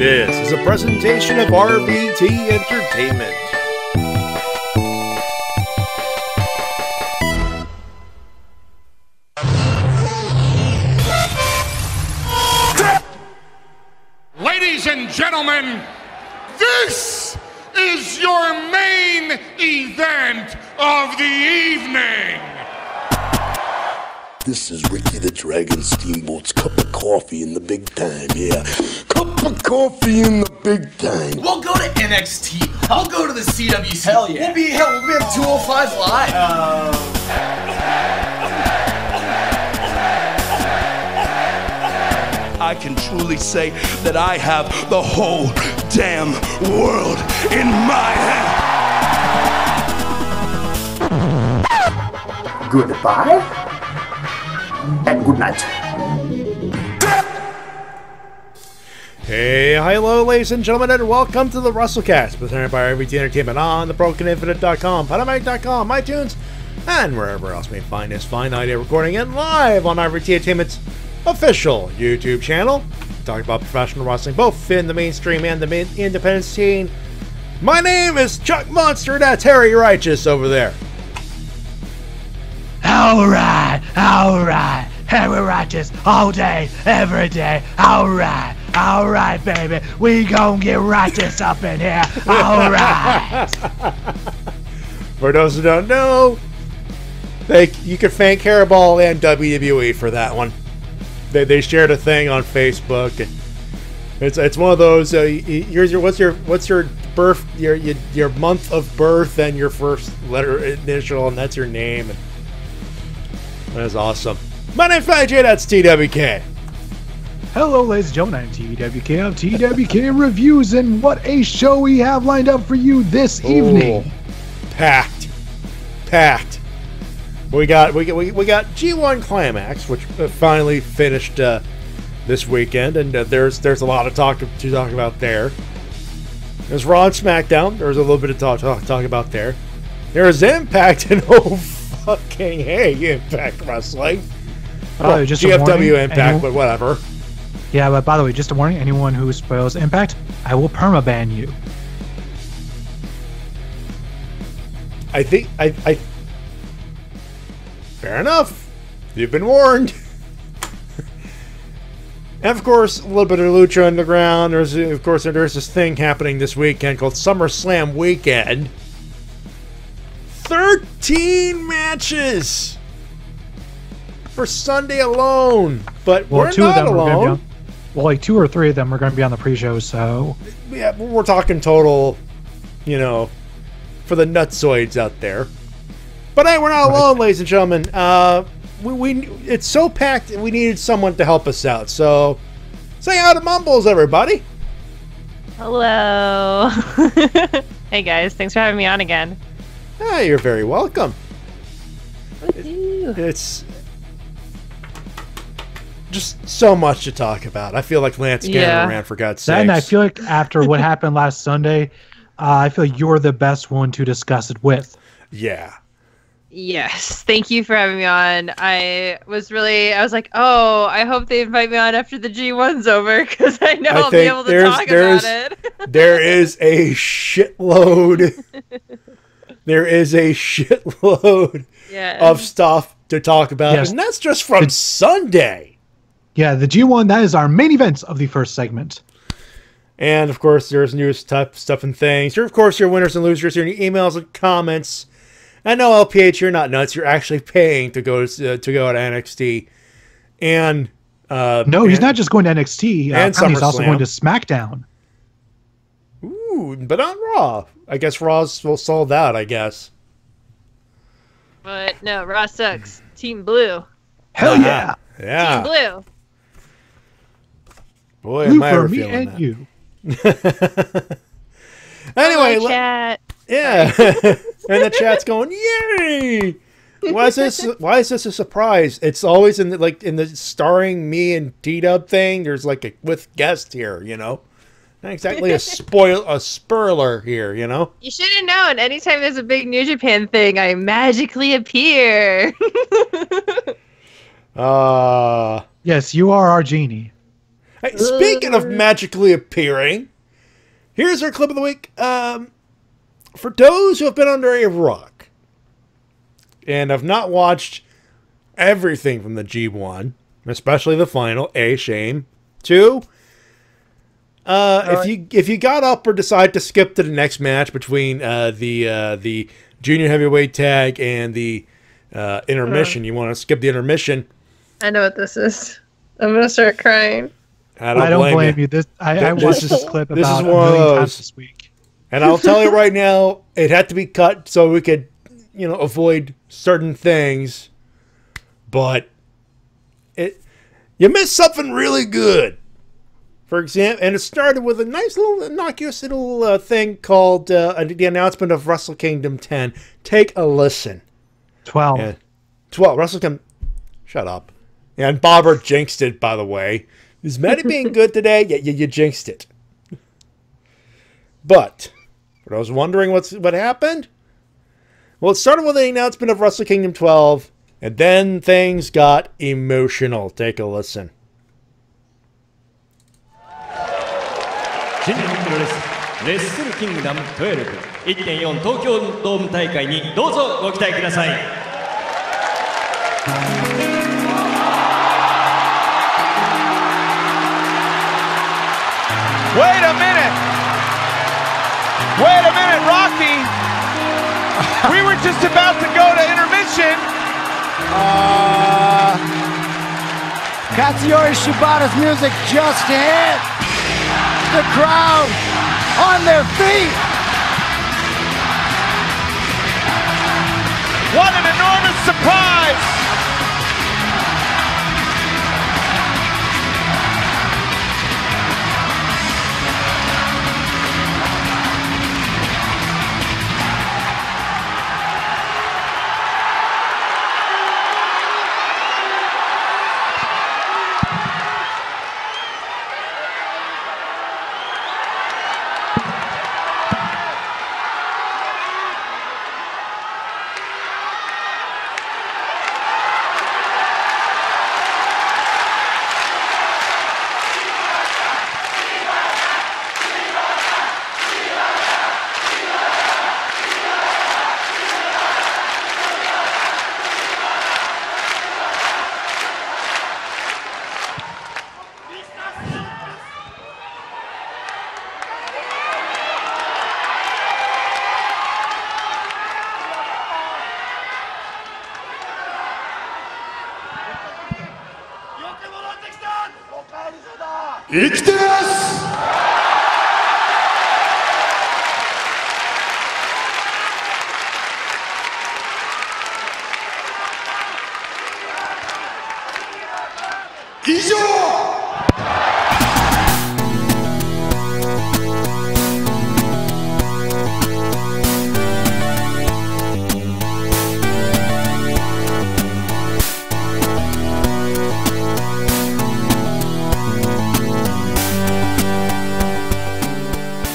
This is a presentation of RVT Entertainment. Ladies and gentlemen, this is your main event of the evening. This is Ricky the Dragon Steamboat's cup of coffee in the big time, yeah. Cup of coffee in the big time. We'll go to NXT. We'll go to the CWC. Hell yeah. We'll be on 205 Live. I can truly say that I have the whole damn world in my hand. Goodbye and good night. Hey, hello, ladies and gentlemen, and welcome to the Wrestle-Cast, presented by RVT Entertainment on thebrokeninfinite.com, Podomatic.com, iTunes, and wherever else you may find this fine audio recording and live on RVT Entertainment's official YouTube channel. Talk about professional wrestling, both in the mainstream and the independent scene. My name is Chuck Monster, that's Harry Righteous over there. Alright, Harry Righteous, all day, every day, alright, baby, we gon' get righteous up in here, alright. For those who don't know, you can thank Hairball and WWE for that one. They shared a thing on Facebook, and it's one of those. What's your birth, your month of birth, and your first letter initial, and that's your name. And that is awesome. My name's Matty Jay, that's TWK. Hello, ladies and gentlemen, I'm TWK of TWK Reviews, and what a show we have lined up for you this evening. Packed. We got G1 Climax, which finally finished this weekend, and there's a lot of talk about there. There's Raw and SmackDown. There's a little bit of talk about there. There's Impact, and oh fucking hey, Impact Wrestling. Well, just GFW Impact, but whatever. Yeah, but by the way, just a warning: anyone who spoils Impact, I will permaban you. I think fair enough. You've been warned. And of course, a little bit of Lucha Underground. There's this thing happening this weekend called SummerSlam Weekend. 13 matches for Sunday alone. But we're not alone. Well, like 2 or 3 of them are going to be on the pre-show, so... Yeah, we're talking total, for the nutsoids out there. But hey, we're not alone, ladies and gentlemen. It's so packed, we needed someone to help us out. So, say hi to Mumbles, everybody. Hello. Hey, guys. Thanks for having me on again. Hey, you're very welcome. Woo-hoo. It's just so much to talk about. I feel like Lance Gannon ran, for God's sake. And I feel like after what happened last Sunday, I feel like you're the best one to discuss it with. Yeah. Yes. Thank you for having me on. I was like, oh, I hope they invite me on after the G1's over, because I know I'll be able to talk about it. There is a shitload. There is a shitload of stuff to talk about, and that's just from Sunday. Yeah, the G1, that is our main event of the first segment. And, of course, there's news stuff and things. Of course, your winners and losers here in your emails and comments. I know, LPH, you're not nuts. You're actually paying to go to NXT. And no, he's not just going to NXT. And he's also going to SmackDown. Ooh, but on Raw. I guess Raw's sold out, I guess. But no, Raw sucks. Team Blue. Hell yeah. Yeah. Team Blue. Boy, Blue am I for ever me feeling and that. you. Anyway, hello, chat. Yeah. And the chat's going, yay! Why is this a surprise? It's always in the starring me and T-Dub thing. There's like a with guest here, Not exactly a spoiler here, You should have known. Anytime there's a big New Japan thing, I magically appear. Yes, you are our genie. Hey, speaking of magically appearing, here's our clip of the week. For those who have been under a rock and have not watched everything from the G1, especially the final, A, shame. 2, if you got up or decide to skip to the next match between the junior heavyweight tag and the intermission, you want to skip the intermission. I know what this is. I'm gonna start crying. I don't blame you. I watched this clip about a million times this week. And I'll tell you right now, it had to be cut so we could, avoid certain things. But you missed something really good. For example, and it started with a nice little innocuous little thing called the announcement of Wrestle Kingdom 10. Take a listen. 12. Yeah. 12. Wrestle Kingdom. Shut up. And Bobber jinxed it, by the way. Is Matty being good today? Yeah, you jinxed it. But for those wondering what happened, well, it started with the announcement of Wrestle Kingdom 12, and then things got emotional. Take a listen. 新日本プロレスレッスルキングダム 12.4 東京ドーム大会にどうぞご期待ください。Wait a minute! Wait a minute, Rocky! We were just about to go to intermission! Katsuyori Shibata's music just hit! The crowd on their feet! What an enormous surprise!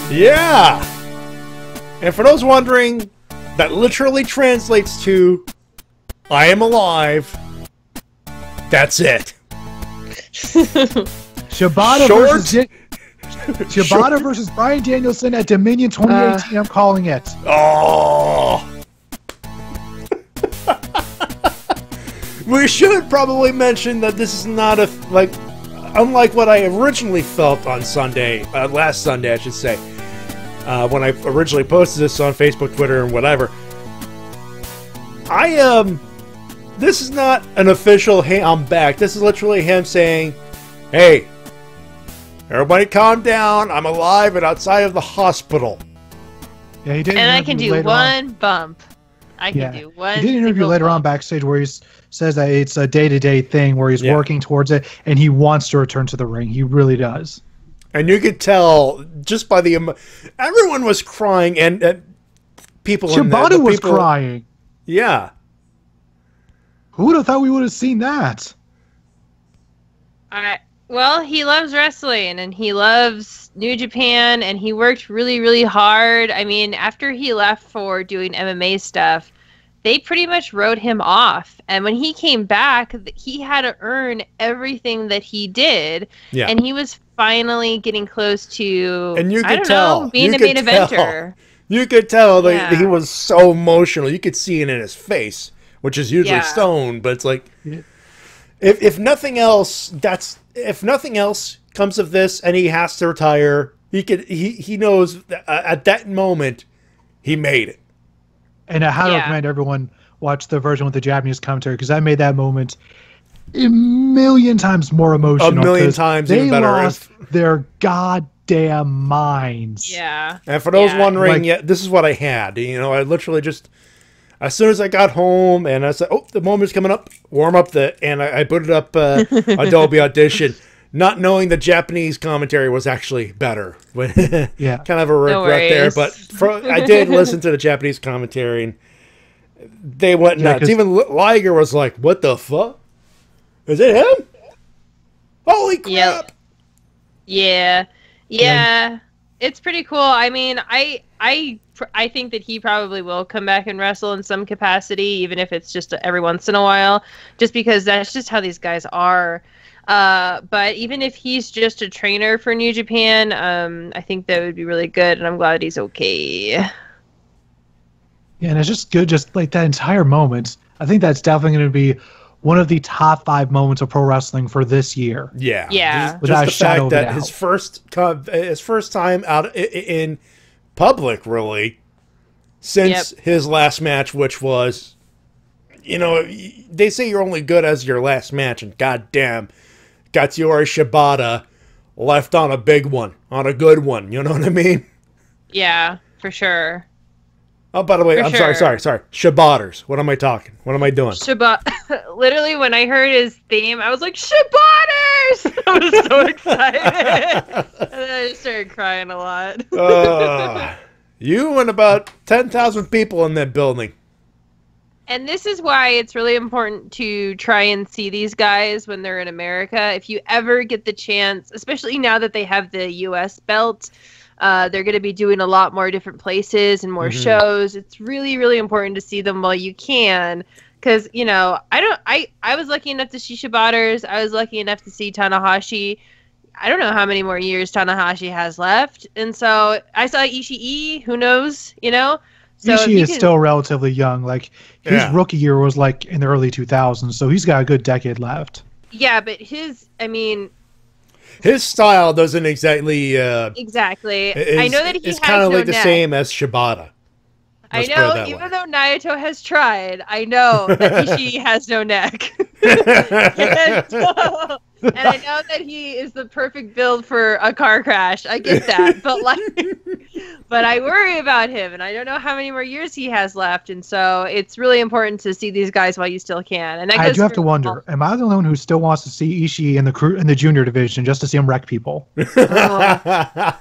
Yeah! And for those wondering, that literally translates to I am alive. That's it. Shibata versus Bryan Danielson at Dominion 2018. I'm calling it. Oh! We should probably mention that this is not unlike what I originally felt on Sunday, last Sunday, I should say. When I originally posted this on Facebook, Twitter, and whatever. This is not an official, hey, I'm back. This is literally him saying, hey, everybody calm down. I'm alive and outside of the hospital. Yeah, he did. And I can do one bump. I can do one. He did an interview later on backstage where he says that it's a day-to-day thing where he's working towards it and he wants to return to the ring. He really does. And you could tell just by the everyone was crying, and people. Shibata was crying. Yeah. Who would have thought we would have seen that? Well, he loves wrestling and he loves New Japan, and he worked really, really hard. I mean, after he left for doing MMA stuff, they pretty much wrote him off. And when he came back, he had to earn everything that he did. Yeah. And he was finally getting close to, and you could tell, being a main eventer. You could tell that he was so emotional. You could see it in his face, which is usually stone, but it's like, if nothing else, if nothing else comes of this and he has to retire, he knows that, at that moment he made it. And I highly recommend everyone watch the version with the Japanese commentary, because I made that moment a million times more emotional. A million times they even better. Lost their goddamn minds. Yeah. And for those wondering, this is what I had. You know, I literally just, as soon as I got home and I said, oh, the moment's coming up, warm up and I put it up Adobe Audition, not knowing the Japanese commentary was actually better. Yeah. Kind of a regret there, but I did listen to the Japanese commentary and they went nuts. Even Liger was like, what the fuck? Is it him? Holy crap! Yeah. It's pretty cool. I mean, I think that he probably will come back and wrestle in some capacity, even if it's just every once in a while, just because that's just how these guys are. But even if he's just a trainer for New Japan, I think that would be really good, and I'm glad he's okay. Yeah, and it's just good, just like that entire moment. I think that's definitely going to be one of the top 5 moments of pro wrestling for this year. Yeah. Just the fact that his first time out in public, really, since his last match, which was, you know, they say you're only good as your last match, and goddamn, Katsuyori Shibata left on a big one, on a good one. You know what I mean? Yeah, for sure. Oh, by the way, I'm sorry. Shibaters. What am I talking? What am I doing? Literally, when I heard his theme, I was like, Shibaters! I was so excited. And then I just started crying a lot. You and about 10,000 people in that building. And this is why it's really important to try and see these guys when they're in America. If you ever get the chance, especially now that they have the U.S. belt, they're going to be doing a lot more different places and more shows. It's really, really important to see them while you can. Because, you know, I was lucky enough to see Shibaters. I was lucky enough to see Tanahashi. I don't know how many more years Tanahashi has left. And so I saw Ishii. Who knows, you know? So Ishii is still relatively young. Like, his rookie year was like in the early 2000s, so he's got a good decade left. Yeah, but his style doesn't exactly... exactly. I know that he has kind of no like the neck. Same as Shibata. I know, even though Naito has tried, I know that Ishii has no neck. And I know that he is the perfect build for a car crash. I get that. But I worry about him, and I don't know how many more years he has left. And so it's really important to see these guys while you still can. And I do have to wonder, am I the only one who still wants to see Ishii in the junior division just to see him wreck people? I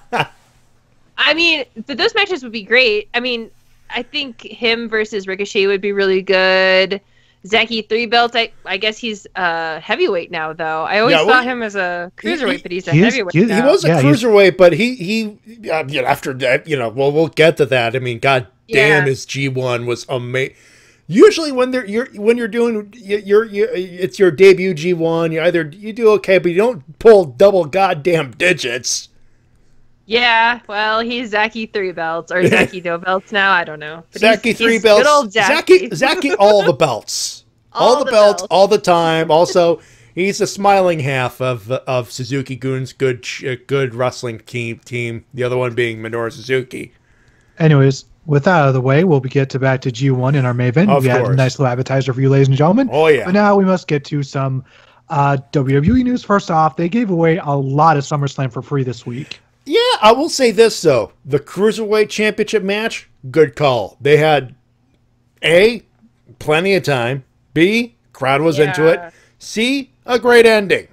mean, those matches would be great. I mean, I think him versus Ricochet would be really good. Zaki 3 belt, I guess he's heavyweight now, though. I always thought him as a cruiserweight, but he's a heavyweight now. He was a cruiserweight, but he after that, you know, we'll get to that. I mean, god damn, his G1 was amazing. Usually when you're doing it's your debut G1, you do okay, but you don't pull double goddamn digits. Yeah, well, he's Zaki 3 belts, or Zaki no belts now, I don't know. But Zaki 3 belts. Good old Zaki all the belts. all the belts, all the time. Also, he's the smiling half of Suzuki Gun's good wrestling team, the other one being Minoru Suzuki. Anyways, with that out of the way, we'll back to G1 in our main event. We had a nice little appetizer for you, ladies and gentlemen. Oh, yeah. But now we must get to some WWE news. First off, they gave away a lot of SummerSlam for free this week. Yeah, I will say this, though. The Cruiserweight Championship match, good call. They had, A, plenty of time. B, crowd was into it. C, a great ending.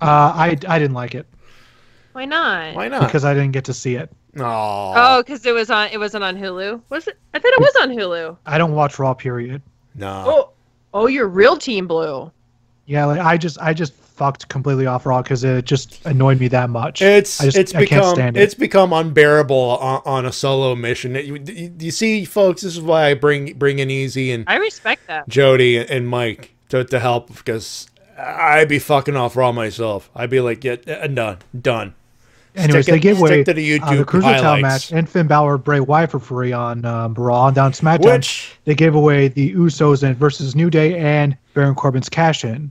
I didn't like it. Why not? Why not? Because I didn't get to see it. Oh, because it wasn't on Hulu. Was it? I thought it was on Hulu. I don't watch Raw, period. No. Oh, you're real Team Blue. Yeah, like I just fucked completely off Raw because it just annoyed me that much. I can't stand it. It's become unbearable on a solo mission. You see, folks, this is why I bring in Easy and I respect that. Jody and Mike to help, because I'd be fucking off Raw myself. I'd be like, yeah, done. Anyways, they gave away to the YouTube the Cruiser Town highlights. match and Finn Balor Bray Wyatt for free on Raw. And down SmackDown, Which they gave away the Usos and versus New Day and Baron Corbin's cash-in.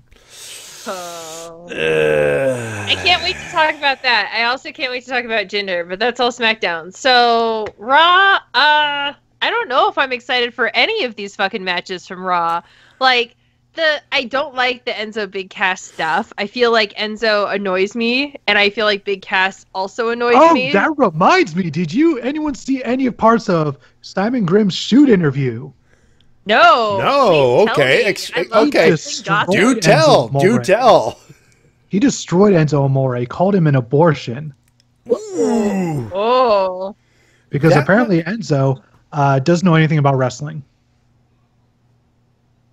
I can't wait to talk about that. I also can't wait to talk about Jinder, but that's all SmackDown. So Raw, I don't know if I'm excited for any of these fucking matches from Raw. Like, I don't like the Enzo Big Cass stuff. I feel like Enzo annoys me, and I feel like Big Cass also annoys me. Oh, that reminds me. Did anyone see any of parts of Simon Grimm's shoot interview? No. Okay. Okay. Do tell. He destroyed Enzo Amore. He called him an abortion. Ooh. Oh. Because apparently Enzo doesn't know anything about wrestling.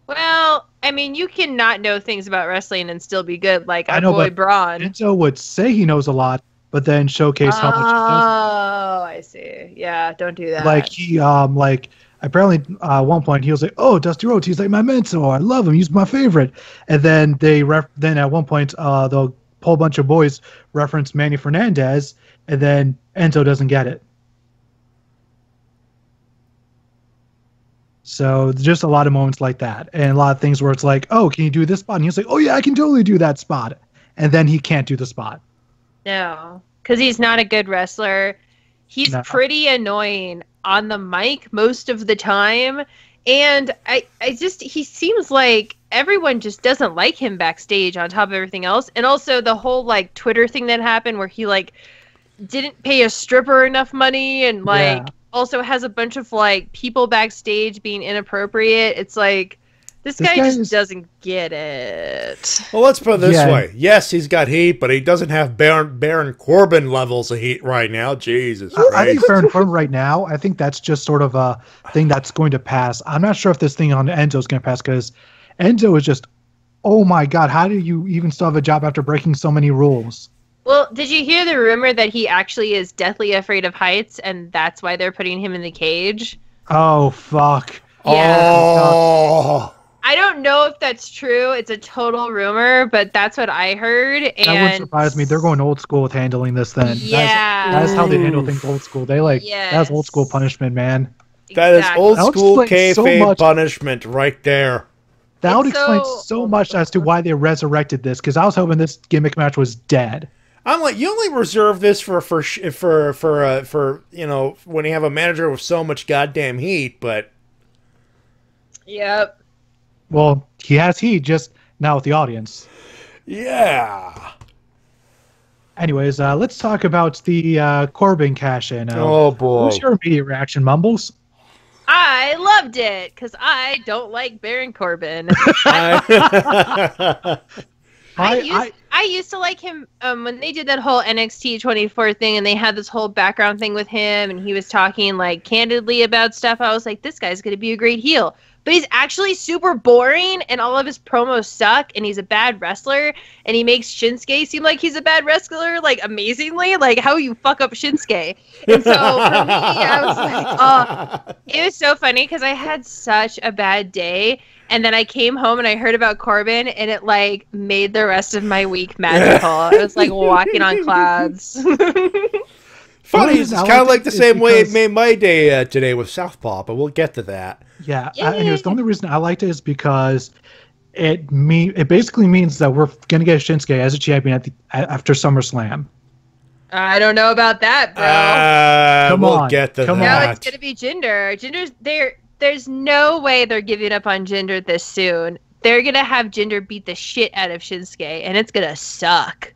Well, I mean, you cannot know things about wrestling and still be good, like our boy Braun. Enzo would say he knows a lot, but then showcase how much he doesn't. Oh, I see. Yeah, don't do that. Like he, apparently at one point he was like, "Oh, Dusty Rhodes, he's like my mentor. I love him. He's my favorite." And then then at one point the whole bunch of boys reference Manny Fernandez, and then Enzo doesn't get it. So just a lot of moments like that, and a lot of things where it's like, "Oh, can you do this spot?" And he's like, "Oh yeah, I can totally do that spot," and then he can't do the spot. No, because he's not a good wrestler. He's pretty annoying on the mic most of the time, and he seems like everyone just doesn't like him backstage on top of everything else. And also the whole like Twitter thing that happened where he like didn't pay a stripper enough money, and like also has a bunch of like people backstage being inappropriate. It's like this guy just doesn't get it. Well, let's put it this way. Yes, he's got heat, but he doesn't have Baron Corbin levels of heat right now. Jesus Christ. I think Baron Corbin right now, I think that's just sort of a thing that's going to pass. I'm not sure if this thing on Enzo is going to pass, because Enzo is just, oh my God, how do you even still have a job after breaking so many rules? Well, did you hear the rumor that he actually is deathly afraid of heights, and that's why they're putting him in the cage? Oh, fuck. Yeah. Oh. I don't know if that's true. It's a total rumor, but that's what I heard. And that wouldn't surprise me. They're going old school with handling this then. Yeah. That's how they handle things old school. That's old school punishment, man. That is old school kayfabe punishment right there. That would explain so much as to why they resurrected this, because I was hoping this gimmick match was dead. I'm like, you only reserve this for you know, when you have a manager with so much goddamn heat, but yep. Well, he has heat, just now with the audience. Yeah. Anyways, let's talk about the Corbin cash-in. Oh boy. What's your immediate reaction, Mumbles? I loved it because I don't like Baron Corbin. I used to like him when they did that whole NXT 24 thing, and they had this whole background thing with him, and he was talking like candidly about stuff. I was like, this guy's going to be a great heel. But he's actually super boring, and all of his promos suck, and he's a bad wrestler, and he makes Shinsuke seem like he's a bad wrestler, like, amazingly. Like, how you fuck up Shinsuke. And so, for me, I was like, it was so funny, because I had such a bad day, and then I came home, and I heard about Corbin, and it, like, made the rest of my week magical. I was, like, walking on clouds. Funny, it's kind of like the same way it made my day today with Southpaw, but we'll get to that. Yeah, anyways, the only reason I liked it is because it basically means that we're going to get Shinsuke as a champion after SummerSlam. I don't know about that, bro. We'll get to that. No, it's going to be Jinder. There's no way they're giving up on Jinder this soon. They're going to have Jinder beat the shit out of Shinsuke, and it's going to suck.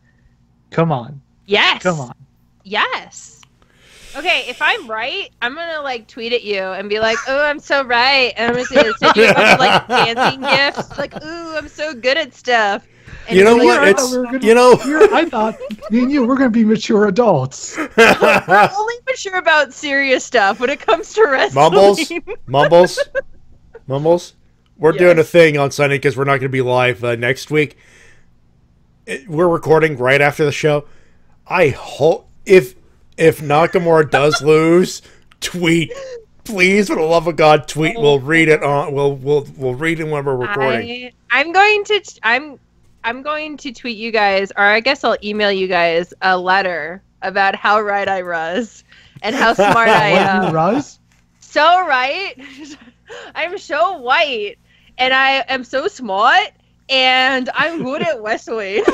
Come on. Yes. Come on. Yes. Okay, if I'm right, I'm gonna like tweet at you and be like, "Oh, I'm so right," and I'm gonna send you a bunch of like dancing gifts, like, "Ooh, I'm so good at stuff." And you know what? I thought me and you were gonna be mature adults. We're only mature about serious stuff when it comes to wrestling. Mumbles. We're doing a thing on Sunday because we're not gonna be live next week. we're recording right after the show. I hope if Nakamura does lose, tweet. Please, for the love of God, tweet. We'll read it on. We'll read it when we're recording. I'm going to tweet you guys, or I guess I'll email you guys a letter about how right I was and how smart I am. Ruz? So right. I'm so white, and I am so smart, and I'm good at wrestling.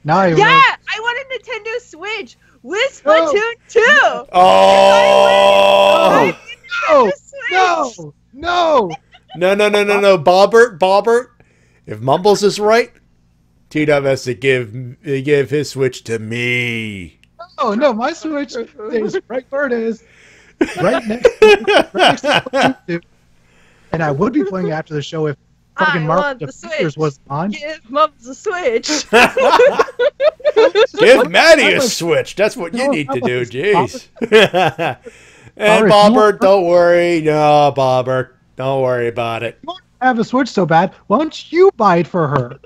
Now I I want a Nintendo Switch with Splatoon 2. Oh! No! Bobbert. If Mumbles is right, T-Dub has to give his Switch to me. Oh no, my Switch is right where it is. Right next to it. And I would be playing after the show if fucking Mark the Speakers was on. Give Mumbles a Switch. Give Matty a Switch. That's what you need to do. Jeez. And Bobbert, don't worry. No, Bobbert, don't worry about it. You won't have a Switch so bad. Why don't you buy it for her?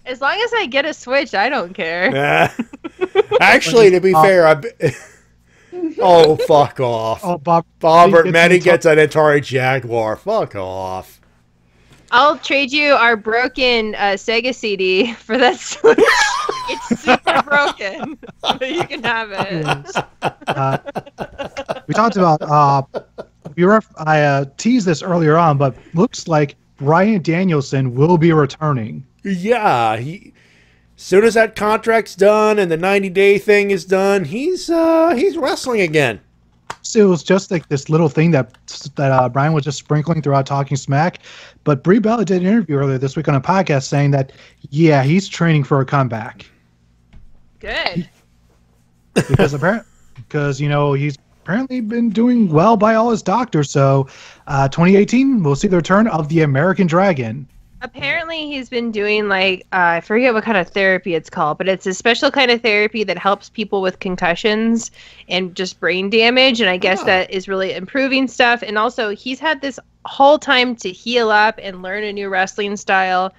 As long as I get a Switch, I don't care. Actually, to be fair, oh, fuck off. Oh, Bobbert, Matty gets an Atari Jaguar. Fuck off. I'll trade you our broken Sega CD for that Switch. It's super broken, but you can have it. We talked about I teased this earlier on, but looks like Bryan Danielson will be returning. Yeah, soon as that contract's done and the 90-day thing is done, he's wrestling again. So it was just like this little thing that Bryan was just sprinkling throughout talking smack. But Brie Bella did an interview earlier this week on a podcast saying that, yeah, he's training for a comeback. Good. Because he's apparently been doing well by all his doctors. So 2018, we'll see the return of the American Dragon. Apparently, he's been doing I forget what kind of therapy it's called, but it's a special kind of therapy that helps people with concussions and just brain damage. And I guess that is really improving stuff. And also, he's had this whole time to heal up and learn a new wrestling style.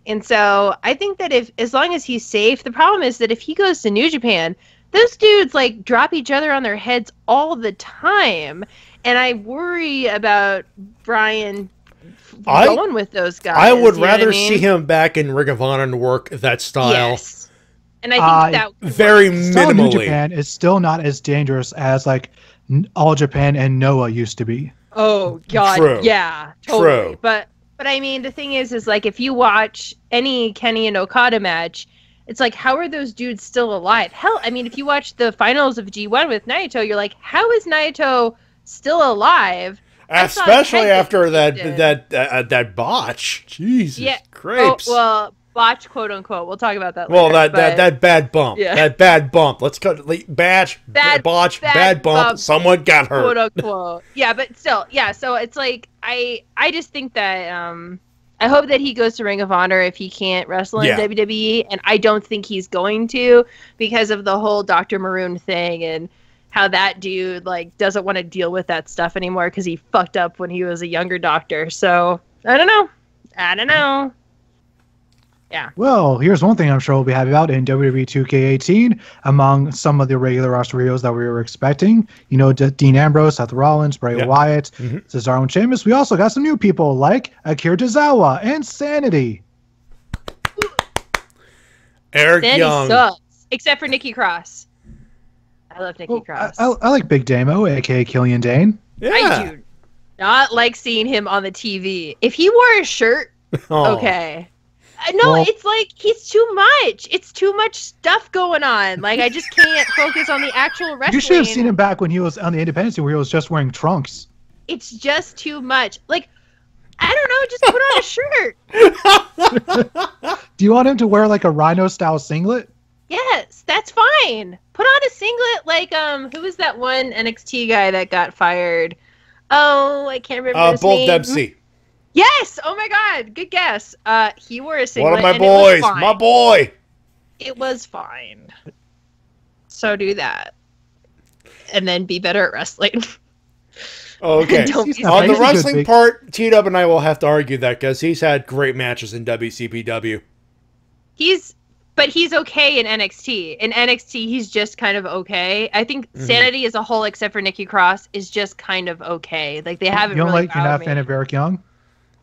And so I think that as long as he's safe, the problem is that if he goes to New Japan, those dudes drop each other on their heads all the time. And I worry about Bryan going with those guys. I would rather see him back in Ring of Honor and work that style. Yes. And I think that very minimally. New Japan is still not as dangerous as All Japan and Noah used to be. Oh God, True. Yeah, totally. True. But I mean, the thing is if you watch any Kenny and Okada match, it's how are those dudes still alive? Hell, I mean, if you watch the finals of G1 with Naito, you're how is Naito still alive? Especially after that botch. Jesus crepes. Oh, well, botch, quote unquote. We'll talk about that later. Well, that bad bump. Yeah. That bad bump. Let's cut botch, bad bump. Someone got hurt. Quote unquote. Yeah, but still, yeah. So it's I just think that I hope that he goes to Ring of Honor if he can't wrestle in WWE, and I don't think he's going to because of the whole Dr. Maroon thing and how that dude doesn't want to deal with that stuff anymore because he fucked up when he was a younger doctor. So I don't know. Yeah. Well, here's one thing I'm sure we'll be happy about in WWE 2K18 among some of the regular roster heroes that we were expecting. Dean Ambrose, Seth Rollins, Bray Wyatt, Cesaro and Sheamus. We also got some new people like Akira Tozawa and Sanity. Eric Sanity Young sucks, except for Nikki Cross. I love Nikki Cross. I like Big Damo, a.k.a. Killian Dane. Yeah. I do not like seeing him on the TV. If he wore a shirt, okay. No, it's he's too much. It's too much stuff going on. I just can't focus on the actual wrestling. You should have seen him back when he was on the Independence where he was just wearing trunks. It's just too much. I don't know, just put on a shirt. Do you want him to wear a Rhino-style singlet? Yes, that's fine. Put on a singlet who was that one NXT guy that got fired? Oh, I can't remember his Bull name. Dempsey. Yes! Oh my god, good guess. He wore a singlet. One of my boys, my boy. It was fine. So do that. And then be better at wrestling. Okay. Don't be On the He's a good wrestling big- part, T-Dub and I will have to argue that because he's had great matches in WCPW. But he's okay in NXT. In NXT, he's just kind of okay. I think Sanity as a whole, except for Nikki Cross, is just kind of okay. Like they haven't. You don't really like? You're not a wowed fan me. of Eric Young?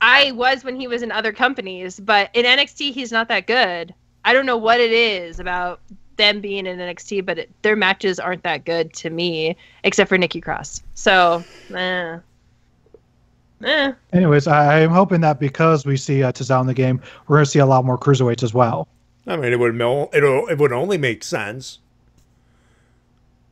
I was when he was in other companies, but in NXT, he's not that good. I don't know what it is about them being in NXT, but their matches aren't that good to me, except for Nikki Cross. So, Anyways, I am hoping that because we see Tozawa in the game, we're going to see a lot more cruiserweights as well. I mean, it would only make sense.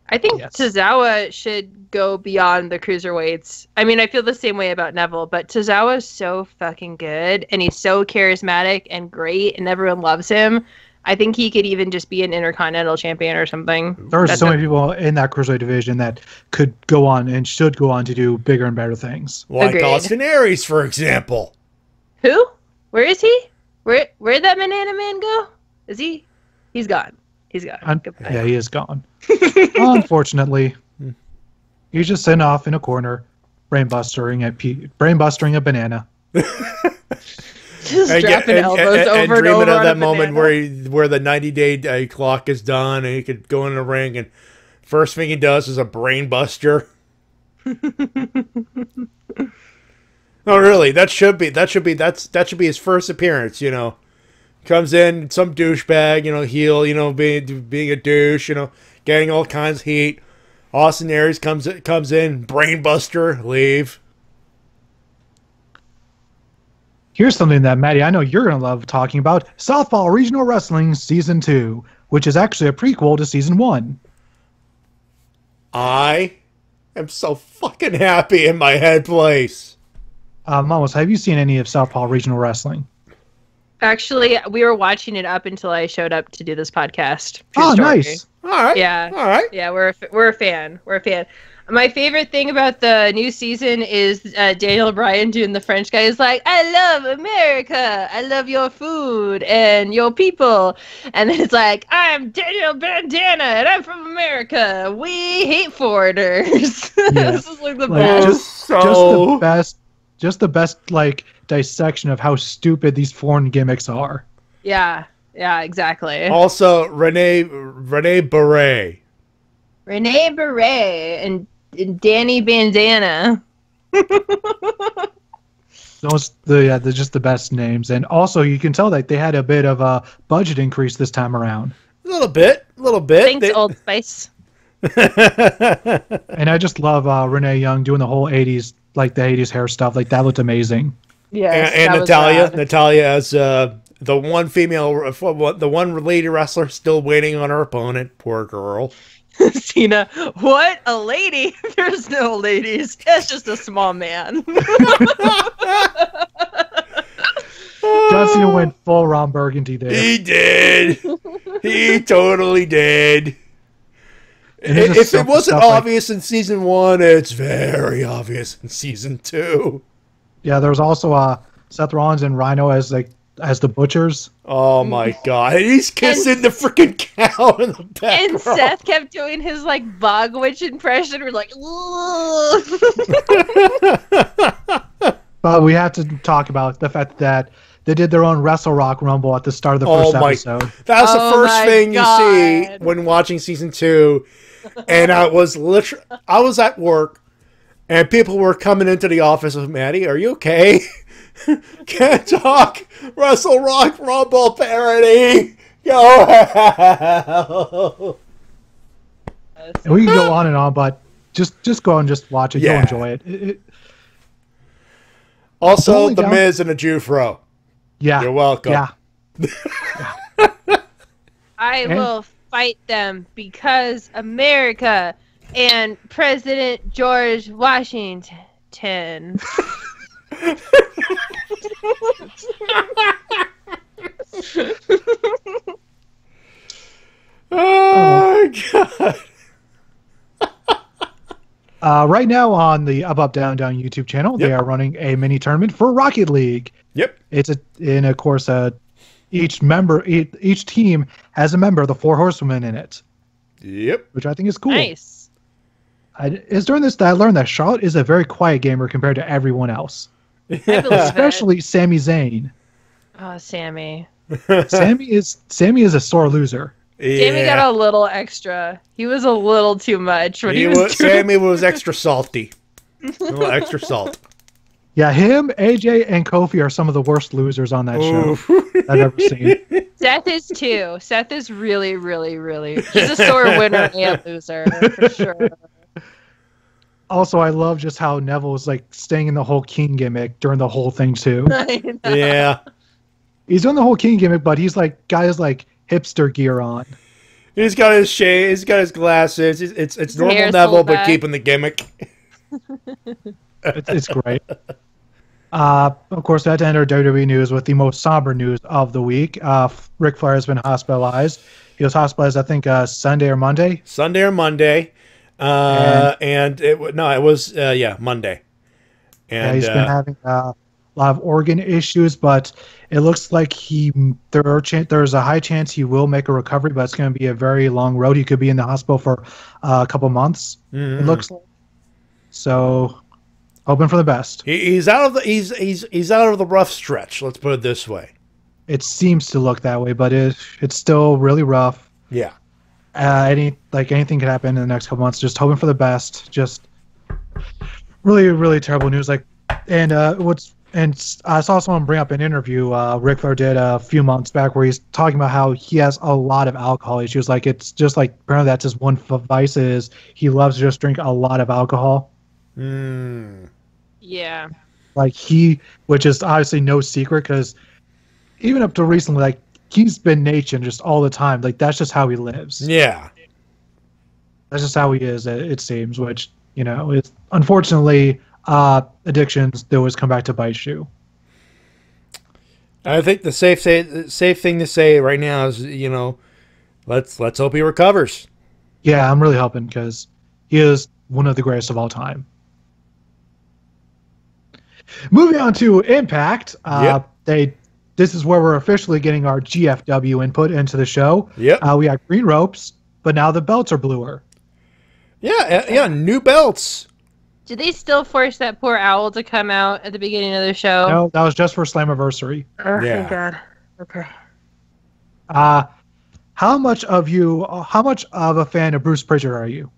I think Tozawa should go beyond the cruiserweights. I mean, I feel the same way about Neville, but Tozawa is so fucking good, and he's so charismatic and great, and everyone loves him. I think he could even just be an Intercontinental Champion or something. There are so many people in that cruiserweight division that could go on and should go on to do bigger and better things. Like Agreed. Austin Aries, for example. Who? Where is he? Where'd that Banana Man go? Is he? He's gone. He's gone. Goodbye. Yeah, he is gone. Unfortunately, he's just sitting off in a corner, brainbustering a banana. Just dropping elbows over and dreaming over of on that a moment banana. where the 90-day clock is done and he could go in the ring and first thing he does is a brain buster. No, really, that should be his first appearance. You know, comes in some douchebag, heel, being a douche, getting all kinds of heat. Austin Aries comes in, brain buster, leave. Here's something that, Matty, I know you're going to love talking about. Southpaw Regional Wrestling Season 2, which is actually a prequel to Season 1. I am so fucking happy in my head place. Mamos, have you seen any of Southpaw Regional Wrestling? Actually, we were watching it up until I showed up to do this podcast. True Oh, story. nice. All right. Yeah. All right. Yeah, we're a fan. We're a fan. My favorite thing about the new season is Daniel Bryan doing the French guy. He's like, I love America. I love your food and your people. And then it's like, I'm Daniel Bandana and I'm from America. We hate foreigners. Yeah. This is like the Like, best. just the best like dissection of how stupid these foreign gimmicks are. Yeah, exactly. Also, Renee Beret. Renee Beret and Danny Bandana. They're just the best names. And also, you can tell that they had a bit of a budget increase this time around. A little bit. Thanks, Old Spice. And I just love Renee Young doing the whole 80s, like the 80s hair stuff. Like, that looked amazing. Yes, and that was rad. Natalia as the one the one lady wrestler still waiting on her opponent. Poor girl. Cena, what? A lady? There's no ladies. It's just a small man. John Cena went full Ron Burgundy there. He did. He totally did. If it wasn't obvious in season 1, it's very obvious in season 2. Yeah, there was also Seth Rollins and Rhino as the butchers. Oh my god. And he's kissing the freaking cow in the background. And Seth kept doing his like Bogwitch impression. We're like, But we have to talk about the fact that they did their own Wrestle Rock Rumble at the start of the first episode. That was the first thing you see when watching season 2. And I was at work and people were coming into the office of Matty, are you okay? Can't talk. Wrestle Rock Rumble parody. Go hell. And we can go on and on, but just go and just watch it. Yeah. You'll enjoy it. Also, The Miz and a Jew Fro. Yeah. You're welcome. Yeah. I will fight them because America and President George Washington. Oh, God. Right now on the Up Down Down YouTube channel, they are running a mini tournament for Rocket League. Yep. Of course, each team has a member of the Four Horsewomen in it. Yep. Which I think is cool. Nice. It's during this that I learned that Charlotte is a very quiet gamer compared to everyone else. Especially Sami Zayn. Oh, Sammy. Sammy is a sore loser. Yeah. Sammy got a little extra. He was a little too much when he was Sammy was extra salty. A little extra salt. Yeah, him, AJ, and Kofi are some of the worst losers on that show I've ever seen. Seth is too. Seth is really, really, really. He's a sore winner and loser for sure. Also, I love just how Neville was like staying in the whole King gimmick during the whole thing too. Yeah, he's doing the whole King gimmick, but he's like got his like hipster gear on. He's got his shade. He's got his glasses. It's normal Neville, but keeping the gimmick. It's great. Of course, we had to end our WWE news with the most somber news of the week. Ric Flair has been hospitalized. He was hospitalized, I think, Sunday or Monday. And it was Monday. And he's been having a lot of organ issues, but it looks like there's a high chance he will make a recovery, but it's going to be a very long road. He could be in the hospital for a couple months. It looks like. So, hoping for the best. He's out of the rough stretch. Let's put it this way. It seems to look that way, but it's still really rough. Yeah. Anything could happen in the next couple months. Just hoping for the best. Just really, really terrible news. I saw someone bring up an interview Ric Flair did a few months back where he's talking about how he has a lot of alcohol issues. Like it's just like apparently that's his one vice is he loves to just drink a lot of alcohol. Yeah. Which is obviously no secret because even up to recently, like he's been Nation just all the time. Like that's just how he lives. Yeah. That's just how he is. It seems, which it's unfortunately. Addictions they always come back to bite you. I think the safe thing to say right now is let's hope he recovers. Yeah, I'm really hoping because he is one of the greatest of all time. Moving on to Impact, this is where we're officially getting our GFW input into the show. Yep. We got green ropes, but now the belts are bluer. Yeah, new belts. Did they still force that poor owl to come out at the beginning of the show? No, that was just for Slammiversary. Oh, thank God. Okay. How much of a fan of Bruce Pritchard are you?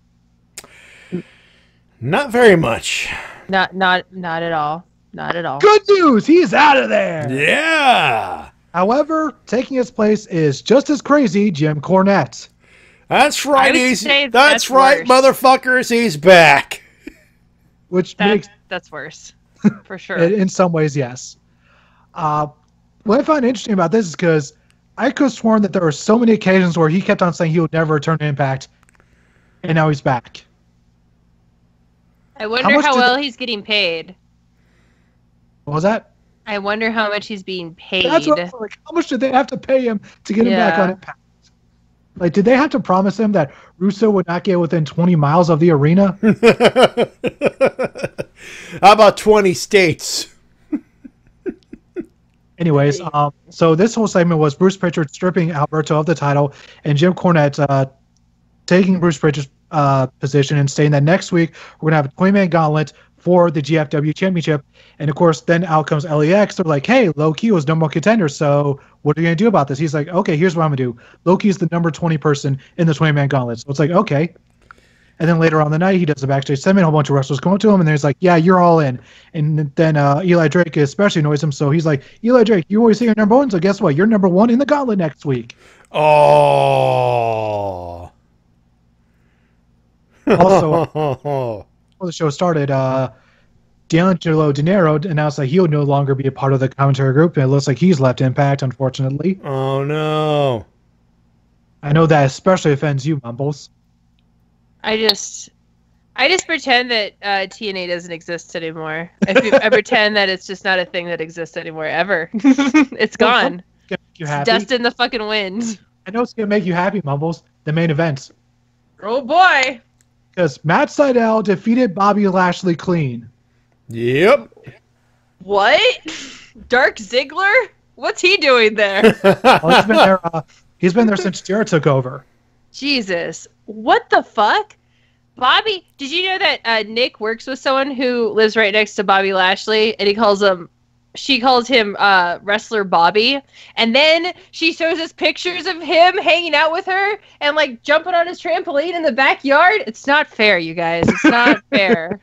Not very much. Not at all. Not at all. Good news, he's out of there. Yeah. However, taking his place is just as crazy, Jim Cornette. That's right. That's right, worse. Motherfuckers. He's back. That's worse, for sure. In some ways, yes. What I find interesting about this is because I could have sworn that there were so many occasions where he kept on saying he would never return to Impact, and now he's back. I wonder how well he's getting paid. What was that? I wonder how much he's being paid. That's what I was like. How much did they have to pay him to get him back on Impact? Like, did they have to promise him that Russo would not get within 20 miles of the arena? How about 20 states? Anyways, so this whole segment was Bruce Pritchard stripping Alberto of the title and Jim Cornette taking Bruce Pritchard's position and saying that next week we're going to have a 20-man gauntlet for the GFW Championship. And, of course, then out comes LAX. They're like, hey, Low-Key was number one contender, so what are you going to do about this? He's like, okay, here's what I'm going to do. Low-Key is the number 20 person in the 20-man gauntlet. So it's like, okay. And then later on the night, he does a backstage segment. A whole bunch of wrestlers come up to him, and he's like, yeah, you're all in. And then Eli Drake especially annoys him, so he's like, Eli Drake, you always say you're number one, so guess what? You're number one in the gauntlet next week. Oh. Also, before the show started, D'Angelo Dinero announced that he would no longer be a part of the commentary group, and it looks like he's left Impact, unfortunately. Oh, no. I know that especially offends you, Mumbles. I just pretend that TNA doesn't exist anymore. I pretend that it's just not a thing that exists anymore, ever. It's gone. You happy? It's dust in the fucking wind. I know it's going to make you happy, Mumbles. The main event. Oh, boy. Because Matt Sydal defeated Bobby Lashley clean. Yep. What? Dark Ziggler? What's he doing there? Well, he's been there since Jarrett took over. Jesus. What the fuck? Bobby, did you know that Nick works with someone who lives right next to Bobby Lashley, and she calls him Wrestler Bobby, and then she shows us pictures of him hanging out with her and like jumping on his trampoline in the backyard. It's not fair, you guys. It's not fair.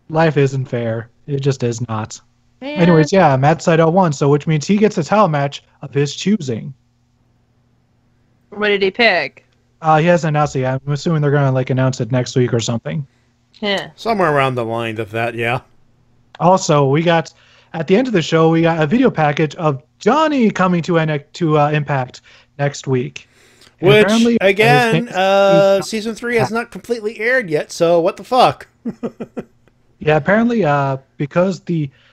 Life isn't fair. It just is not. Man. Anyways, yeah, Matt Sydal won, so which means he gets a title match of his choosing. What did he pick? He hasn't announced it yet. I'm assuming they're going to like announce it next week or something. Yeah. Somewhere around the line of that, yeah. Also, we got at the end of the show, we got a video package of Johnny coming to Impact next week. And which again, season 3 has not completely aired yet. So what the fuck? Yeah, apparently, because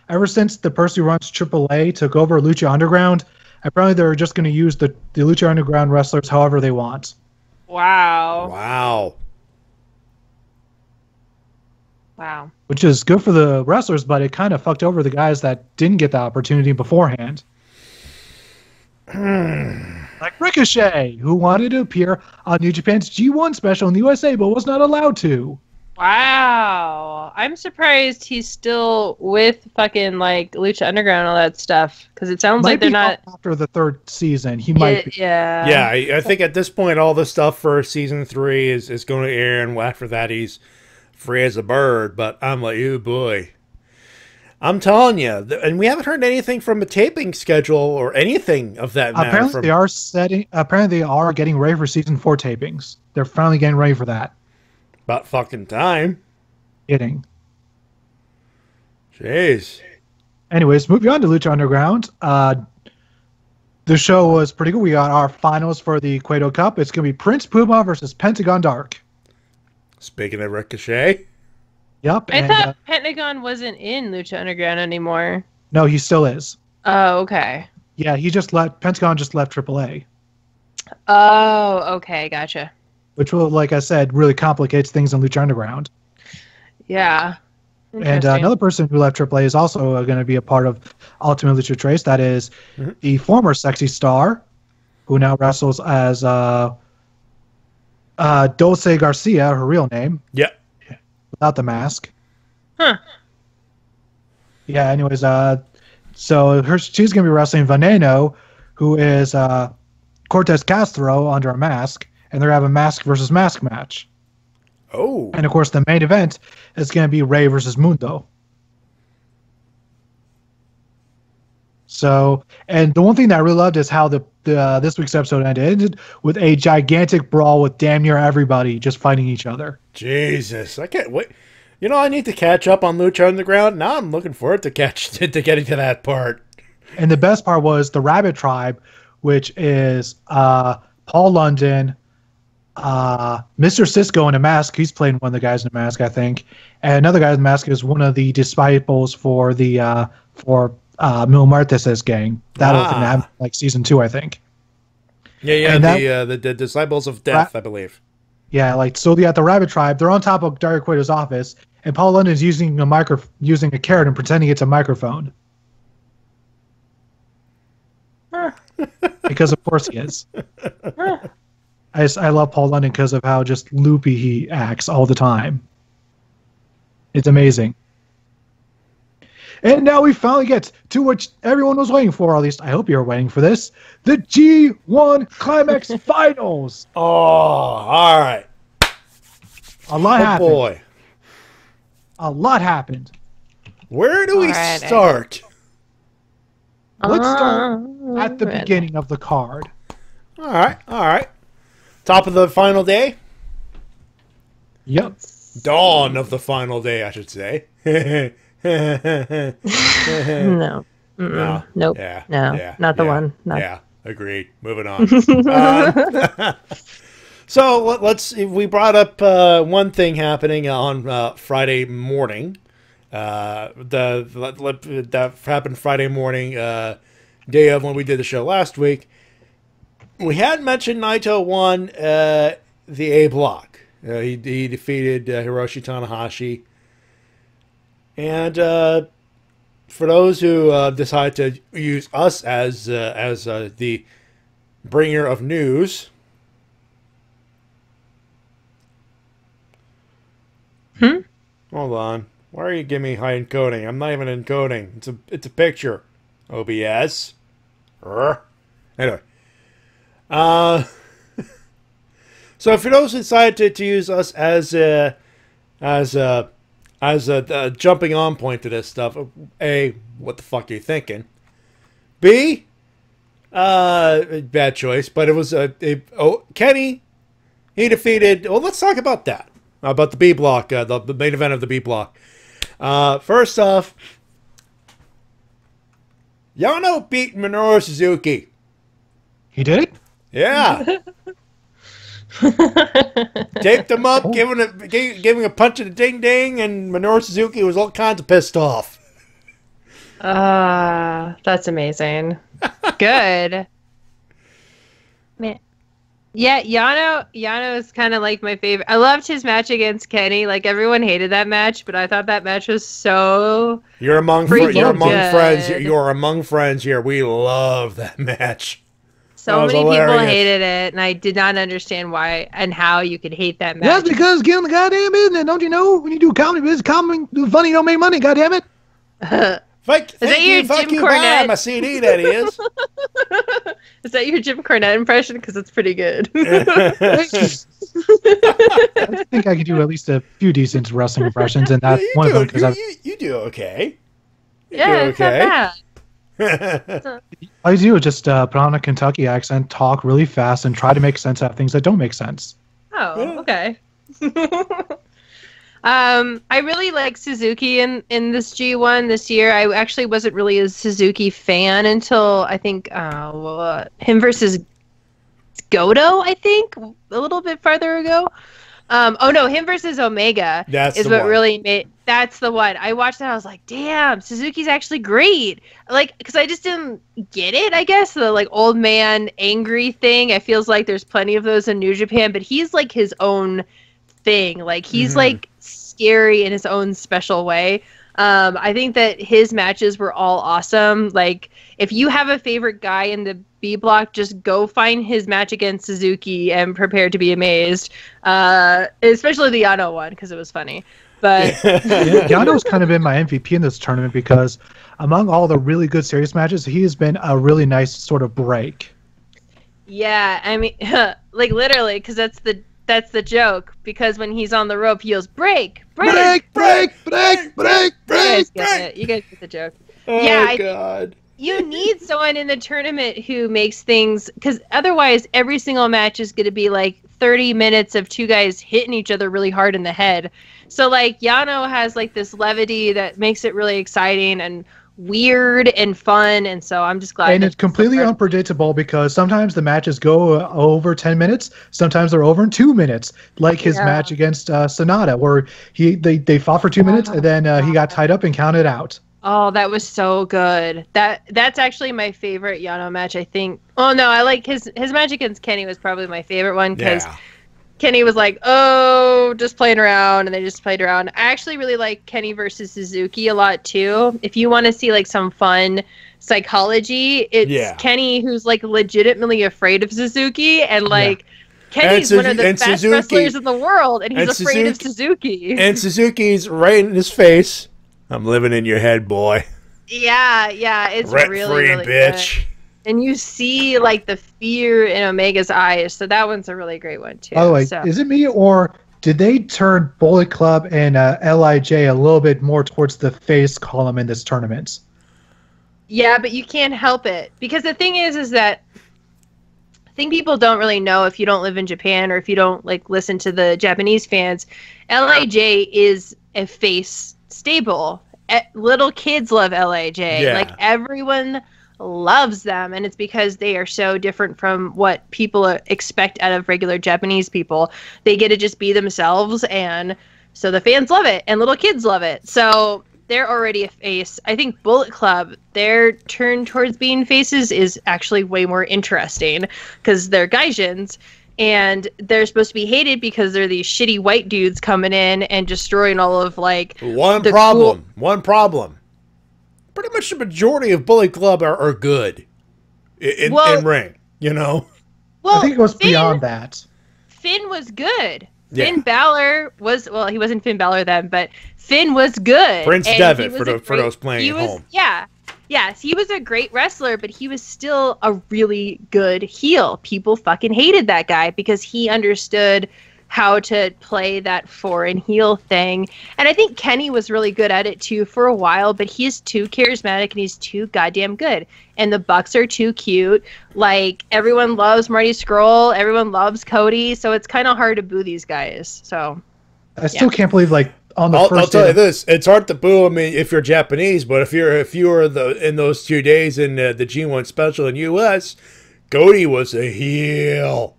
ever since the person who runs AAA took over Lucha Underground, apparently they're just going to use the Lucha Underground wrestlers however they want. Wow. Wow. Which is good for the wrestlers, but it kind of fucked over the guys that didn't get the opportunity beforehand. Like Ricochet, who wanted to appear on New Japan's G1 special in the USA, but was not allowed to. Wow. I'm surprised he's still with fucking like Lucha Underground and all that stuff, because it sounds like they're not after the 3rd season. He might be. Yeah. Yeah, I think at this point all the stuff for season 3 is going to air, and after that he's free as a bird. But I'm like, oh boy. I'm telling you, and we haven't heard anything from a taping schedule or anything of that matter. Apparently they are getting ready for season 4 tapings. They're finally getting ready for that. About fucking time. Kidding. Jeez. Anyways, moving on to Lucha Underground. The show was pretty good. We got our finals for the Cueto Cup. It's going to be Prince Puma versus Pentagon Dark. Speaking of Ricochet. Yep. I thought Pentagon wasn't in Lucha Underground anymore. No, he still is. Oh, okay. Yeah, Pentagon just left AAA. Oh, okay, gotcha. Which will, like I said, really complicates things in Lucha Underground. Yeah. And another person who left AAA is also going to be a part of Ultimate Lucha Trace. That is the former Sexy Star, who now wrestles as Dulce Garcia, her real name. Yep. Without the mask. Huh. Yeah, anyways, so she's going to be wrestling Veneno, who is Cortez Castro under a mask, and they're going to have a mask versus mask match. Oh. And of course, the main event is going to be Rey versus Mundo. So, and the one thing that I really loved is how this week's episode ended with a gigantic brawl with damn near everybody just fighting each other. Jesus, I can't wait. You know, I need to catch up on Lucha Underground. Now I'm looking forward to getting to that part. And the best part was the Rabbit Tribe, which is Paul London, Mr. Cisco in a mask. He's playing one of the guys in a mask, I think. And another guy in the mask is one of the disciples for the Mil Martes' gang. That'll have like season 2, I think. Yeah, and the Disciples of Death, I believe. Yeah, like so. Yeah, the Rabbit Tribe. They're on top of Dario Cueto's office, and Paul London's using a carrot and pretending it's a microphone. Because of course he is. I love Paul London because of how just loopy he acts all the time. It's amazing. And now we finally get to what everyone was waiting for, or at least I hope you're waiting for this, the G1 Climax Finals. Oh, all right. A lot happened. Boy. A lot happened. Where do we start? Let's start at the beginning of the card. All right. Top of the final day? Yep. Dawn of the final day, I should say. No. Nope. Yeah. No. Not the one. Yeah. Agreed. Moving on. So let's. We brought up one thing happening on Friday morning. That happened Friday morning, day of when we did the show last week. We had mentioned Naito won the A block. He defeated Hiroshi Tanahashi. And for those who decide to use us as the bringer of news, Hold on. Why are you giving me high encoding? I'm not even encoding. It's a picture. OBS. Anyway. So if you don't decide to use us as a jumping on point to this stuff, A, what the fuck are you thinking? B, bad choice, but it was Kenny. He defeated. Well, let's talk about that. About the B block, the main event of the B block. First off, Yano beat Minoru Suzuki. He did? Yeah. Taped him up, giving a punch in the ding ding, and Minoru Suzuki was all kinds of pissed off. That's amazing. Good. Man. Yeah, Yano is kind of like my favorite. I loved his match against Kenny. Like, everyone hated that match, but I thought that match was so You're among friends. You're among friends here. We love that match. So many people hated it, and I did not understand why and how you could hate that match. That's because getting the goddamn business. Don't you know? When you do comedy business, funny don't make money. Goddamn it! Is that your Jim Cornette? My CD, that is. Is that your Jim Cornette impression? Because it's pretty good. I think I could do at least a few decent wrestling impressions, and that's one of them. Because you do okay. It's not bad. All you do is just put on a Kentucky accent, talk really fast, and try to make sense out of things that don't make sense. Oh, okay. I really like Suzuki in this G1 this year. I actually wasn't really a Suzuki fan until I think him versus Goto, I think, a little bit farther ago. Him versus Omega really made. That's the one. I watched that. I was like, damn, Suzuki's actually great. Like, because I just didn't get it, I guess. The, like, old man angry thing. It feels like there's plenty of those in New Japan, but he's, like, his own thing. Like, he's, like, scary in his own special way. I think that his matches were all awesome. Like, if you have a favorite guy in the B block, just go find his match against Suzuki and prepare to be amazed. Especially the Yano one, because it was funny. But Yano's kind of been my MVP in this tournament because among all the really good serious matches, he has been a really nice sort of break. Yeah, I mean, like literally, because that's the joke. Because when he's on the rope, he yells, break. You guys get the joke. Oh, God. You need someone in the tournament who makes things, because otherwise every single match is going to be like 30 minutes of two guys hitting each other really hard in the head. So like Yano has like this levity that makes it really exciting and weird and fun, and so I'm just glad. And it's completely unpredictable because sometimes the matches go over 10 minutes, sometimes they're over in 2 minutes, like his match against Sonata, where they fought for 2 minutes and then he got tied up and counted out. Oh, that was so good. That's actually my favorite Yano match, I think. Oh no, I like his match against Kenny was probably my favorite one because Kenny was like, oh, just playing around, and they just played around. I actually really like Kenny versus Suzuki a lot too. If you want to see like some fun psychology, it's Kenny who's like legitimately afraid of Suzuki, and like Kenny's one of the best wrestlers in the world, and he's afraid of Suzuki. And Suzuki's right in his face. I'm living in your head, boy. Yeah, it's really bitch. Good. And you see like the fear in Omega's eyes, so that one's a really great one too. By the way, is it me or did they turn Bullet Club and LIJ a little bit more towards the face column in this tournament? Yeah, but you can't help it because the thing is that I think people don't really know if you don't live in Japan or if you don't like listen to the Japanese fans. LIJ is a face stable. Little kids love LIJ. Yeah. Like everyone loves them, and it's because they are so different from what people expect out of regular Japanese people. They get to just be themselves, and so the fans love it and little kids love it, so they're already a face. I think Bullet Club, their turn towards being faces is actually way more interesting because they're gaijins and they're supposed to be hated because they're these shitty white dudes coming in and destroying all of like one problem. Pretty much the majority of Bullet Club are good in ring, you know? Well, I think it was beyond that. Finn was good. Finn Balor was, well, he wasn't Finn Balor then, but Finn was good. Prince Devitt for those playing at home. Yeah. Yes, he was a great wrestler, but he was still a really good heel. People fucking hated that guy because he understood how to play that foreign heel thing. And I think Kenny was really good at it too for a while, but he's too charismatic and he's too goddamn good. And the Bucks are too cute. Like, everyone loves Marty Scurll, everyone loves Cody, so it's kind of hard to boo these guys. So I still can't believe, like, on the I'll first tell day you this: it's hard to boo. I mean, if you're Japanese, but if you were in those 2 days in the G1 special in U.S., Cody was a heel.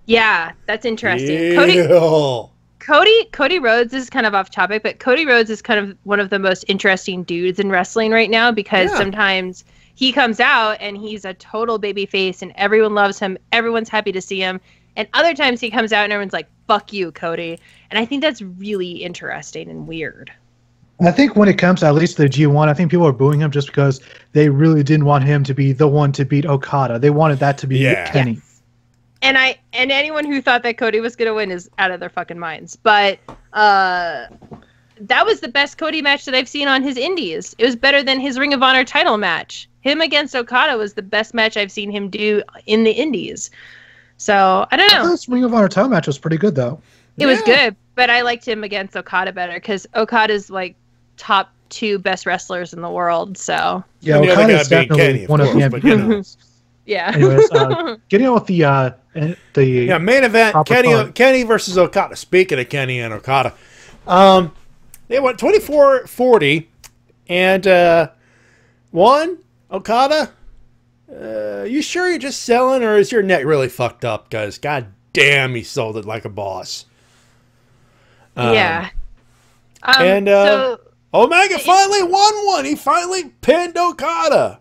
Yeah, that's interesting. Heel. Cody Rhodes is kind of off topic, but Cody Rhodes is kind of one of the most interesting dudes in wrestling right now because sometimes he comes out and he's a total babyface and everyone loves him. Everyone's happy to see him. And other times he comes out and everyone's like, fuck you, Cody. And I think that's really interesting and weird. I think when it comes to at least the G1, I think people are booing him just because they really didn't want him to be the one to beat Okada. They wanted that to be Kenny. Yes. And anyone who thought that Cody was going to win is out of their fucking minds. But that was the best Cody match that I've seen on his indies. It was better than his Ring of Honor title match. Him against Okada was the best match I've seen him do in the indies. So, I don't know. This Ring of Honor title match was pretty good, though. It was good, but I liked him against Okada better because Okada's like top 2 best wrestlers in the world. So yeah, Okada's definitely one of the MVPs. Yeah. Anyways, getting on with the main event: Kenny versus Okada. Speaking of Kenny and Okada, they went 24-40, and won. Okada, you sure you're just selling, or is your neck really fucked up? Because god damn, he sold it like a boss. Yeah. So Omega finally won one. He finally pinned Okada.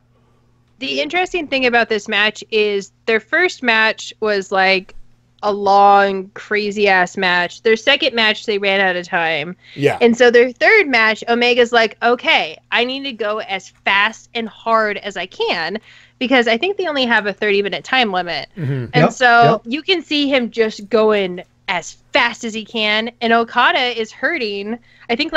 The interesting thing about this match is their first match was like a long, crazy ass match. Their second match, they ran out of time. Yeah. And so their third match, Omega's like, okay, I need to go as fast and hard as I can because I think they only have a 30-minute time limit. Mm-hmm. And you can see him just going as fast as he can. And Okada is hurting. I think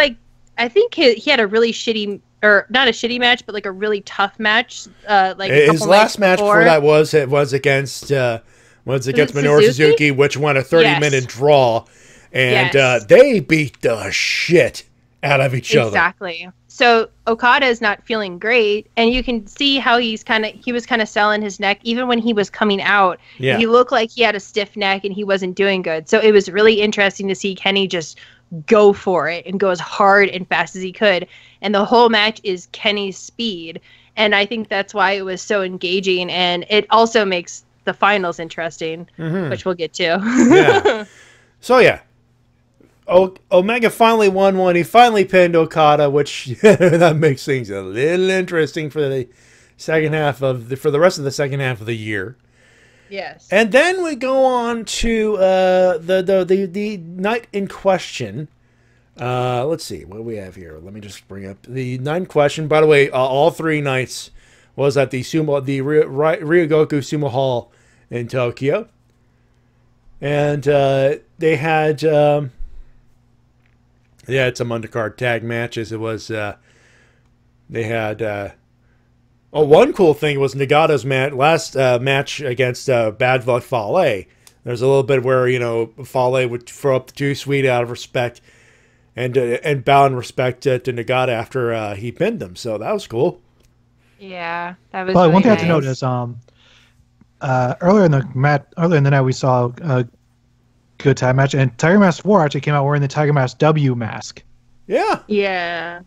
he had a really shitty, or not a shitty match, but like a really tough match. Like his last match before that was against Minoru Suzuki, which won a 30-minute draw, and they beat the shit out of each other. Exactly. So Okada is not feeling great, and you can see how he was kind of selling his neck even when he was coming out. Yeah. He looked like he had a stiff neck and he wasn't doing good. So it was really interesting to see Kenny just go for it and go as hard and fast as he could. And the whole match is Kenny's speed. And I think that's why it was so engaging. And it also makes the finals interesting, which we'll get to. Yeah. So, yeah. Omega finally won one. He finally pinned Okada, which that makes things a little interesting for the second half for the rest of the second half of the year. Yes. And then we go on to the night in question. Let's see what we have here. Let me just bring up the night in question. By the way, all 3 nights was at the Ryogoku Sumo Hall in Tokyo, and they had some undercard tag matches. It was they had. One cool thing was Nagato's last match against Bad Luck Fale. There's a little bit where, Fale would throw up the 2 sweet out of respect and bow in respect to Nagata after he pinned him. So that was cool. Yeah, that was. But one thing I have to note is earlier in the night we saw a good tag match, and Tiger Mask 4 actually came out wearing the Tiger Mask W mask. Yeah. Yeah.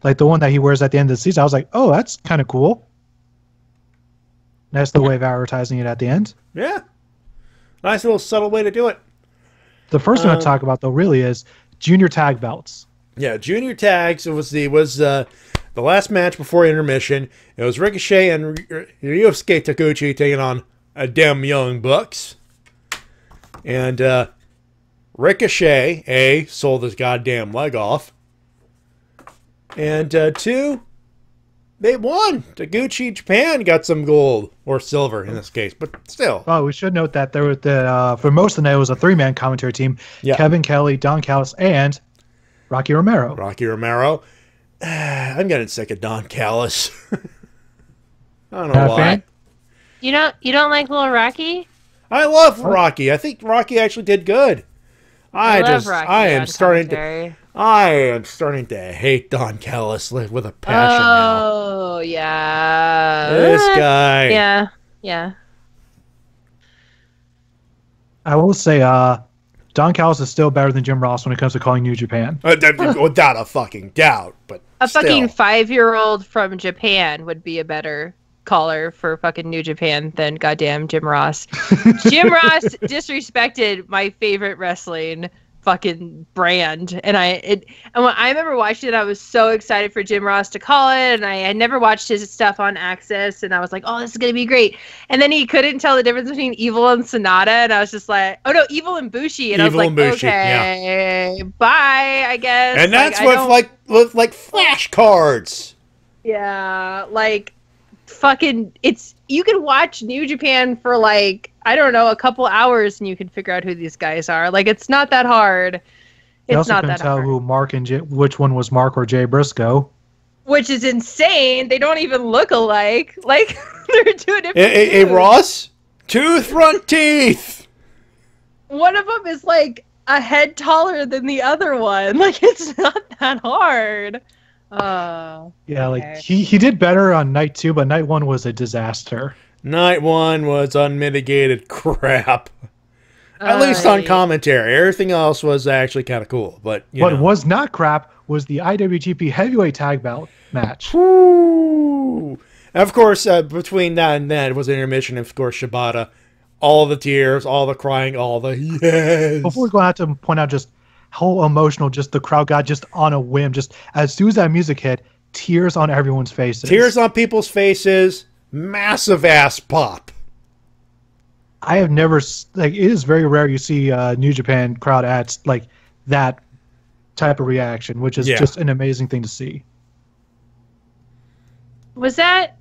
Like the one that he wears at the end of the season. I was like, oh, that's kind of cool. That's the way of advertising it at the end. Yeah. Nice little subtle way to do it. The first one to talk about, though, really is junior tag belts. Yeah, junior tags. It was the last match before intermission. It was Ricochet and Ryosuke Taguchi taking on a damn Young Bucks. And Ricochet, sold his goddamn leg off. And 2, They won. Taguchi Japan got some gold or silver in this case, but still. Oh, we should note that there was for most of the night it was a 3-man commentary team: Kevin Kelly, Don Callis, and Rocky Romero. Rocky Romero. I'm getting sick of Don Callis. I don't know why. You don't like Little Rocky? I love Rocky. I think Rocky actually did good. I am starting to hate Don Callis with a passion now. Oh, yeah. This guy. Yeah. I will say, Don Callis is still better than Jim Ross when it comes to calling New Japan. Without a fucking doubt. But fucking 5-year-old from Japan would be a better caller for fucking New Japan than goddamn Jim Ross. Jim Ross disrespected my favorite wrestling fucking brand, and when I remember watching it, I was so excited for Jim Ross to call it, and I had never watched his stuff on Access, and I was like, oh, this is gonna be great. And then he couldn't tell the difference between Evil and Sonata, and I was just like, oh no, Evil and Bushi, and I was like, okay, bye, I guess. And that's with flashcards. Yeah, like fucking, you can watch New Japan for like, I don't know, a couple hours and you can figure out who these guys are. Like, it's not that hard. It's not that hard. You also can tell who Mark and which one was Mark or Jay Briscoe. Which is insane. They don't even look alike. Like, they're two different Hey, Ross? 2 front teeth! One of them is like a head taller than the other one. Like, it's not that hard. Yeah, like he did better on night 2, but night 1 was a disaster. Night 1 was unmitigated crap. At least on commentary. Everything else was actually kind of cool. But what was not crap was the IWGP Heavyweight Tag Belt match. Woo! Of course, between that and that was intermission. Of course, Shibata. All the tears, all the crying, all the yes. Before we go, I have to point out just how emotional just the crowd got just on a whim. Just as soon as that music hit, tears on everyone's faces. Tears on people's faces. Massive ass pop. I have never, like, it is very rare you see New Japan crowd at like that type of reaction, which is just an amazing thing to see. Is that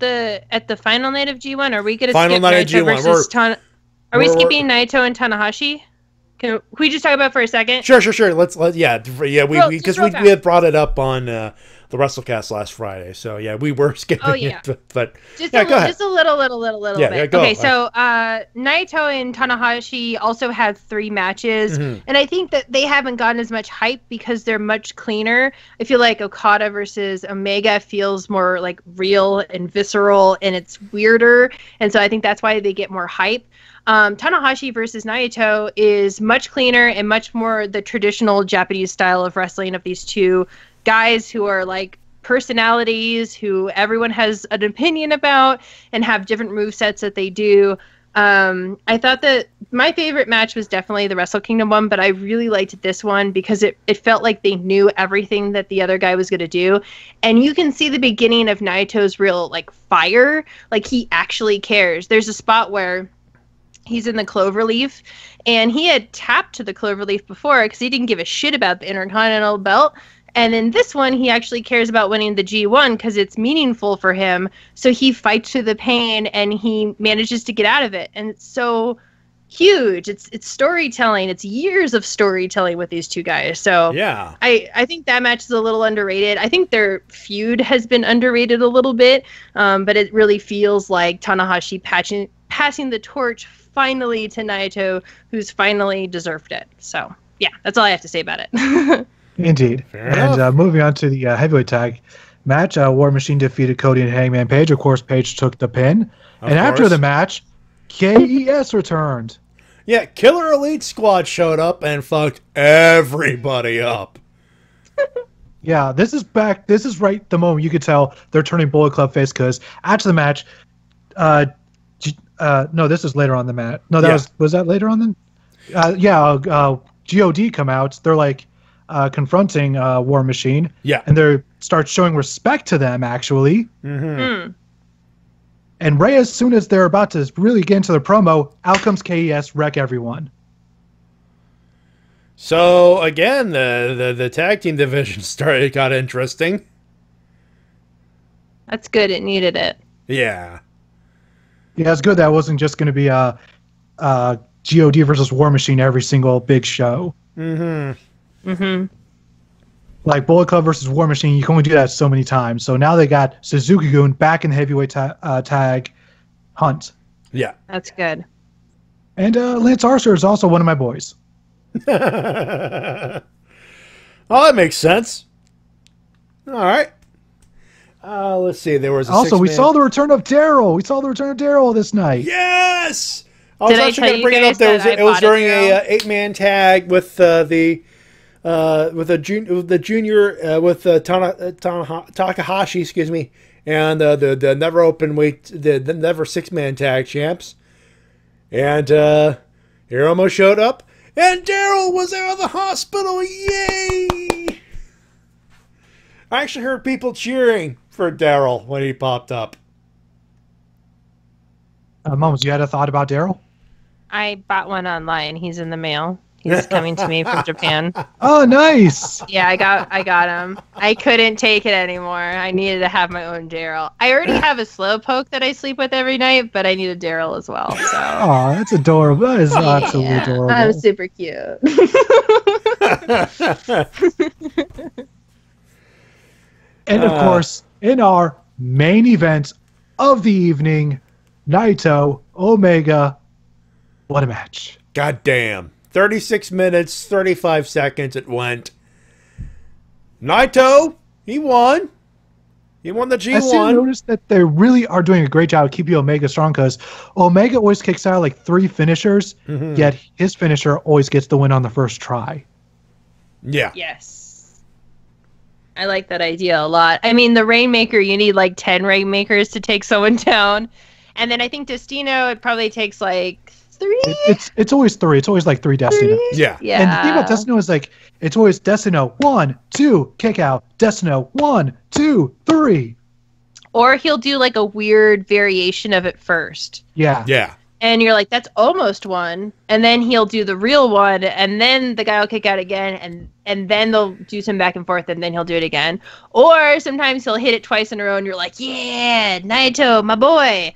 at the final night of G1? Are we going to skip Naito versus Are we skipping Naito and Tanahashi? Can we just talk about it for a second? Sure. Let's we had brought it up on the Wrestle-Cast last Friday, so we were skipping it, but just a little bit. Okay, so Naito and Tanahashi also had 3 matches, and I think that they haven't gotten as much hype because they're much cleaner. I feel like Okada versus Omega feels more like real and visceral, and it's weirder, and so I think that's why they get more hype. Tanahashi versus Naito is much cleaner and much more the traditional Japanese style of wrestling of these two guys who are like personalities who everyone has an opinion about and have different movesets that they do. I thought that my favorite match was definitely the Wrestle Kingdom one, but I really liked this one because it felt like they knew everything that the other guy was going to do. And you can see the beginning of Naito's real like fire. Like, he actually cares. There's a spot where he's in the cloverleaf, and he had tapped to the cloverleaf before because he didn't give a shit about the Intercontinental belt. And in this one, he actually cares about winning the G1 because it's meaningful for him. So he fights through the pain, and he manages to get out of it. And it's so huge. It's storytelling. It's years of storytelling with these two guys. So yeah, I think that match is a little underrated. I think their feud has been underrated a little bit, but it really feels like Tanahashi passing the torch finally to Naito, who's finally deserved it. So yeah, that's all I have to say about it. Indeed. And moving on to the heavyweight tag match, War Machine defeated Cody and Hangman Page. Of course, Page took the pin. After the match, KES returned. Yeah, Killer Elite Squad showed up and fucked everybody up. Yeah, this is back. This is right the moment you could tell they're turning Bullet Club face, because after the match, no, this is later on the match. No, that was that later on then? GOD come out. They're like confronting War Machine. Yeah. And they start showing respect to them, actually. Mm-hmm. And right as soon as they're about to really get into the promo, out comes KES, wreck everyone. So again, the tag team division got interesting. That's good. It needed it. Yeah. Yeah, it's good that it wasn't just going to be a God versus War Machine every single big show. Like Bullet Club versus War Machine, you can only do that so many times. So now they got Suzuki-gun back in the heavyweight tag hunt. Yeah. That's good. And Lance Archer is also one of my boys. Oh, that makes sense. All right. Let's see. There was also, we saw the return of Daryl. We saw the return of Daryl this night. Yes. I was actually going to bring it up. It was during a 8-man tag with the Takahashi, excuse me, and the never open weight, the never 6-man tag champs, and Hiromu showed up, and Daryl was out of the hospital. Yay! I actually heard people cheering for Daryl when he popped up. Mumbles, you had a thought about Daryl? I bought one online. He's in the mail. He's coming to me from Japan. Oh, nice. Yeah, I got him. I couldn't take it anymore. I needed to have my own Daryl. I already have a Slowpoke that I sleep with every night, but I need a Daryl as well. So. Oh, that's adorable. That is absolutely adorable. I'm super cute. And of course, in our main event of the evening, Naito, Omega, what a match. God damn. 36 minutes, 35 seconds it went. Naito, he won. He won the G1. I still noticed that they really are doing a great job of keeping Omega strong because Omega always kicks out like 3 finishers, yet his finisher always gets the win on the first try. Yeah. Yes. I like that idea a lot. I mean, the Rainmaker, you need like 10 Rainmakers to take someone down. And then I think Destino, it probably takes like 3. It's always 3. It's always like 3 Destino. Yeah. Yeah. And the thing about Destino is like, it's always Destino 1, 2, kick out. Destino 1, 2, 3. Or he'll do like a weird variation of it first. Yeah. Yeah. And you're like, that's almost one. And then he'll do the real one. And then the guy will kick out again. And then they'll do some back and forth. And then he'll do it again. Or sometimes he'll hit it twice in a row. And you're like, yeah, Naito, my boy.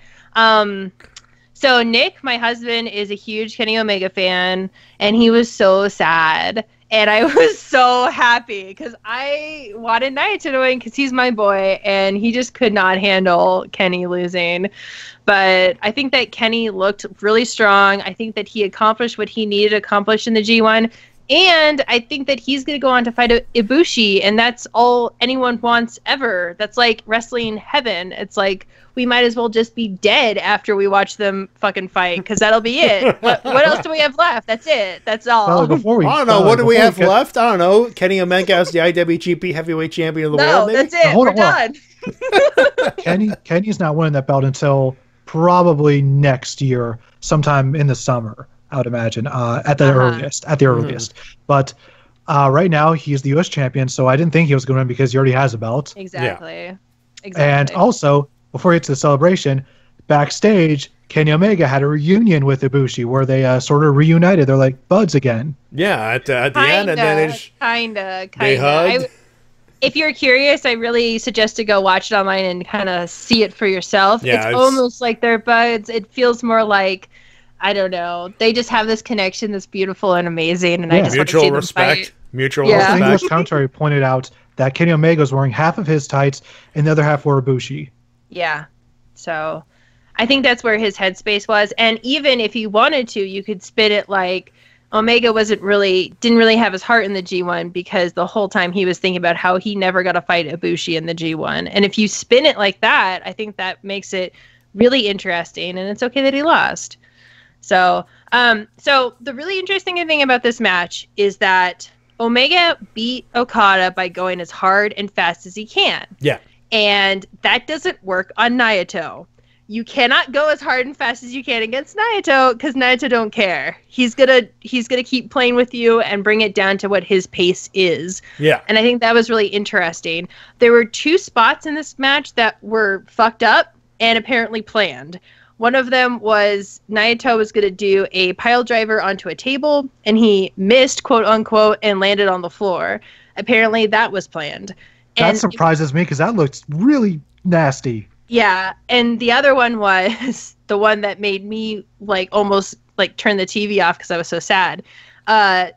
So Nick, my husband, is a huge Kenny Omega fan. And he was so sad. And I was so happy because I wanted Naito to win because he's my boy. And he just could not handle Kenny losing. But I think that Kenny looked really strong. I think that he accomplished what he needed to accomplish in the G1. And I think that he's going to go on to fight Ibushi. And that's all anyone wants ever. That's like wrestling heaven. It's like we might as well just be dead after we watch them fucking fight because that'll be it. What else do we have left? That's it. That's all. Well, I don't know. What do we have left? I don't know. Kenny Omega as the IWGP Heavyweight Champion of the world. Maybe? That's it. Hold We're on. done. Kenny's not winning that belt until probably next year, sometime in the summer, I would imagine, at the earliest. But right now, he's the U.S. champion, so I didn't think he was going to win because he already has a belt. Exactly. And also, before we get to the celebration, backstage, Kenny Omega had a reunion with Ibushi where they sort of reunited. They're like buds again. Yeah, at the end, and then Kinda. They hugged. If you're curious, I really suggest to go watch it online and kind of see it for yourself. Yeah, it's almost like they're buds. It feels more like, I don't know, they just have this connection that's beautiful and amazing. And I just want to see them fight. Mutual The respect. English commentary pointed out that Kenny Omega was wearing half of his tights and the other half were Ibushi. Yeah. So I think that's where his headspace was. And even if he wanted to, you could spin it like Omega didn't really have his heart in the G1 because the whole time he was thinking about how he never got to fight Ibushi in the G1. And if you spin it like that, I think that makes it really interesting. And it's okay that he lost. So the really interesting thing about this match is that Omega beat Okada by going as hard and fast as he can. Yeah. And that doesn't work on Naito. You cannot go as hard and fast as you can against Naito because Naito don't care. He's gonna keep playing with you and bring it down to what his pace is. Yeah. And I think that was really interesting. There were 2 spots in this match that were fucked up and apparently planned. One of them was Naito was going to do a pile driver onto a table, and he missed, quote unquote, and landed on the floor. Apparently that was planned. That surprises me because that looked really, nasty. Yeah, and the other one was the one that made me like almost like turn the TV off because I was so sad.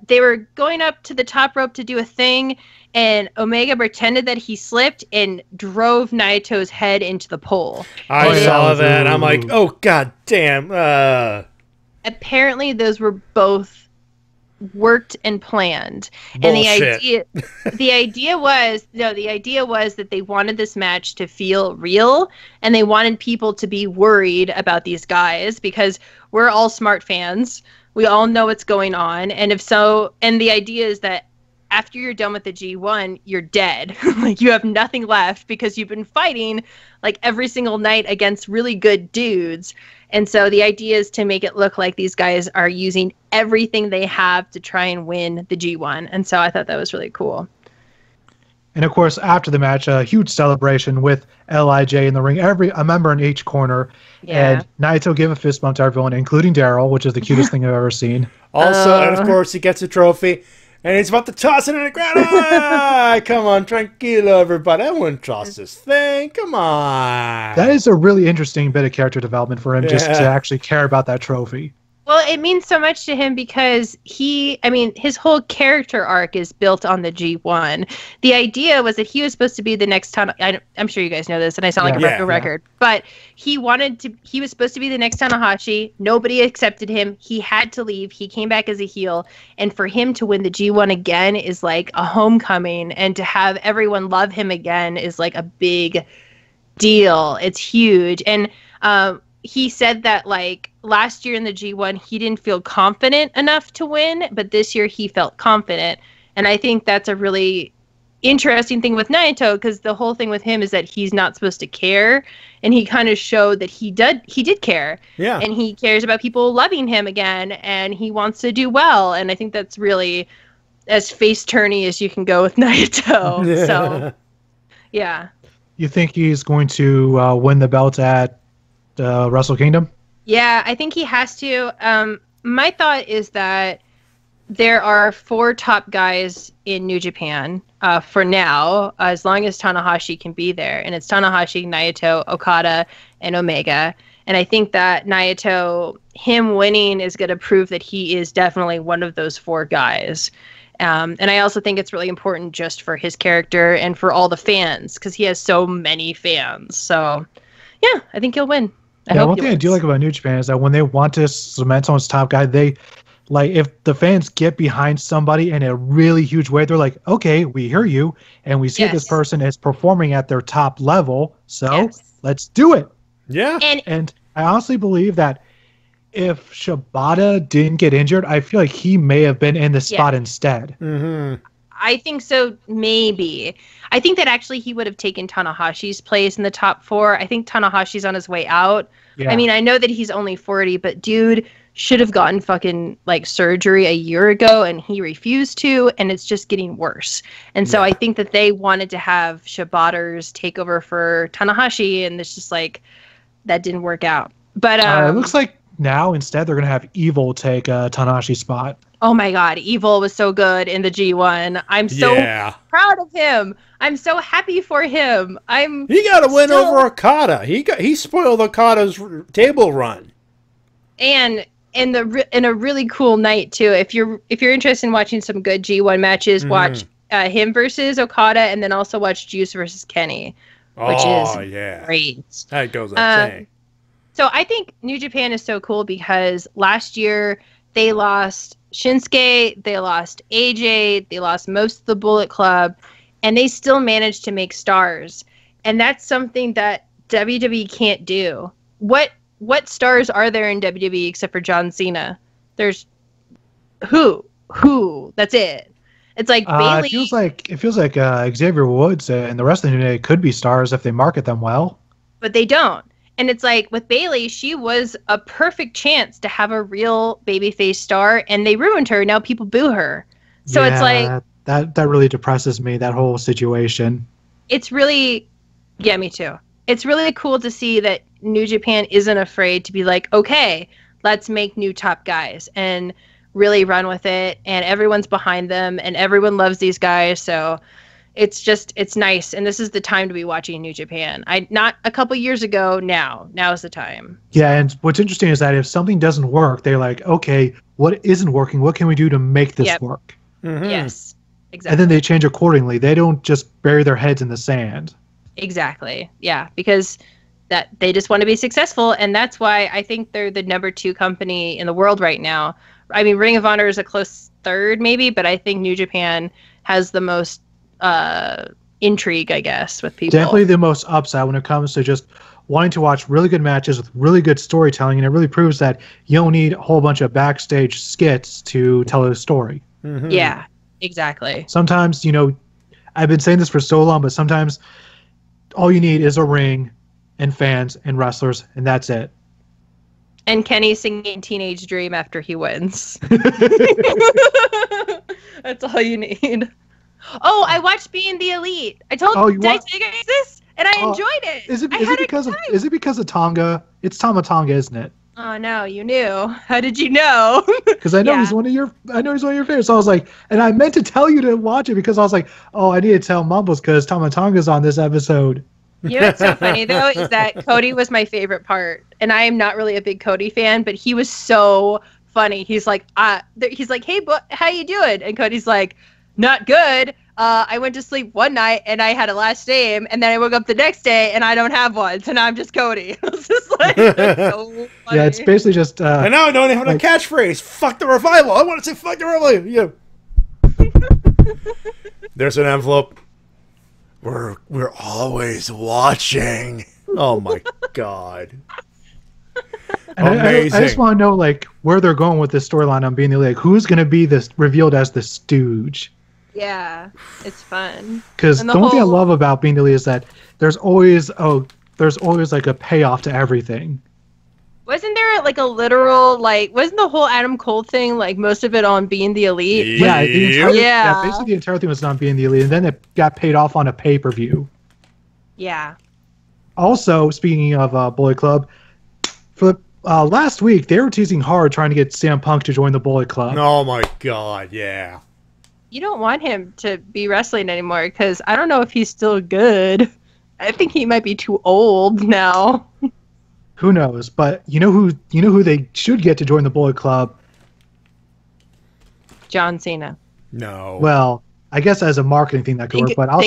They were going up to the top rope to do a thing, and Omega pretended that he slipped and drove Naito's head into the pole. I saw that. I'm like, oh god damn. Apparently, those were both worked and planned. Bullshit. And the idea was that they wanted this match to feel real, and they wanted people to be worried about these guys because we're all smart fans. We all know what's going on, and the idea is that after you're done with the G1, you're dead. Like, you have nothing left because you've been fighting like every single night against really good dudes. And so the idea is to make it look like these guys are using everything they have to try and win the G1. And so I thought that was really cool. And of course, after the match, a huge celebration with LIJ in the ring, a member in each corner. Yeah. And Naito gave a fist bump to everyone, including Daryl, which is the cutest thing I've ever seen. Also, and of course, he gets a trophy, and he's about to toss it in the ground. Ah, come on, tranquilo, everybody. I wouldn't toss this thing. Come on. That is a really interesting bit of character development for him, just to actually care about that trophy. Well, it means so much to him because his whole character arc is built on the G1. The idea was that he was supposed to be the next I'm sure you guys know this, and I sound like a broken record, but he was supposed to be the next Tanahashi. Nobody accepted him. He had to leave. He came back as a heel, and for him to win the G1 again is like a homecoming, and to have everyone love him again is like a big deal. It's huge. And he said that like last year in the G1 he didn't feel confident enough to win, but this year he felt confident. And I think that's a really interesting thing with Naito, because the whole thing with him is that he's not supposed to care, and he kind of showed that he did care. Yeah. And he cares about people loving him again, and he wants to do well. And I think that's really as face turny as you can go with Naito. Yeah. So yeah. You think he's going to win the belt at Wrestle Kingdom? Yeah, I think he has to. My thought is that there are 4 top guys in New Japan for now, as long as Tanahashi can be there. And it's Tanahashi, Naito, Okada, and Omega. And I think that Naito, him winning is going to prove that he is definitely one of those 4 guys. And I also think it's really important just for his character and for all the fans, because he has so many fans. So, yeah, I think he'll win. One thing I do like about New Japan is that when they want to cement someone's top guy, they like, if the fans get behind somebody in a really huge way, they're like, okay, we hear you, and we see this person is performing at their top level, so let's do it. Yeah. And I honestly believe that if Shibata didn't get injured, I feel like he may have been in the spot instead. Mm-hmm. I think so, maybe. I think that actually he would have taken Tanahashi's place in the top 4. I think Tanahashi's on his way out. Yeah. I mean, I know that he's only 40, but dude should have gotten fucking like surgery a year ago, and he refused to, and it's just getting worse. And so I think that they wanted to have Shibata's take over for Tanahashi, and it's just like that didn't work out. But it looks like now instead they're gonna have Evil take Tanahashi's spot. Oh my God, Evil was so good in the G1. I'm so proud of him. I'm so happy for him. He got a win over Okada. He spoiled Okada's table run. And in a really cool night too. If you're interested in watching some good G1 matches, watch him versus Okada, and then also watch Juice versus Kenny, which is great. That goes up saying. So I think New Japan is so cool because last year they lost Shinsuke, they lost AJ, they lost most of the Bullet Club, and they still managed to make stars. And that's something that WWE can't do. What stars are there in WWE except for John Cena? There's who? That's it. It's like Bayley. It feels like Xavier Woods and the rest of the New Day could be stars if they market them well. But they don't. And it's like with Bayley, she was a perfect chance to have a real babyface star, and they ruined her. Now people boo her. So it's like that really depresses me, that whole situation. It's really, me too. It's really cool to see that New Japan isn't afraid to be like, okay, let's make new top guys and really run with it. And everyone's behind them, and everyone loves these guys. So it's nice, and this is the time to be watching New Japan. Not a couple years ago. Now's the time. Yeah, and what's interesting is that if something doesn't work, they're like, okay, what isn't working? What can we do to make this work? Mm-hmm. Yes, exactly. And then they change accordingly. They don't just bury their heads in the sand. Exactly. Yeah, because that they just want to be successful, and that's why I think they're the number 2 company in the world right now. I mean, Ring of Honor is a close third, maybe, but I think New Japan has the most intrigue, I guess, with people. Definitely the most upside when it comes to just wanting to watch really good matches with really good storytelling, and it really proves that you don't need a whole bunch of backstage skits to tell a story. Mm-hmm. Yeah, exactly. Sometimes, I've been saying this for so long, but sometimes all you need is a ring and fans and wrestlers, and that's it. And Kenny singing Teenage Dream after he wins. That's all you need. Oh, I watched Being the Elite. Did I tell you guys this? And I enjoyed it. Is it because of Tonga? It's Tama Tonga, isn't it? Oh no, you knew. How did you know? Because I know he's one of your favorites. So I was like, and I meant to tell you to watch it because I was like, oh, I need to tell Mumbles because Tama Tonga's on this episode. You know what's so funny though is that Cody was my favorite part, and I am not really a big Cody fan, but he was so funny. He's like, hey, how you doing? And Cody's like, not good. I went to sleep one night and I had a last name, and then I woke up the next day and I don't have one, so now I'm just Cody. It's just like, so funny. Yeah, it's basically just. And now I don't even have a catchphrase. Fuck the revival. I want to say fuck the revival. Yeah. There's an envelope. We're always watching. Oh my god. Amazing. I just want to know where they're going with this storyline on Being the Elite. Who's going to be revealed as the Stooge? Yeah, it's fun. Because the only thing I love about Being the Elite is that there's always a payoff to everything. Wasn't there a literal wasn't the whole Adam Cole thing most of it on Being the Elite? Yeah, basically the entire thing was on Being the Elite, and then it got paid off on a pay-per-view. Yeah. Also, speaking of Bullet Club, for last week they were teasing hard trying to get CM Punk to join the Bullet Club. Oh my god, yeah. You don't want him to be wrestling anymore because I don't know if he's still good. I think he might be too old now. Who knows? But you know who they should get to join the Bullet Club? John Cena. No. Well, I guess as a marketing thing that could work, but I also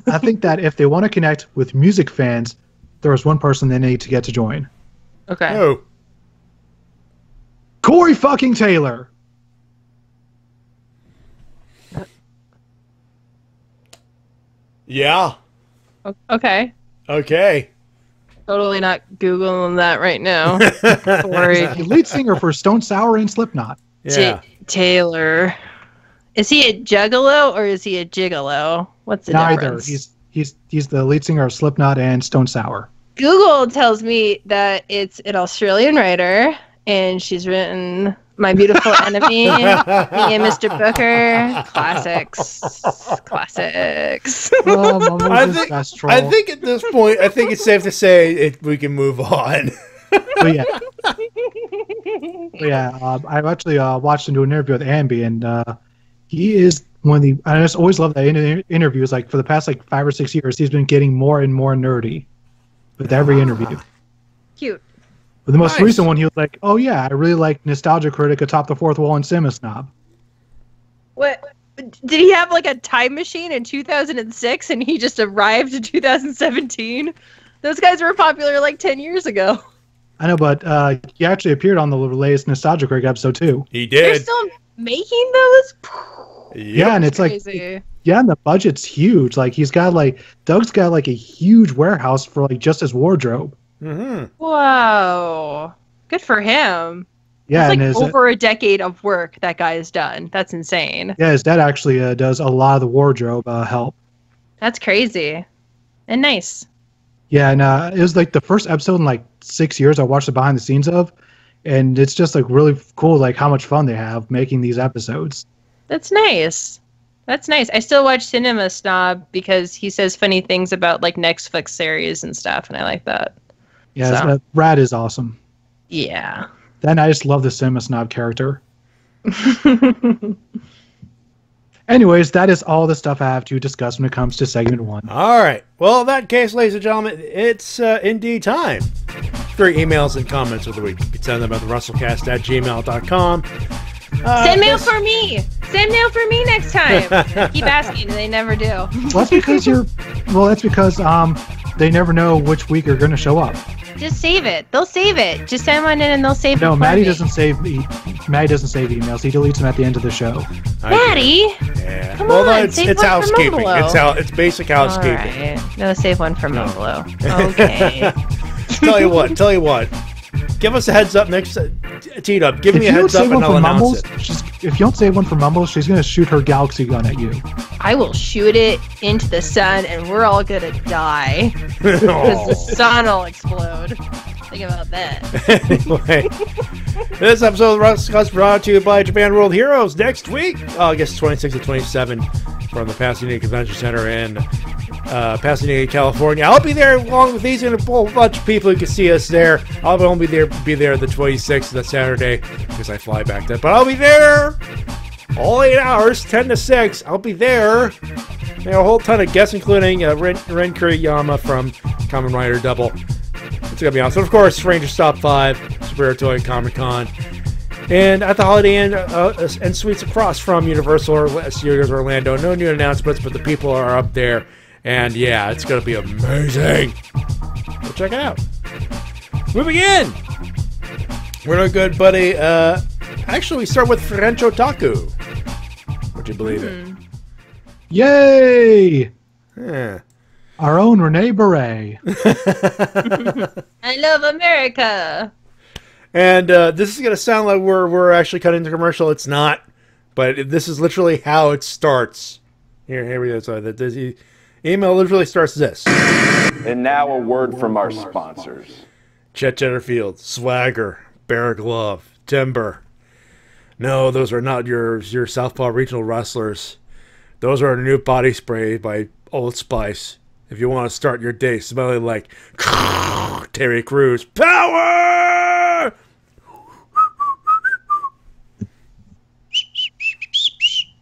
I think that if they want to connect with music fans, there's one person they need to get to join. Okay. Oh. Corey fucking Taylor. Yeah. Okay. Okay. Totally not Googling that right now. Sorry. Lead singer for Stone Sour and Slipknot. Yeah. Taylor. Is he a juggalo or is he a gigolo? What's the difference? Neither. He's the lead singer of Slipknot and Stone Sour. Google tells me that it's an Australian writer, and she's written My Beautiful Enemy, Me and Mr. Booker, classics. Oh, I think at this point, it's safe to say we can move on. But yeah, I've actually watched him do an interview with Ambi, and he is one of the. I just always love that interviews. For the past 5 or 6 years, he's been getting more and more nerdy with every interview. Cute. But the most recent one, he was like, "Oh yeah, I really like Nostalgia Critic atop the fourth wall and Cinema Snob." What? Did he have a time machine in 2006 and he just arrived in 2017? Those guys were popular 10 years ago. I know, but he actually appeared on the latest Nostalgia Critic episode too. He did. They're still making those? Yeah, and it's crazy. And the budget's huge. He's got Doug's got a huge warehouse for just his wardrobe. Mm-hmm. Whoa. Good for him. Yeah, it's over a decade of work that guy has done. That's insane. Yeah, his dad actually does a lot of the wardrobe help. That's crazy. And nice. Yeah, and it was the first episode in 6 years I watched the behind the scenes of, and it's just really cool how much fun they have making these episodes. That's nice. That's nice. I still watch Cinema Snob because he says funny things about Netflix series and stuff, and I like that. Yeah, Brad is awesome. Yeah. Then I just love the Cinema Snob character. And Anyways, that is all the stuff I have to discuss when it comes to segment 1. All right. Well, in that case, ladies and gentlemen, it's indeed time for your emails and comments of the week. You can send them at thewrestlecast@gmail.com. Send mail for me. Send mail for me next time. I keep asking, and they never do. Well, that's because they never know which week you're going to show up. Just save it. They'll save it. Just send one in, and they'll save it. No, for Matty me. doesn't save. Matty doesn't save emails. He deletes them at the end of the show. Matty, yeah. Come on, it's save one housekeeping. For Mumblo. It's basic housekeeping. All right. No, save one for Mumblo. Okay. Tell you what. Give us a heads up next. T-Dub, give me a heads up and I'll announce it. If you don't save one for Mumbles, she's going to shoot her galaxy gun at you. I will shoot it into the sun, and we're all gonna die because the sun will explode. Think about that. Anyway, this episode of Wrestle-Cast brought to you by Japan World Heroes. Next week, August 26 to 27, from the Pasadena Convention Center in Pasadena, California. I'll be there along with these and a whole bunch of people who can see us there. I'll only be there the 26th, that Saturday, because I fly back then. But I'll be there all 8 hours, 10 to 6. I'll be there. There are a whole ton of guests, including Ren Kuriyama from Kamen Rider Double. It's going to be awesome. Of course, Ranger Stop 5, Superior Toy Comic Con. And at the Holiday Inn and Suites across from Universal Studios Orlando. No new announcements, but the people are up there. And yeah, it's going to be amazing. Go check it out. Moving in. We're no good, buddy. Actually, we start with French Otaku. Would you believe it? Yay! Yeah. Our own Renee Beret. I love America. And this is going to sound like we're actually cutting the commercial. It's not. But this is literally how it starts. Here we go. So the email literally starts this. And now a word from our sponsors. Chet Chatterfield, Swagger, Bear Glove, Timber. No, those are not your Southpaw regional wrestlers. Those are a new body spray by Old Spice. If you want to start your day smelling like Terry Crews, power!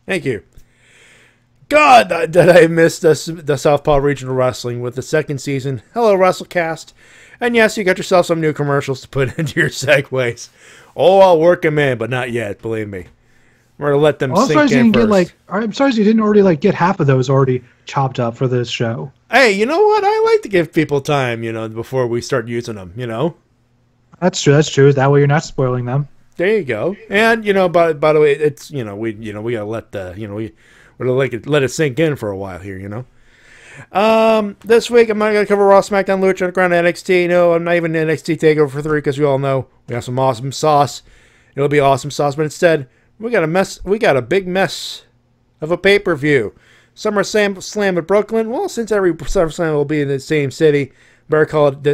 Thank you. God, did I miss the Southpaw Regional Wrestling with the second season. Hello, Wrestle-Cast. And yes, you got yourself some new commercials to put into your segues. Oh, I'll work them in, but not yet, believe me. We're going to let them sink in first. I'm sorry you didn't already get half of those already chopped up for this show. Hey, you know what? I like to give people time, before we start using them, That's true. That way you're not spoiling them. There you go. And, by the way, it's, we got to let let it sink in for a while here, This week, I'm not going to cover Raw, SmackDown, Lucha Underground, NXT. No, I'm not even NXT TakeOver for 3 because you all know we have some awesome sauce. It'll be awesome sauce, but instead, we got a big mess of a pay-per-view. SummerSlam at Brooklyn. Well, since every SummerSlam will be in the same city, better call it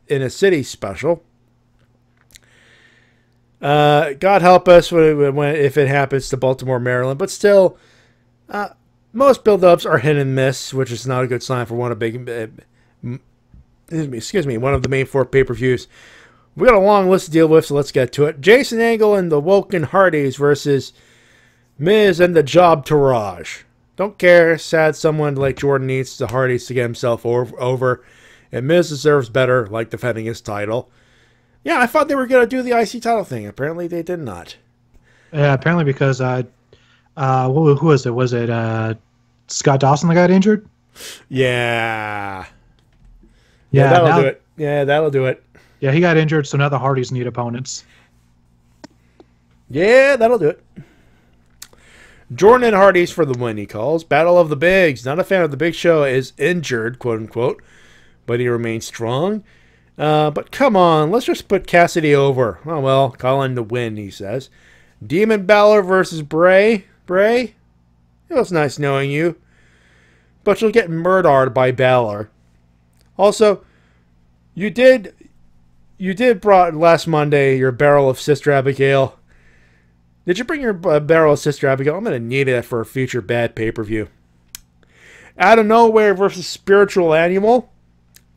in a city special. God help us if it happens to Baltimore, Maryland, but still, most build-ups are hit and miss, which is not a good sign for one of the main 4 pay-per-views. We got a long list to deal with, so let's get to it. Jason Angle and the Woken Hardys versus Miz and the Job Tourage. Don't care. Sad someone like Jordan needs the Hardys to get himself over, and Miz deserves better, like defending his title. Yeah, I thought they were going to do the IC title thing. Apparently, they did not. Yeah, apparently because who was it? Was it Scott Dawson that got injured? Yeah. Yeah, that'll do it. Yeah, that'll do it. Yeah, he got injured, so now the Hardys need opponents. Yeah, that'll do it. Jordan and Hardys for the win, he calls. Battle of the Bigs. Not a fan of the Big Show, is injured, quote-unquote, but he remains strong. But come on, let's just put Cassidy over. Oh, well, call in the win, he says. Demon Balor versus Bray. Bray, it was nice knowing you, but you'll get murdered by Balor. Also, you did brought last Monday your barrel of Sister Abigail. Did you bring your barrel of Sister Abigail? I'm going to need it for a future bad pay-per-view. Out of Nowhere versus Spiritual Animal.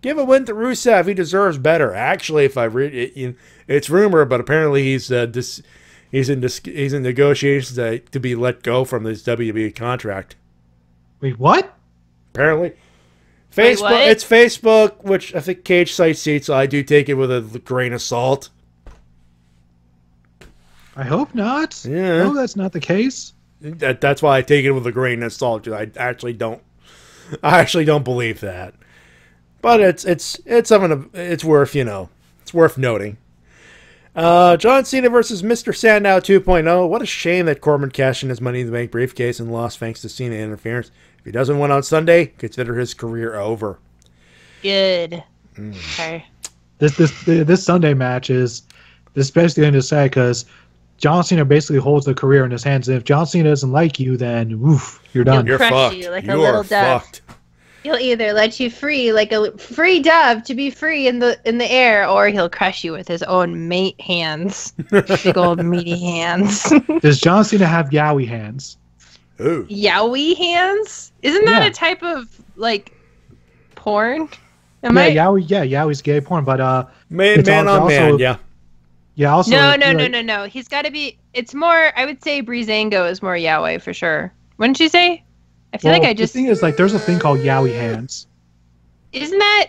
Give a win to Rusev. He deserves better. Actually, if I read it, it's rumor, but apparently he's he's in negotiations to be let go from his WWE contract. Wait, what? Apparently. Wait, Facebook. what? It's Facebook, which I think Cage Site seats, so I do take it with a grain of salt. I hope not. Yeah. No, that's not the case. That's why I take it with a grain of salt. I actually don't believe that. But it's something. It's worth it's worth noting. John Cena versus Mr. Sandow 2.0. What a shame that Corbin cashed in his Money in the Bank briefcase and lost thanks to Cena interference. If he doesn't win on Sunday, consider his career over. Good. Okay. This Sunday match is basically going to say, because John Cena basically holds the career in his hands, and if John Cena doesn't like you, then woof, you're done. He'll You're crush fucked. you like You a little are dove. fucked. He'll either let you free like a free dove to be free in the air, or he'll crush you with his own mate hands, big old meaty hands. Does John Cena have Yowie hands? Ooh. Yowie hands? Isn't that Yeah. a type of like porn? Yowie's gay porn, but Man it's on also- man, yeah. Yeah, also No. He's got to be. It's more. I would say Breezango is more Yahweh for sure. Wouldn't you say? I feel like I just. The thing is, like, there's a thing called Yowie hands. Isn't that?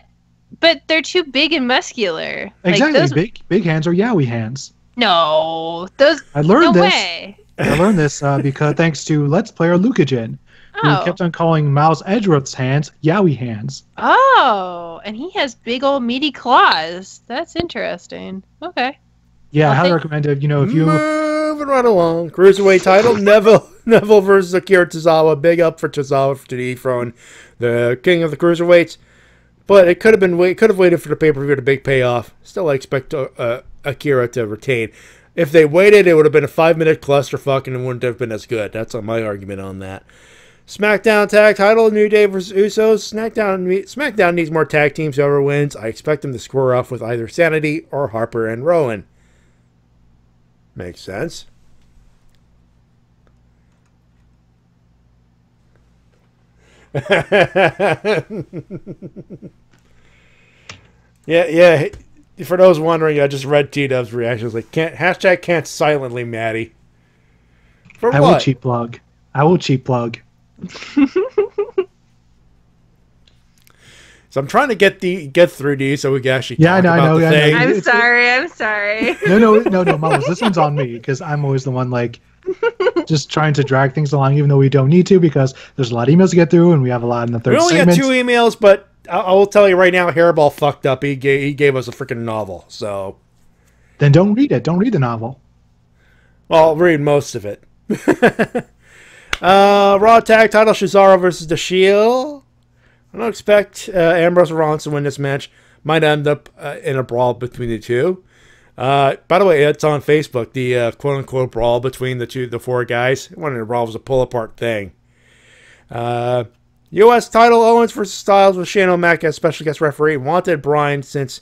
But they're too big and muscular. Exactly, Like those, big hands are Yowie hands. no, those. I learned no this. way. I learned this because thanks to Let's Player Lucajin, who Oh. kept on calling Miles Edgeworth's hands Yowie hands. Oh, and he has big old meaty claws. That's interesting. Okay. Yeah, I Well, highly thank- recommend it. You know, if you Moving right along. Cruiserweight title, Neville versus Akira Tozawa. Big up for Tozawa to dethrone the king of the cruiserweights. But it could have waited for the pay-per-view to big payoff. Still, I expect Akira to retain. If they waited, it would have been a 5-minute clusterfuck and it wouldn't have been as good. That's my argument on that. SmackDown tag title, New Day versus Usos. SmackDown needs more tag teams. Whoever wins, I expect them to square off with either Sanity or Harper and Rowan. Makes sense. Yeah. For those wondering, I just read T-Dub's reactions. Like, can't silently, Matty. For I what? will cheap plug. So I'm trying to get through these so we can actually Yeah, talk I about know. the I know. thing. I'm sorry. No, Mumbles. This one's on me because I'm always the one like just trying to drag things along, even though we don't need to, because there's a lot of emails to get through, and we have a lot in the third We only segment. got 2 emails, but I will tell you right now, Hairball fucked up. He gave us a freaking novel. So, Then don't read it. Don't read the novel. well, I'll read most of it. Raw tag title: Cesaro versus The Shield. I don't expect Ambrose or Rollins to win this match. Might end up in a brawl between the two. By the way, it's on Facebook. The quote-unquote brawl between the 4 guys. One of the brawl was a pull-apart thing. U.S. title: Owens versus Styles with Shane O'Mac as special guest referee. Wanted Bryan since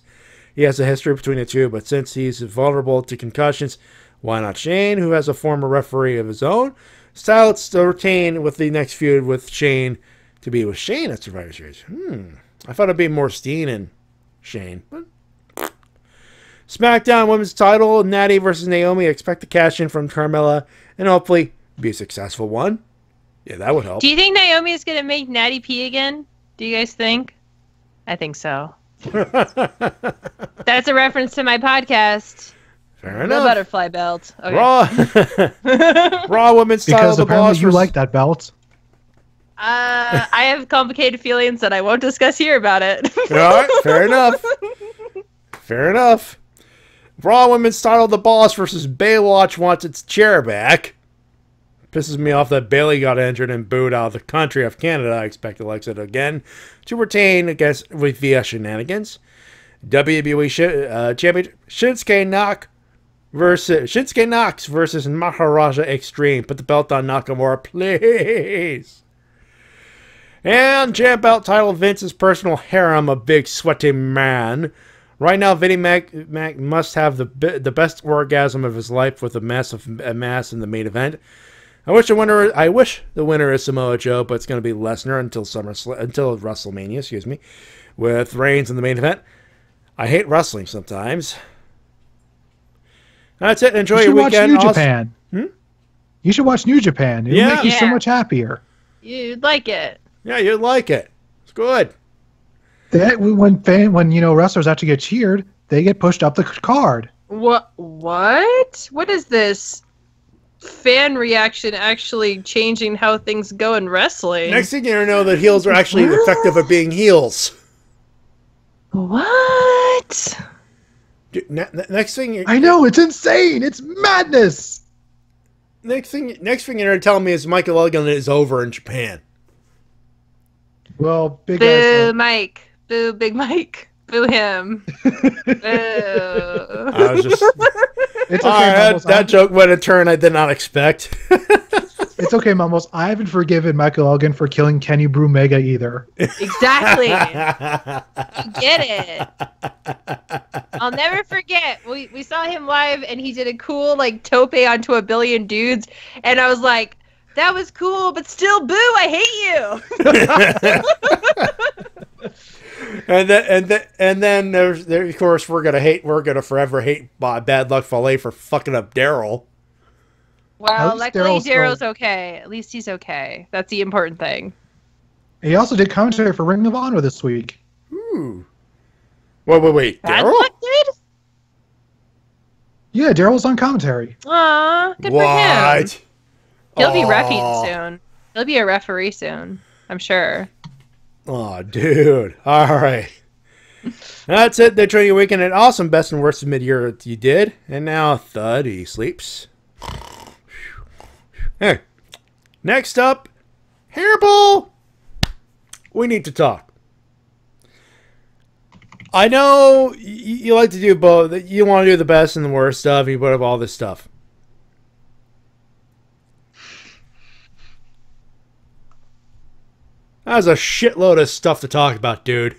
he has a history between the two, but since he's vulnerable to concussions, why not Shane, who has a former referee of his own? Styles to retain with the next feud with Shane to be with Shane at Survivor Series. I thought it'd be more Steen and Shane. But SmackDown Women's title, Natty versus Naomi. Expect to cash in from Carmella and hopefully be a successful one. Yeah, that would help. Do you think Naomi is going to make Natty P again? Do you guys think? I think so. That's a reference to my podcast. Fair The enough. butterfly belt. Okay. Raw Women's title. Because The apparently Boss you versus- like that belt. I have complicated feelings that I won't discuss here about it. All right, fair enough. Fair enough. Raw Women's title, The Boss versus Baywatch wants its chair back. Pisses me off that Bailey got injured and booed out of the country of Canada. I expect Alexa again to retain against via shenanigans. WWE champion Shinsuke Knox versus Maharaja Extreme. Put the belt on Nakamura, please. And champ belt title, Vince's personal harem, a big sweaty man. Right now, Vinnie Mac must have the best orgasm of his life with a mass in the main event. I wish the winner is Samoa Joe, but it's going to be Lesnar until WrestleMania, with Reigns in the main event. I hate wrestling sometimes. That's it. Enjoy You your should watch weekend. New Japan. You should watch New Japan. It'll make you so much happier. You'd like it. Yeah, you'd like it. It's good. When wrestlers actually get cheered, they get pushed up the card. What? What is this? Fan reaction actually changing how things go in wrestling. Next thing you know, that heels are actually effective at being heels. What? Dude, next thing I know, it's insane. It's madness. Next thing you're telling me is Michael Elgin is over in Japan. Well, big Boo, Mike. Boo, Big Mike. Boo him. Boo. I was just. It's okay, that joke went a turn I did not expect. It's okay, Mumbles. I haven't forgiven Michael Elgin for killing Kenny Brumega either. Exactly. You get it. I'll never forget. We saw him live, and he did a cool tope onto a billion dudes, and I was like, that was cool, but still, boo! I hate you. and then there's of course we're gonna forever hate Bad Luck Fale for fucking up Daryl. Well, luckily Daryl's okay. At least he's okay. That's the important thing. He also did commentary for Ring of Honor this week. Ooh. Wait. Bad Daryl? Luck did? Yeah, Daryl was on commentary. Aw, good for him. He'll be reffing soon. He'll be a referee soon, I'm sure. Oh, dude. All right. That's it. They're training your weekend. An awesome best and worst of mid-year you did. And now Thud, he sleeps. Hey. Next up, Hairball. We need to talk. I know you like to do both. You want to do the best and the worst stuff. You put up all this stuff. That was a shitload of stuff to talk about, dude.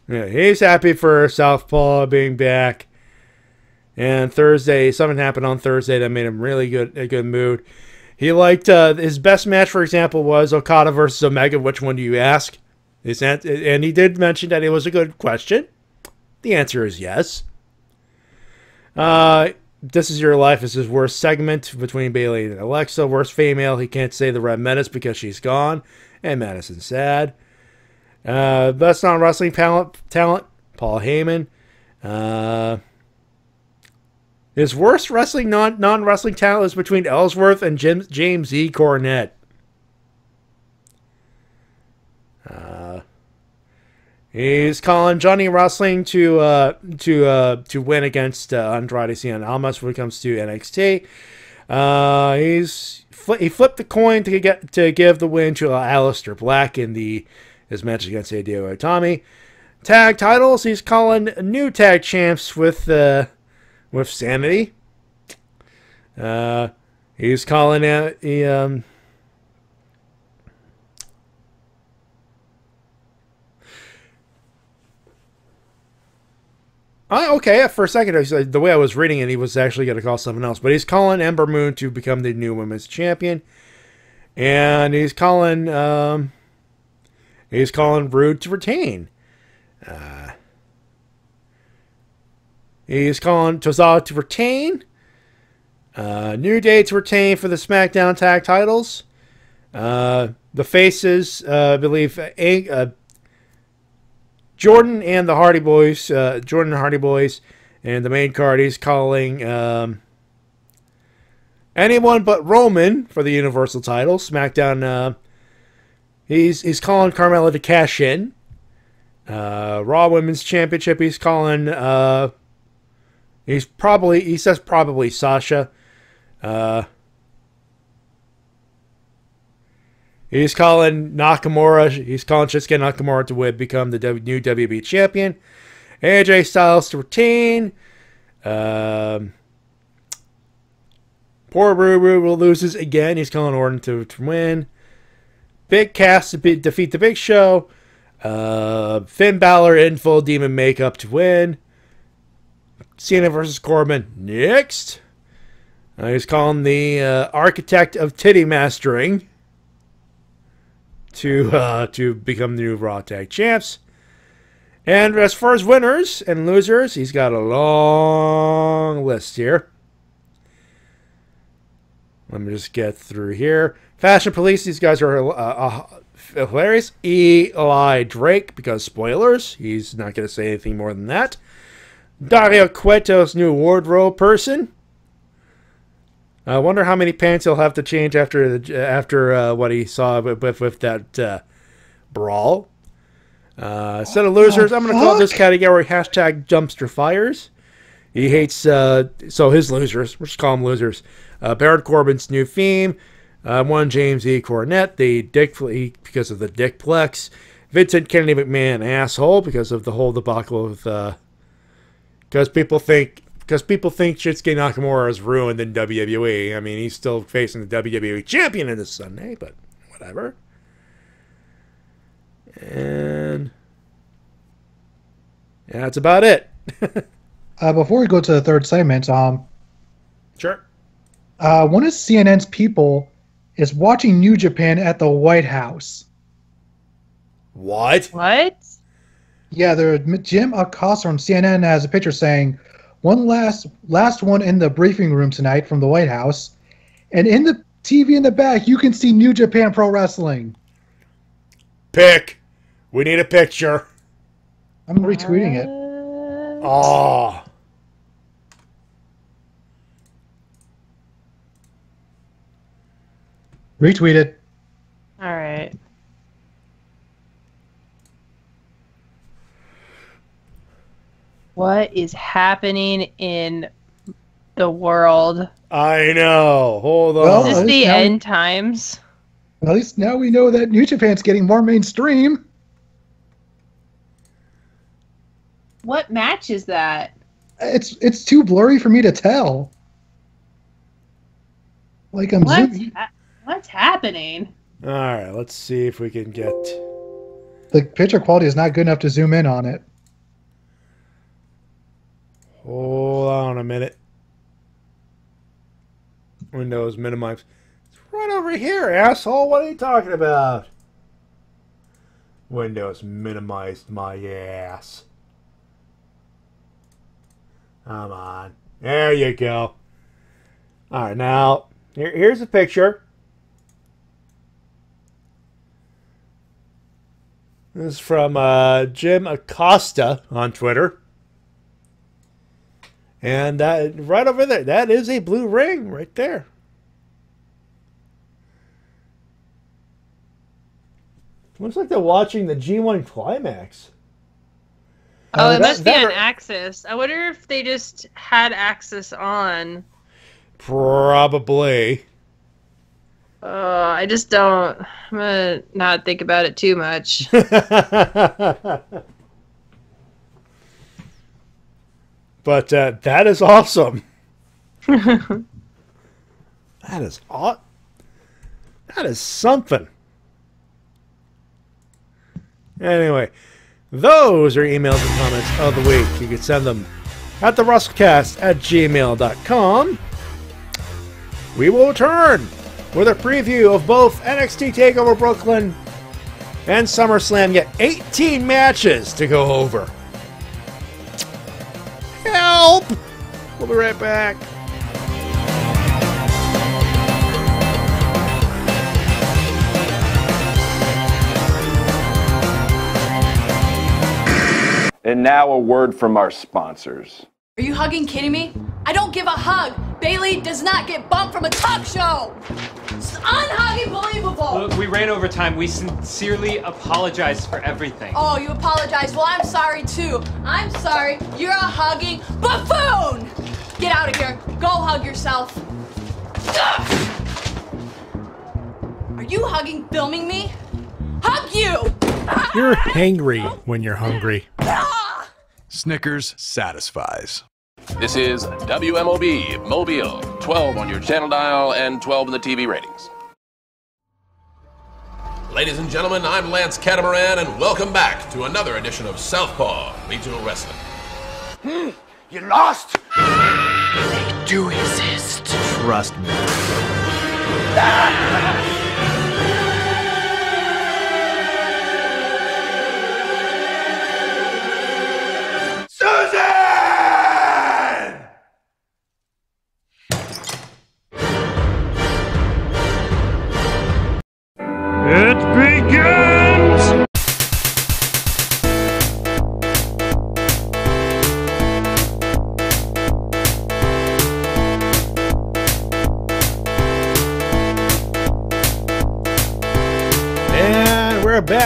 Yeah, he's happy for Southpaw being back. And Thursday, something happened on Thursday that made him really a good mood. He liked his best match, for example, was Okada versus Omega. Which one do you ask? And he did mention that it was a good question. The answer is yes. This Is Your Life is his worst segment between Bayley and Alexa. Worst female, he can't say the Red Menace because she's gone. And Madison's sad. Best non-wrestling talent, Paul Heyman. His worst wrestling non-wrestling talent is between Ellsworth and James E. Cornette. He's calling Johnny Wrestling to win against Andrade Cien Almas when it comes to NXT. He flipped the coin to give the win to Aleister Black in his match against Hideo Itami. Tag titles, he's calling new tag champs with Sanity. He's calling okay, for a second, the way I was reading it, he was actually going to call something else. But he's calling Ember Moon to become the new women's champion. And he's calling Rude to retain. He's calling Tozawa to retain. New Day to retain for the SmackDown tag titles. The faces, I believe, Jordan and the Hardy Boys. Jordan and Hardy Boys. And the main card, he's calling anyone but Roman for the Universal title. SmackDown, he's calling Carmella to cash in. Raw Women's Championship, he's calling... he says probably Sasha. He's calling Nakamura. He's calling Shinsuke Nakamura to become the new WB champion. AJ Styles to retain. Poor Ruru loses again. He's calling Orton to win. Big Cass to defeat the Big Show. Finn Balor in full demon makeup to win. Cena versus Corbin next. He's calling the architect of titty mastering to become the new Raw Tag Champs. And as far as winners and losers, he's got a long list here. Let me just get through here. Fashion Police, these guys are hilarious. Eli Drake, because spoilers, he's not going to say anything more than that. Dario Cueto's new wardrobe person. I wonder how many pants he'll have to change after what he saw with that brawl. Set of losers, I'm going to call this category hashtag dumpster fires. He hates, so his losers, we'll just call them losers. Baron Corbin's new theme. One James E. Cornette, because of the Dickplex. Vincent Kennedy McMahon, asshole, because of the whole debacle of, because people think Shinsuke Nakamura is ruined in WWE. I mean, he's still facing the WWE champion this Sunday, but whatever. And yeah, that's about it. Before we go to the third segment, sure. One of CNN's people is watching New Japan at the White House. What? What? Yeah, Jim Acosta from CNN has a picture saying, "One last one in the briefing room tonight from the White House," and in the TV in the back, you can see New Japan Pro Wrestling. Pick. We need a picture. I'm retweeting it. Oh. Retweeted. All right. What is happening in the world? I know. Hold on. Well, Is this the end times? At least now we know that New Japan's getting more mainstream. What match is that? It's too blurry for me to tell. Like I'm zooming. What's happening? All right, let's see if we can get. The picture quality is not good enough to zoom in on it. Hold on a minute. Windows minimize. It's right over here, asshole. What are you talking about? Windows minimized my ass. Come on. There you go. All right, now, here's a picture. This is from Jim Acosta on Twitter. And right over there, that is a blue ring right there. Looks like they're watching the G1 Climax. Oh, it must be on Axis. I wonder if they just had Axis on. Probably. I just don't. I'm gonna not think about it too much. But that is awesome. That is that is something. Anyway, those are emails and comments of the week. You can send them at the Wrestle-Cast@gmail.com. We will return with a preview of both NXT TakeOver Brooklyn and SummerSlam. Yet 18 matches to go over. Help! We'll be right back. And now a word from our sponsors. Are you hugging kidding me? I don't give a hug. Bailey does not get bumped from a talk show. It's unhuggable. Look, we ran over time. We sincerely apologize for everything. Oh, you apologize? Well, I'm sorry too. I'm sorry. You're a hugging buffoon. Get out of here. Go hug yourself. Are you hugging filming me? Hug you! You're hangry when you're hungry. Snickers satisfies. This is WMOB Mobile, 12 on your channel dial and 12 in the TV ratings. Ladies and gentlemen, I'm Lance Catamaran, and welcome back to another edition of Southpaw Regional Wrestling. You lost? They do exist. Trust me.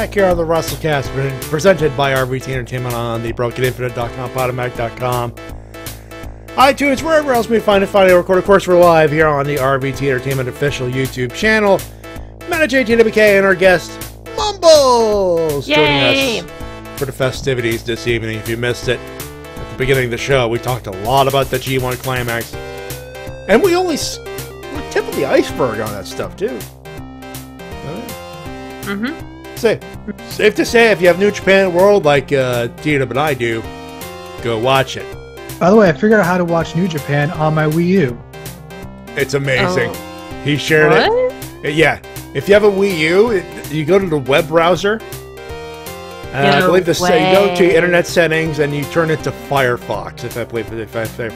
Back here on the Wrestle-Cast, presented by RVT Entertainment on the BrokenInfinite.com, Podomac.com, iTunes, wherever else we find it. Finally record. Of course, we're live here on the RVT Entertainment official YouTube channel. Matty Jay and TWK and our guest, Mumbles, joining us for the festivities this evening. If you missed it at the beginning of the show, we talked a lot about the G1 Climax. And we're tip of the iceberg on that stuff, too. Safe to say, if you have New Japan World like Dina and I do, go watch it. By the way, I figured out how to watch New Japan on my Wii U. It's amazing. He shared it. Yeah. If you have a Wii U, you go to the web browser. I believe you go to Internet Settings and you turn it to Firefox. If I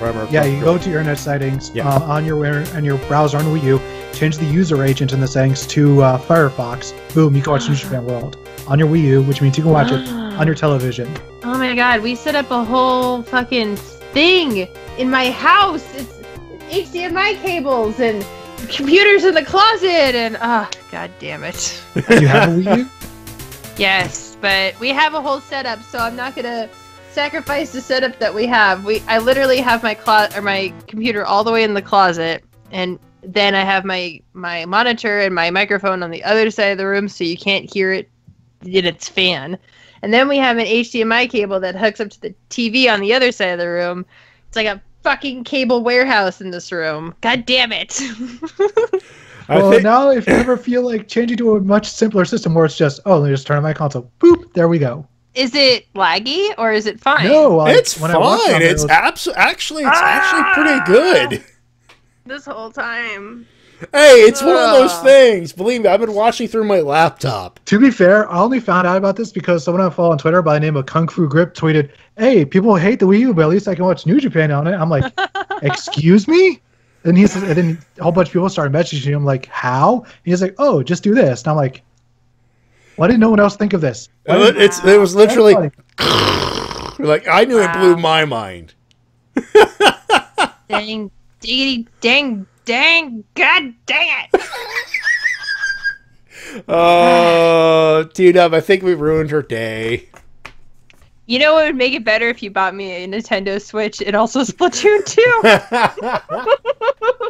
remember. Yeah, you go to your Internet Settings on your browser on Wii U. Change the user agent in the settings to Firefox. Boom, you can watch New Japan World on your Wii U, which means you can watch it on your television. Oh my god, we set up a whole fucking thing in my house. It's HDMI cables and computers in the closet and god damn it. You have a Wii U? Yes, but we have a whole setup, so I'm not gonna sacrifice the setup that we have. I literally have my computer all the way in the closet, and then I have my monitor and my microphone on the other side of the room, so you can't hear it in its fan. And then we have an HDMI cable that hooks up to the TV on the other side of the room. It's like a fucking cable warehouse in this room. God damn it. Well, now if you ever feel like changing to a much simpler system where it's just, let me just turn on my console. Boop, there we go. Is it laggy or is it fine? No, it's fine. It's actually pretty good. This whole time. Hey, it's one of those things. Believe me, I've been watching through my laptop. To be fair, I only found out about this because someone I follow on Twitter by the name of Kung Fu Grip tweeted, "Hey, people hate the Wii U, but at least I can watch New Japan on it." I'm like, excuse me? And then a whole bunch of people started messaging him like, how? And he's like, oh, just do this. And I'm like, why did no one else think of this? It was literally like, I knew it blew my mind. Dang, diggity, dang, god dang it. Oh, T-Dub, I think we ruined her day. You know what would make it better if you bought me a Nintendo Switch and also Splatoon 2?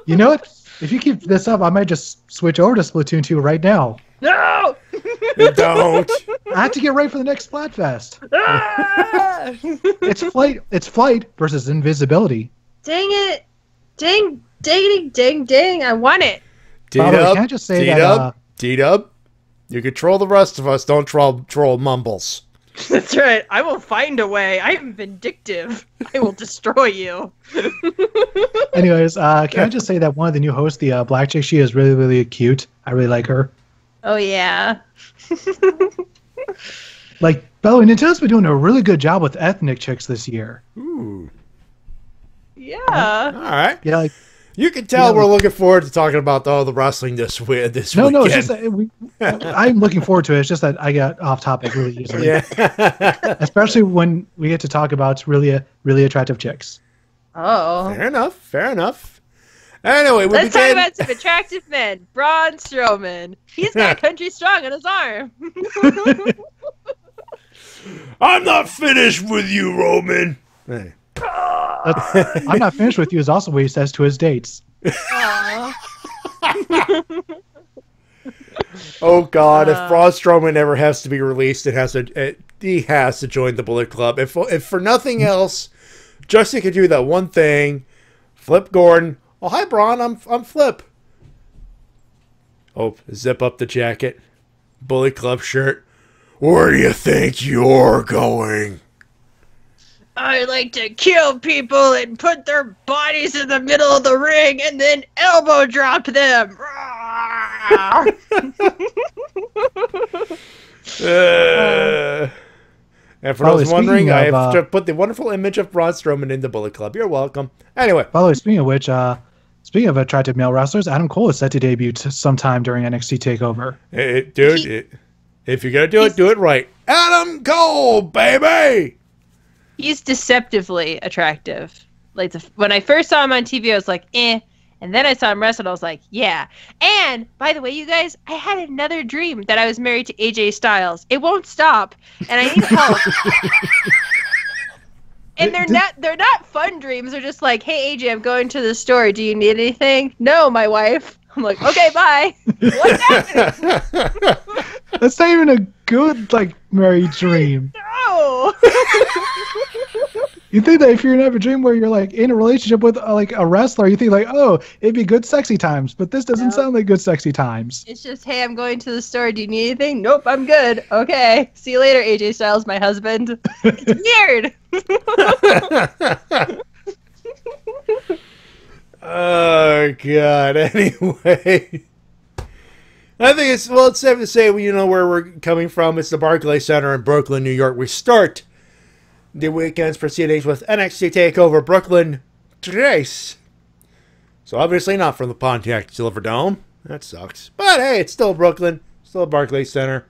You know what? If you keep this up, I might just switch over to Splatoon 2 right now. No! Don't. I have to get ready for the next Splatfest. It's flight versus invisibility. Dang it. Dang, I want it. D-Dub, can I just say D-Dub, you control the rest of us, don't troll Mumbles. That's right. I will find a way. I am vindictive. I will destroy you. Anyways, can I just say that one of the new hosts, the black chick, she is really, really cute. I really like her. Oh, yeah. Like, by the way, Nintendo's been doing a really good job with ethnic chicks this year. Ooh. Yeah. All right. Yeah, like, you can tell we're looking forward to talking about the wrestling this weekend. No, it's just that I'm looking forward to it. It's just that I got off topic really easily. Yeah. Especially when we get to talk about really attractive chicks. Oh. Fair enough. Anyway, let's talk about some attractive men. Braun Strowman. He's got Country Strong on his arm. I'm not finished with you, Roman. Hey. I'm not finished with you is also what he says to his dates. Oh God! If Braun Strowman ever has to be released, he has to join the Bullet Club. If for nothing else, just so he could do that one thing, Flip Gordon. Oh, hi, Braun. I'm Flip. Oh, zip up the jacket, Bullet Club shirt. Where do you think you're going? I like to kill people and put their bodies in the middle of the ring and then elbow drop them. And for those wondering, I have put the wonderful image of Braun Strowman in the Bullet Club. You're welcome. Anyway. By the way, speaking of which, speaking of attractive male wrestlers, Adam Cole is set to debut sometime during NXT TakeOver. If you're going to do it right. Adam Cole, baby! He's deceptively attractive. Like when I first saw him on TV, I was like, eh. And then I saw him wrestle, and I was like, yeah. And, by the way, you guys, I had another dream that I was married to AJ Styles. It won't stop, and I need help. And they're not fun dreams. They're just like, hey, AJ, I'm going to the store. Do you need anything? No, my wife. I'm like, okay, bye. What's happening? That's not even a good, married dream. No. You think that if you're gonna have a dream where you're in a relationship with a wrestler, you think oh, it'd be good sexy times, but this doesn't sound like good sexy times. It's just, hey, I'm going to the store. Do you need anything? Nope, I'm good. Okay. See you later, AJ Styles, my husband. It's weird. Oh, God. Anyway. I think it's safe to say, where we're coming from. It's the Barclays Center in Brooklyn, New York. We start the weekend's proceedings with NXT TakeOver Brooklyn Trace. So obviously not from the Pontiac Silverdome. That sucks. But hey, it's still Brooklyn. Still Barclays Center.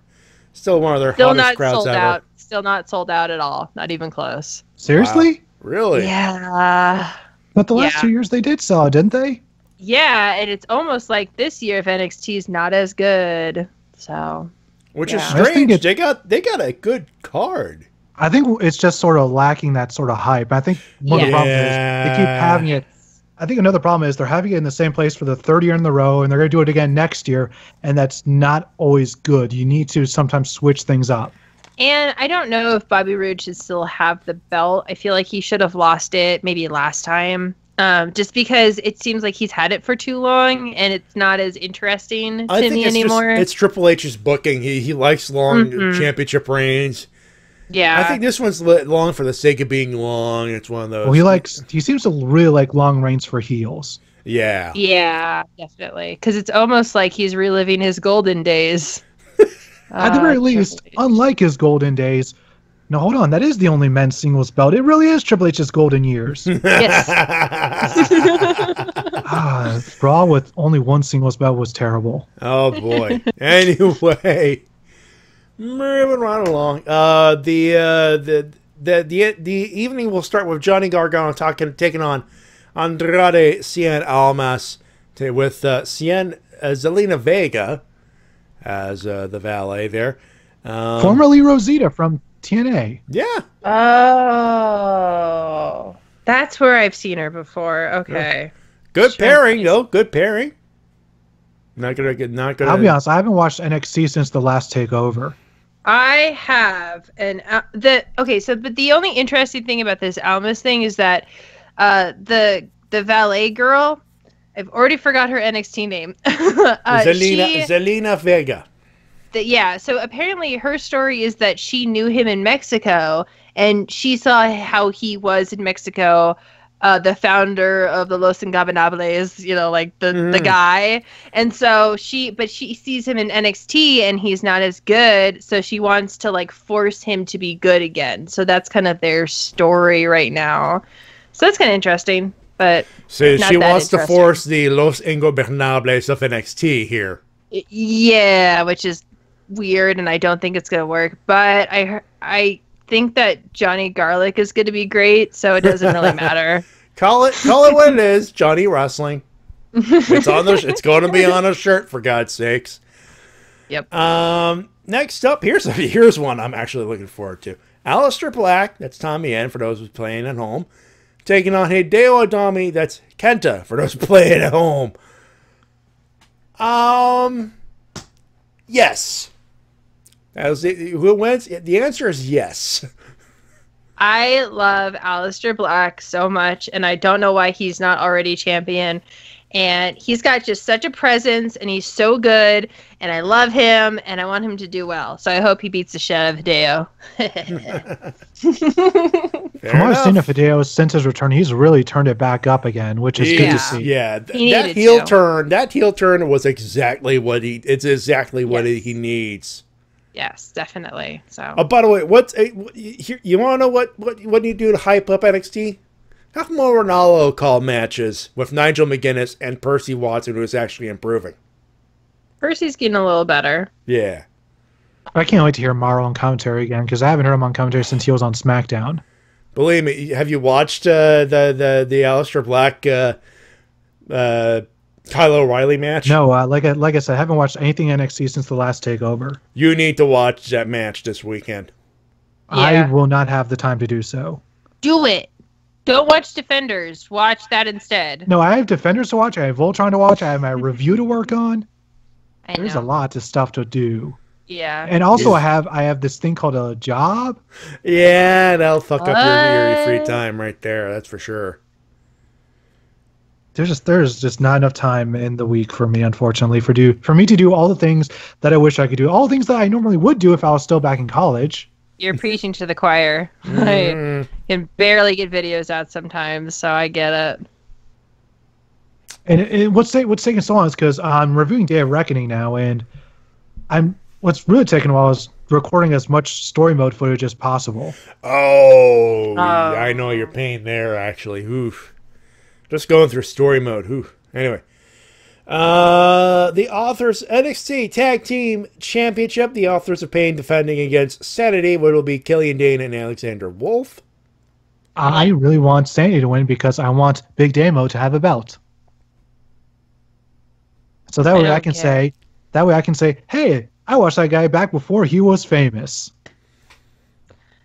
Still one of their hottest crowds sold ever. out. Still not sold out at all. Not even close. Seriously? Wow. Really? Yeah. But the last 2 years they did sell, didn't they? Yeah, and it's almost like this year if NXT's not as good. So, which is strange. They got a good card. I think it's just sort of lacking that sort of hype. I think one of the problems is they keep having it. I think another problem is they're having it in the same place for the third year in a row, and they're going to do it again next year, and that's not always good. You need to sometimes switch things up. And I don't know if Bobby Roode should still have the belt. I feel like he should have lost it maybe last time. Just because it seems like he's had it for too long and it's not as interesting to me anymore. It's Triple H's booking. He likes long championship reigns. Yeah. I think this one's long for the sake of being long. It's one of those. Well, he seems to really like long reigns for heels. Yeah. Yeah, definitely. Because it's almost like he's reliving his golden days. At the very least, unlike his golden days. No, hold on. That is the only men's singles belt. It really is Triple H's golden years. Yes. Raw with only one singles belt was terrible. Oh, boy. Anyway, moving right along. The evening will start with Johnny Gargano taking on Andrade Cien Almas with Zelina Vega as the valet there. Formerly Rosita from TNA. Yeah. Oh, that's where I've seen her before. Okay. Good pairing, though. Good pairing. Not gonna. I'll be honest. I haven't watched NXT since the last takeover. I have, and but the only interesting thing about this Almas thing is that the valet girl, I've already forgot her NXT name. Zelina Vega. So apparently her story is that she knew him in Mexico, and she saw how he was in Mexico, the founder of the Los Ingobernables, the guy. And so she sees him in NXT, and he's not as good, so she wants to, force him to be good again. So that's kind of their story right now. So that's kind of interesting, but so she wants to force the Los Ingobernables of NXT here. Yeah, which is weird, and I don't think it's gonna work, but I think that Johnny Garlic is gonna be great, so it doesn't really matter. Call it what it is. Johnny Wrestling. It's going to be on a shirt, for God's sakes. Yep. Next up, here's one I'm actually looking forward to. Aleister Black, that's Tommy N for those who's playing at home, taking on Hideo Itami, that's Kenta for those playing at home. Yes. Who wins? The answer is yes. I love Aleister Black so much, and I don't know why he's not already champion. And he's got just such a presence, and he's so good, and I love him, and I want him to do well. So I hope he beats the shit out of Hideo. From what I've seen of Hideo since his return, he's really turned it back up again, which is good to see. Yeah, that heel turn was exactly what he needs. Yes, definitely. So. Oh, by the way, you want to know what you do to hype up NXT? Have more Ronaldo call matches with Nigel McGuinness and Percy Watson, who is actually improving. Percy's getting a little better. Yeah. I can't wait to hear Morrow on commentary again, because I haven't heard him on commentary since he was on SmackDown. Believe me, have you watched the Aleister Black Kyle O'Reilly match? No, like I said, I haven't watched anything NXT since the last takeover. You need to watch that match this weekend. I will not have the time to do so. Do it. Don't watch Defenders. Watch that instead. No, I have Defenders to watch. I have Voltron to watch. I have my review to work on. There's a lot of stuff to do. Yeah. And also, I have this thing called a job. Yeah, that'll fuck up your free time right there. That's for sure. There's just not enough time in the week for me, unfortunately, for me to do all the things that I wish I could do. All the things that I normally would do if I was still back in college. You're preaching to the choir. I can barely get videos out sometimes, so I get it. And what's taking so long is because I'm reviewing Day of Reckoning now, and what's really taking a while is recording as much story mode footage as possible. Oh, I know your pain there, actually. Oof. Just going through story mode. Oof. Anyway. The Authors NXT Tag Team Championship. The Authors of Pain defending against Sanity, which will be Killian Dane and Alexander Wolf. I really want Sanity to win because I want Big Damo to have a belt. So that way I can say, hey, I watched that guy back before he was famous.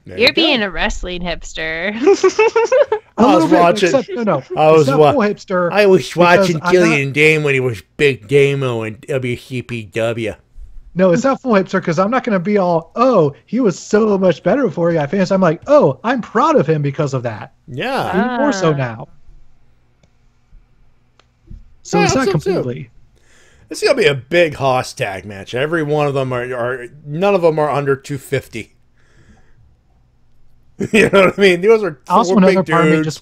You're being a wrestling hipster. I was watching. hipster. I was watching Killian Dane when he was Big Damo and WCPW. No, it's not full hipster because I'm not going to be all, oh, he was so much better before he got famous. I'm like, oh, I'm proud of him because of that. Yeah. Even more so now. So it's not completely. It's going to be a big Hoss tag match. Every one of them are none of them are under 250. You know what I mean? Those are also another another part of me dudes. just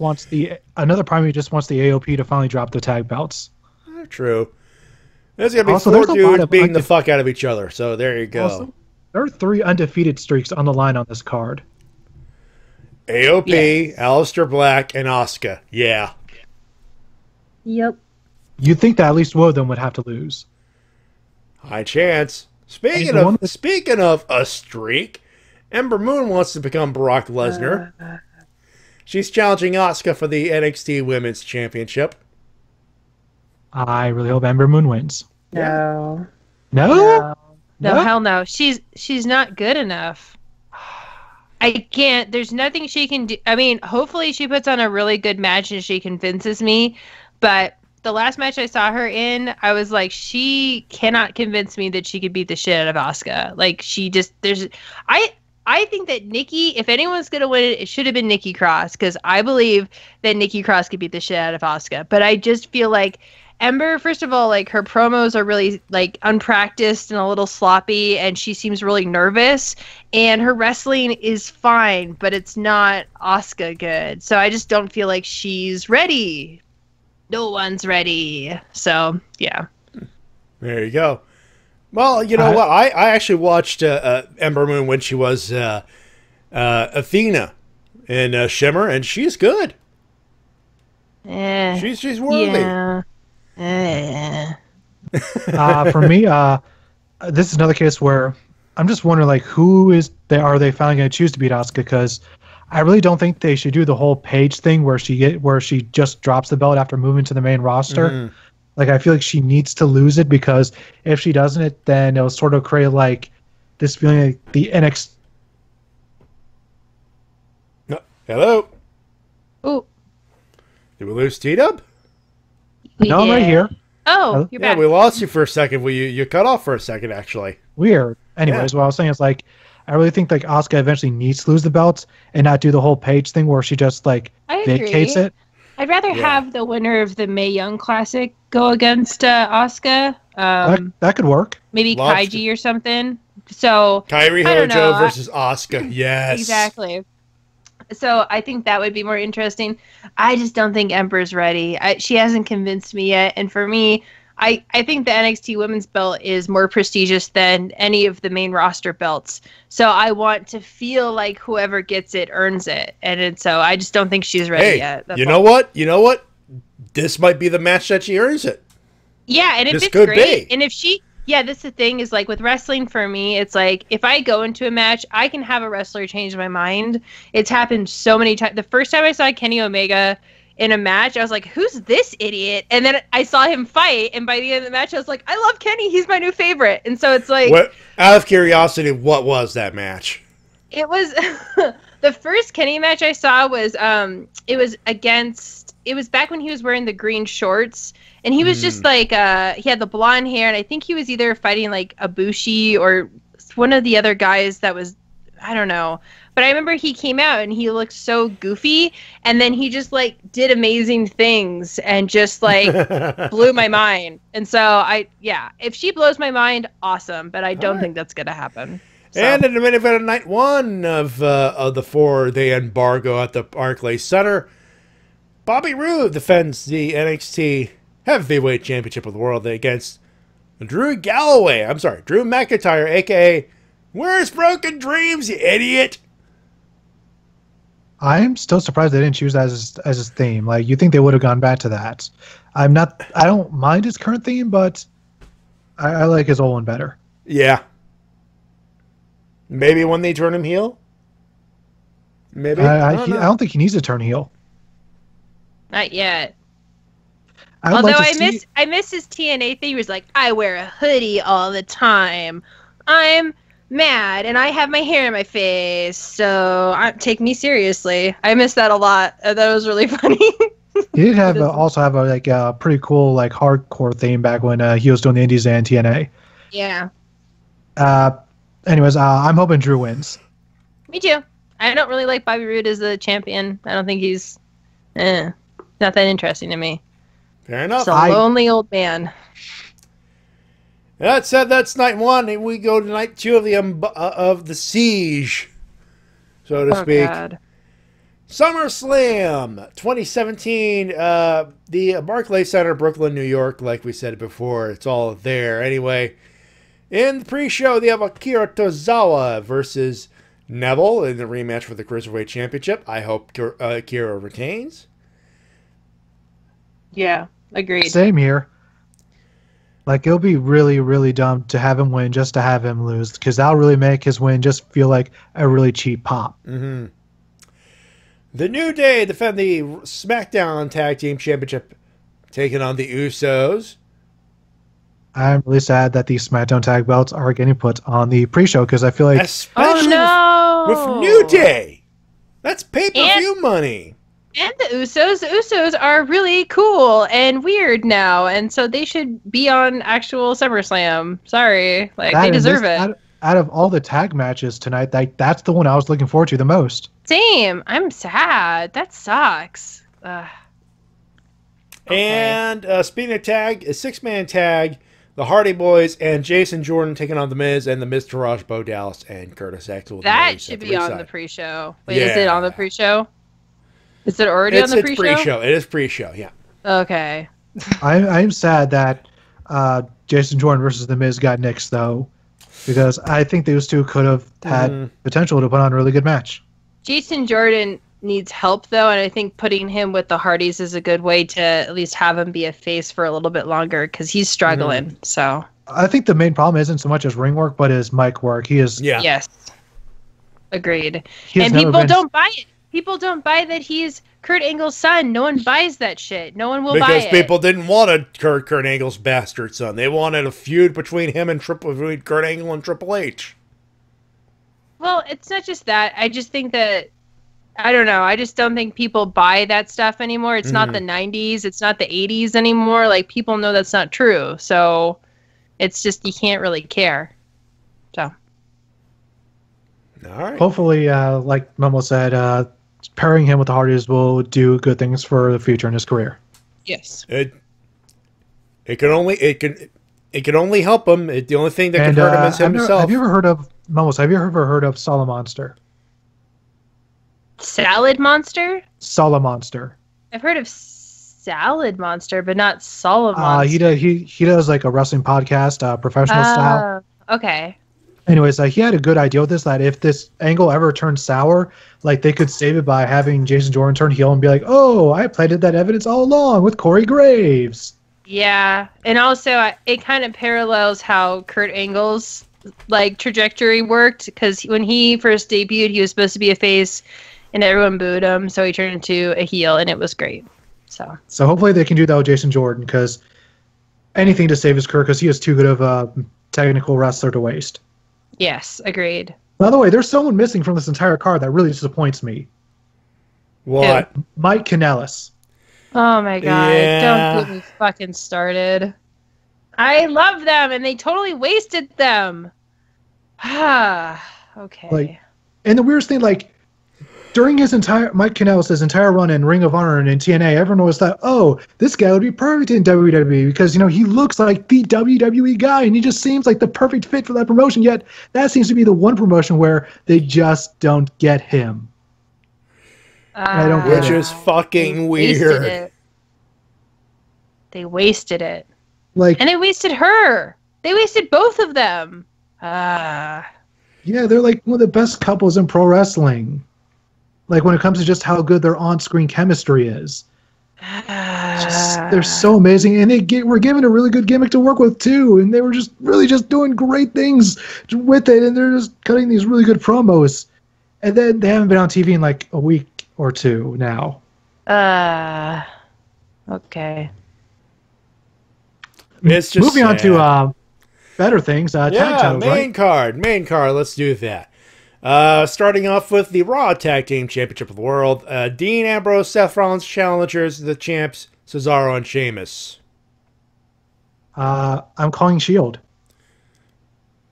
wants the AOP to finally drop the tag belts. True. There's gonna be Also, four there's a lot dudes of beating the fuck out of each other. So there you go. Also, there are 3 undefeated streaks on the line on this card. AOP, Aleister Black, and Asuka. Yeah. Yep. You'd think that at least one of them would have to lose. High chance. Speaking of a streak, Ember Moon wants to become Brock Lesnar. She's challenging Asuka for the NXT Women's Championship. I really hope Ember Moon wins. No. No? No, hell no. She's not good enough. I can't. There's nothing she can do. I mean, hopefully she puts on a really good match and she convinces me. But the last match I saw her in, I was like, she cannot convince me that she could beat the shit out of Asuka. Like, she just, I think that Nikki, if anyone's going to win it, it should have been Nikki Cross, because I believe that Nikki Cross could beat the shit out of Asuka. But I just feel like Ember, first of all, like, her promos are really, like, unpracticed and a little sloppy, and she seems really nervous, and her wrestling is fine, but it's not Asuka good. So I just don't feel like she's ready. No one's ready. So, yeah. There you go. Well, you know what? I actually watched Ember Moon when she was Athena in Shimmer, and she's good. She's worthy. Yeah. For me, this is another case where I'm just wondering, like, are they finally going to choose to beat Asuka? Because I really don't think they should do the whole Paige thing where she just drops the belt after moving to the main roster. Mm-hmm. Like, I feel like she needs to lose it, because if she doesn't, then it'll sort of create, like, this feeling like the NXT. No. Hello? Ooh. Did we lose T-Dub? No, I'm right here. Oh, you're back. Yeah, we lost you for a second. Well, you cut off for a second, actually. Weird. Anyways, what I was saying is, like, I really think, like, Asuka eventually needs to lose the belt and not do the whole Paige thing where she just, like, vacates it. I'd rather have the winner of the Mae Young Classic go against Asuka. That could work. Maybe Kaiji or something. So Kairi Hojo versus Asuka. Yes. Exactly. So I think that would be more interesting. I just don't think Ember's ready. She hasn't convinced me yet. And for me, I think the NXT Women's belt is more prestigious than any of the main roster belts. So I want to feel like whoever gets it earns it. And so I just don't think she's ready yet. That's You know what? This might be the match that she earns it. Yeah, and if This it's could great, be. and if she... Yeah, that's the thing, is like with wrestling for me, it's like if I go into a match, I can have a wrestler change my mind. It's happened so many times. The first time I saw Kenny Omega in a match. I was like, who's this idiot? And then I saw him fight, and by the end of the match, I was like, I love Kenny. He's my new favorite. And so it's like... Out of curiosity, what was that match? It was... the first Kenny match I saw was... it was against... It was back when he was wearing the green shorts, and he was just like... he had the blonde hair, and I think he was either fighting like Ibushi or one of the other guys that was... I don't know. But I remember he came out and he looked so goofy, and then he just like did amazing things and just like blew my mind. And so if she blows my mind, awesome. But I don't think that's gonna happen. So. And in the main event of night one of the 4-day embargo at the Barclays Center, Bobby Roode defends the NXT Heavyweight Championship of the World against Drew McIntyre, aka Where's Broken Dreams, you idiot? I'm still surprised they didn't choose that as his theme. Like, you think they would have gone back to that. I don't mind his current theme, but I like his old one better. Yeah. Maybe when they turn him heel? Maybe. I don't think he needs to turn heel. Not yet. Although I miss his TNA thing. He was like, I wear a hoodie all the time. I'm mad and I have my hair in my face, so take me seriously. I miss that a lot. That was really funny. He did also have a pretty cool like hardcore theme back when he was doing the Indies and TNA. Yeah. Anyways, I'm hoping Drew wins. Me too. I don't really like Bobby Roode as the champion. I don't think he's not that interesting to me. Fair enough. He's a lonely old man. That said, that's night one, and we go to night two of the siege, so to speak. God. SummerSlam 2017, the Barclays Center, Brooklyn, New York. Like we said before, it's all there. Anyway, in the pre-show, they have Akira Tozawa versus Neville in the rematch for the Cruiserweight Championship. I hope Akira retains. Yeah, agreed. Same here. Like, it'll be really, really dumb to have him win just to have him lose, because that'll really make his win just feel like a really cheap pop. Mm-hmm. The New Day defend the SmackDown Tag Team Championship, taking on the Usos. I'm really sad that these SmackDown Tag belts are getting put on the pre-show, because I feel like... Especially with New Day. That's pay-per-view money. And the Usos are really cool and weird now, and so they should be on actual SummerSlam. Sorry, they deserve it. Out of all the tag matches tonight, that's the one I was looking forward to the most. Same. I'm sad. That sucks. Okay. And speaking of tag, a 6-man tag, the Hardy Boys and Jason Jordan taking on The Miz and The Miz, Taraj, Bo Dallas, and Curtis Axel. That should be on the pre-show. Wait, is it on the pre-show? Is it already on the pre-show? It's pre-show. It is pre-show, yeah. Okay. I'm sad that Jason Jordan versus The Miz got nixed, though, because I think those two could have had potential to put on a really good match. Jason Jordan needs help, though, and I think putting him with the Hardys is a good way to at least have him be a face for a little bit longer, because he's struggling, so... I think the main problem isn't so much his ring work, but his mic work. He is... Yeah. Yes. Agreed. And people don't buy it. People don't buy that he's Kurt Angle's son. No one buys that shit. No one will buy it. Because people didn't want a Kurt Angle's bastard son. They wanted a feud between him and Kurt Angle and Triple H. Well, it's not just that. I just think that, I don't know. I just don't think people buy that stuff anymore. It's not the 90s. It's not the 80s anymore. Like, people know that's not true. So it's just, you can't really care. So. All right. Hopefully, like Mumbles said, pairing him with the Hardys will do good things for the future in his career. Yes. It can only help him. The only thing that can hurt him is himself. Have you ever heard of Mumbles? Have you ever heard of Salamonster? Salad Monster? Salamonster. I've heard of Salad Monster, but not Salamonster. He does like a wrestling podcast, professional style. Okay. Anyways, he had a good idea with this, that if this angle ever turns sour, like, they could save it by having Jason Jordan turn heel and be like, oh, I planted that evidence all along with Corey Graves. Yeah, and also it kind of parallels how Kurt Angle's trajectory worked, because when he first debuted, he was supposed to be a face, and everyone booed him, so he turned into a heel, and it was great. So hopefully they can do that with Jason Jordan, because anything to save his career, because he is too good of a technical wrestler to waste. Yes, agreed. By the way, there's someone missing from this entire card that really disappoints me. What? Mike Kanellis. Oh my god! Yeah. Don't get me fucking started. I love them, and they totally wasted them. Ah, okay. Like, and the weirdest thing, like, during Mike Kanellis' entire run in Ring of Honor and in TNA, everyone always thought, oh, this guy would be perfect in WWE because, he looks like the WWE guy and he just seems like the perfect fit for that promotion. Yet that seems to be the one promotion where they just don't get him. I don't get Which it. is fucking weird. They wasted it. Like, and they wasted her. They wasted both of them. Yeah, they're like one of the best couples in pro wrestling. Like when it comes to just how good their on-screen chemistry is. They're so amazing, and were given a really good gimmick to work with too, and they were just really just doing great things with it, and they're just cutting these really good promos. And then they haven't been on TV in like a week or two now. Okay. It's just moving on sad. to better things. Tag titles, main card. Let's do that. Starting off with the Raw Tag Team Championship of the World. Dean Ambrose, Seth Rollins challengers the champs Cesaro and Sheamus. I'm calling Shield.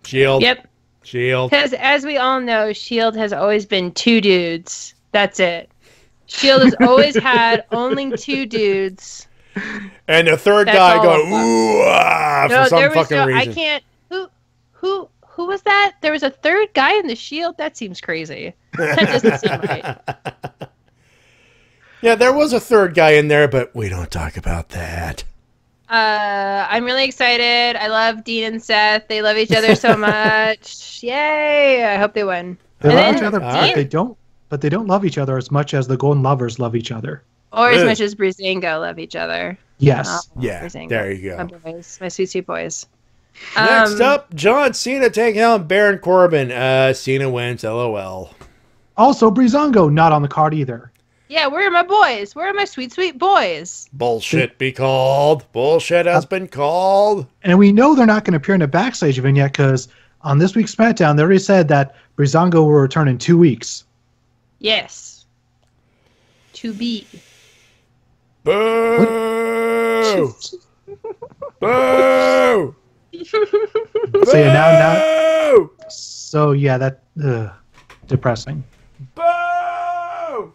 Shield. Yep. Shield. Because as we all know, Shield has always been two dudes. That's it. Shield has always had only two dudes. And the third That's guy all going, of them. ooh, for some fucking reason. I can't. Who was that? There was a third guy in the Shield? That seems crazy. That doesn't seem right. Yeah, there was a third guy in there, but we don't talk about that. I'm really excited. I love Dean and Seth. They love each other so much. Yay! I hope they win. They And love then each other, but they don't love each other as much as the Golden Lovers love each other. Or as much as Breezango love each other. Yes. Yeah, Breezango. there you go. My boys. My sweet, sweet boys. Next up, John Cena taking on Baron Corbin. Cena wins, LOL. Also, Breezango not on the card either. Yeah, where are my boys? Where are my sweet, sweet boys? Bullshit be called. Bullshit has been called. And we know they're not going to appear in a backstage event yet because on this week's SmackDown, they already said that Breezango will return in 2 weeks. Yes. To be. Boo! Boo! So yeah, now. So yeah, that depressing. Boo!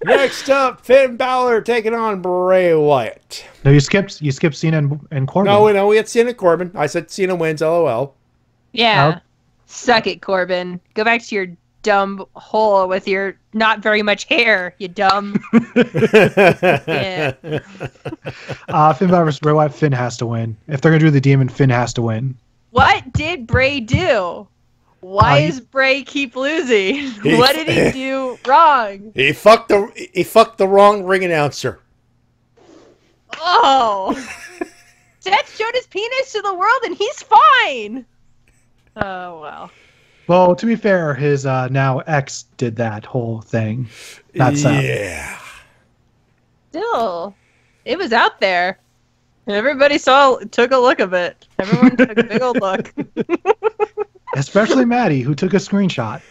Next up, Finn Balor taking on Bray Wyatt. No, you skipped Cena and Corbin. No, we had Cena and Corbin. I said Cena wins, LOL. Yeah. Suck it, Corbin. Go back to your dumb hole with your not very much hair, you dumb. Yeah. Finn Balor versus Bray Wyatt. Finn has to win. If they're going to do the Demon, Finn has to win. What did Bray do? Why does Bray keep losing? What did he do wrong? He fucked the wrong ring announcer. Oh. Seth showed his penis to the world and he's fine. Oh, well. Well, to be fair, his now ex did that whole thing. That's yeah. Still, it was out there. And everybody took a look of it. Everyone took a big old look. Especially Matty, who took a screenshot.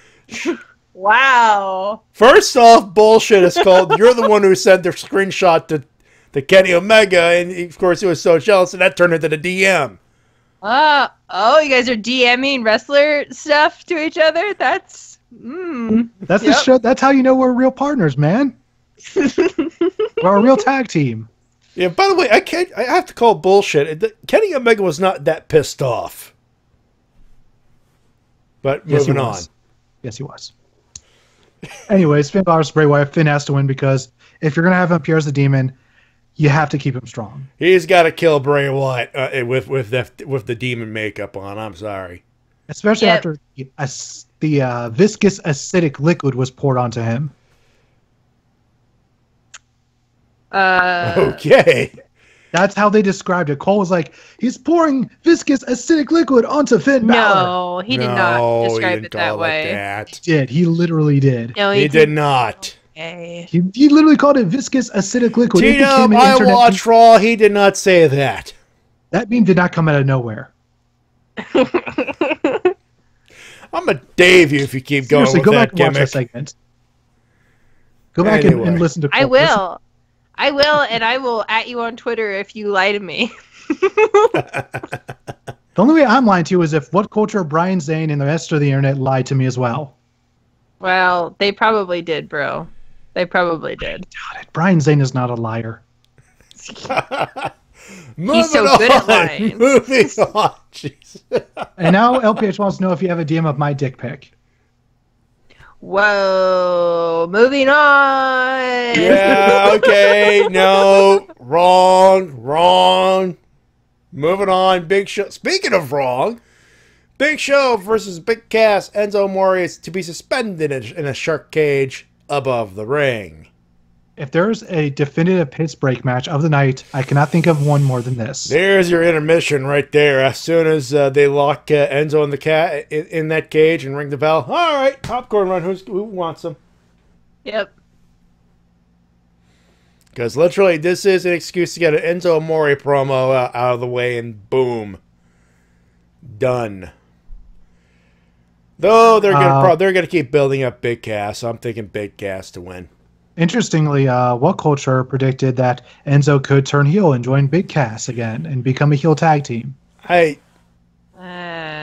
Wow. First off, bullshit is called. You're the one who sent the screenshot to Kenny Omega, and of course he was so jealous, and that turned into the DM. Oh, you guys are DMing wrestler stuff to each other? That's the show. That's how you know we're real partners, man. We're a real tag team. Yeah, by the way, I have to call bullshit. Kenny Omega was not that pissed off. But moving on. Yes, he was. Anyways, Finn Balor's Bray Wyatt. Finn has to win because if you're going to have him appear as the Demon, you have to keep him strong. He's got to kill Bray Wyatt with the Demon makeup on. I'm sorry. Especially after the viscous acidic liquid was poured onto him. Okay. That's how they described it. Cole was like, he's pouring viscous acidic liquid onto Finn Balor. No, he did not describe he it that way. that. He did. He literally did. No, He did not. Okay. He literally called it viscous acidic liquid. It Tito, became an I internet watched Raw. He did not say that. That meme did not come out of nowhere. I'm gonna Dave you if you keep going Seriously, with go that back and watch gimmick. that segment. Go back Anyway. and listen to I Cole. will. I will, and I will at you on Twitter if you lie to me. The only way I'm lying to you is if What Culture, Brian Zane, and the rest of the internet lied to me as well. Well, they probably did, bro. They probably did. Brian Zane is not a liar. He's so good at lying. Moving on. Jeez. And now LPH wants to know if you have a DM of my dick pic. Whoa. Moving on. Yeah, okay. No. Wrong. Moving on. Big Show. Speaking of wrong, Big Show versus Big Cass. Enzo Amore is to be suspended in a shark cage above the ring. If there's a definitive piss break match of the night, I cannot think of one more than this. There's your intermission right there. As soon as they lock Enzo and the cat in that cage and ring the bell, all right, popcorn run. Who wants them? Yep. Because literally, this is an excuse to get an Enzo Amore promo out of the way, and boom, done. Though they're gonna keep building up Big Cass, so I'm thinking Big Cass to win. Interestingly, What Culture predicted that Enzo could turn heel and join Big Cass again and become a heel tag team.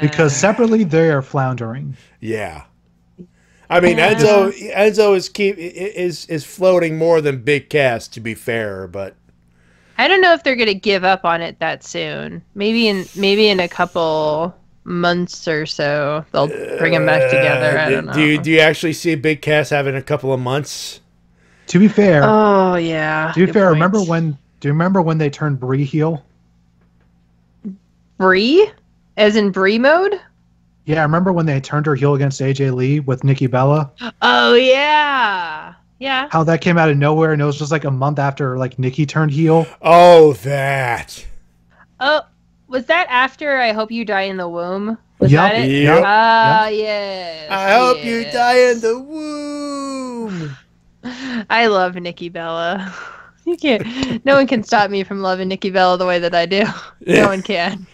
Because separately they are floundering. Yeah. I mean, Enzo is floating more than Big Cass, to be fair, but I don't know if they're gonna give up on it that soon. Maybe in a couple months or so they'll bring them back together. I don't know. Do you actually see Big Cass having a couple of months? To be fair, oh yeah. To be fair, do you remember when they turned Brie heel? Brie, as in Brie mode? Yeah, I remember when they turned her heel against AJ Lee with Nikki Bella. Oh yeah. Yeah. How that came out of nowhere, and it was just like a month after like Nikki turned heel. Oh, that. Oh, was that after I Hope You Die in the Womb? Was Yep. that it? Yep. Yes. I hope you die in the womb. I love Nikki Bella. You can't. No one can stop me from loving Nikki Bella the way that I do. No one can.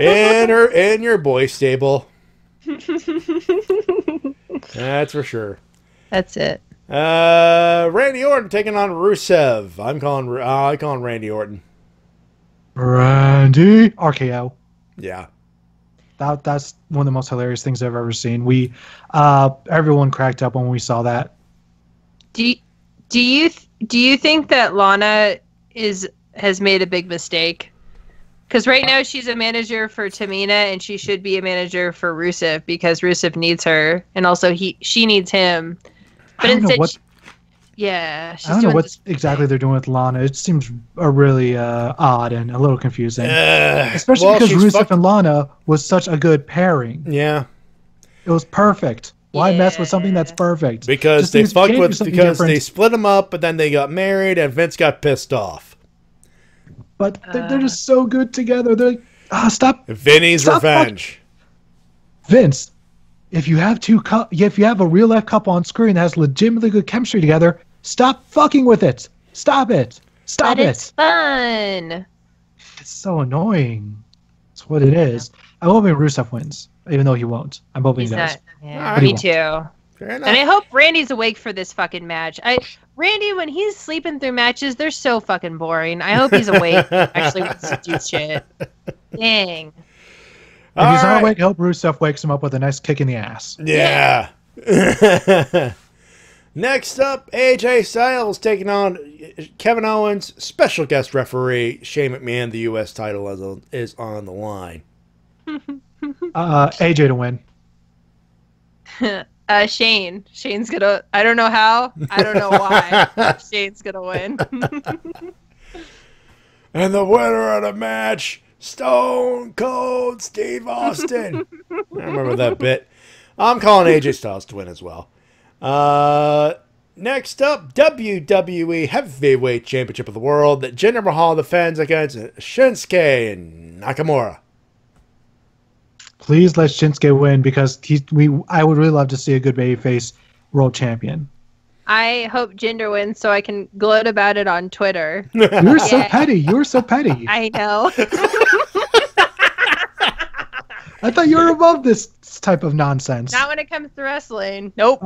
in your boy stable. That's for sure. That's it. Randy Orton taking on Rusev. I call him Randy Orton. Randy RKO. Yeah. That's one of the most hilarious things I've ever seen. Everyone cracked up when we saw that. Do you think that Lana has made a big mistake? Because right now she's a manager for Tamina, and she should be a manager for Rusev because Rusev needs her, and also she needs him. But instead, I don't know what exactly they're doing with Lana. It seems really odd and a little confusing, especially because Rusev and Lana was such a good pairing. Yeah, it was perfect. Why mess with something that's perfect? Because they split them up, but then they got married, and Vince got pissed off. But they're just so good together. They're like, stop. Vinny's revenge. Vince, if you have if you have a real life couple on screen that has legitimately good chemistry together, stop fucking with it. Stop it. Stop it. It's fun. It's so annoying. That's what it is. I'm hoping Rusev wins, even though he won't. I'm hoping he does. Yeah, me too. Fair enough. And I hope Randy's awake for this fucking match. Randy, when he's sleeping through matches, they're so fucking boring. I hope he's awake. Actually wants to do shit. Dang. If he's not awake, I hope Rusev wakes him up with a nice kick in the ass. Yeah. Next up, AJ Styles taking on Kevin Owens. Special guest referee Shane McMahon. The U.S. title is on the line. AJ to win. Shane's gonna. I don't know how. I don't know why. Shane's gonna win. And the winner of the match, Stone Cold Steve Austin. I remember that bit. I'm calling AJ Styles to win as well. Next up, WWE Heavyweight Championship of the World. Jinder Mahal defends against Shinsuke Nakamura. Please let Shinsuke win because I would really love to see a good babyface world champion. I hope Jinder wins so I can gloat about it on Twitter. You're so petty. You're so petty. I know. I thought you were above this type of nonsense. Not when it comes to wrestling. Nope.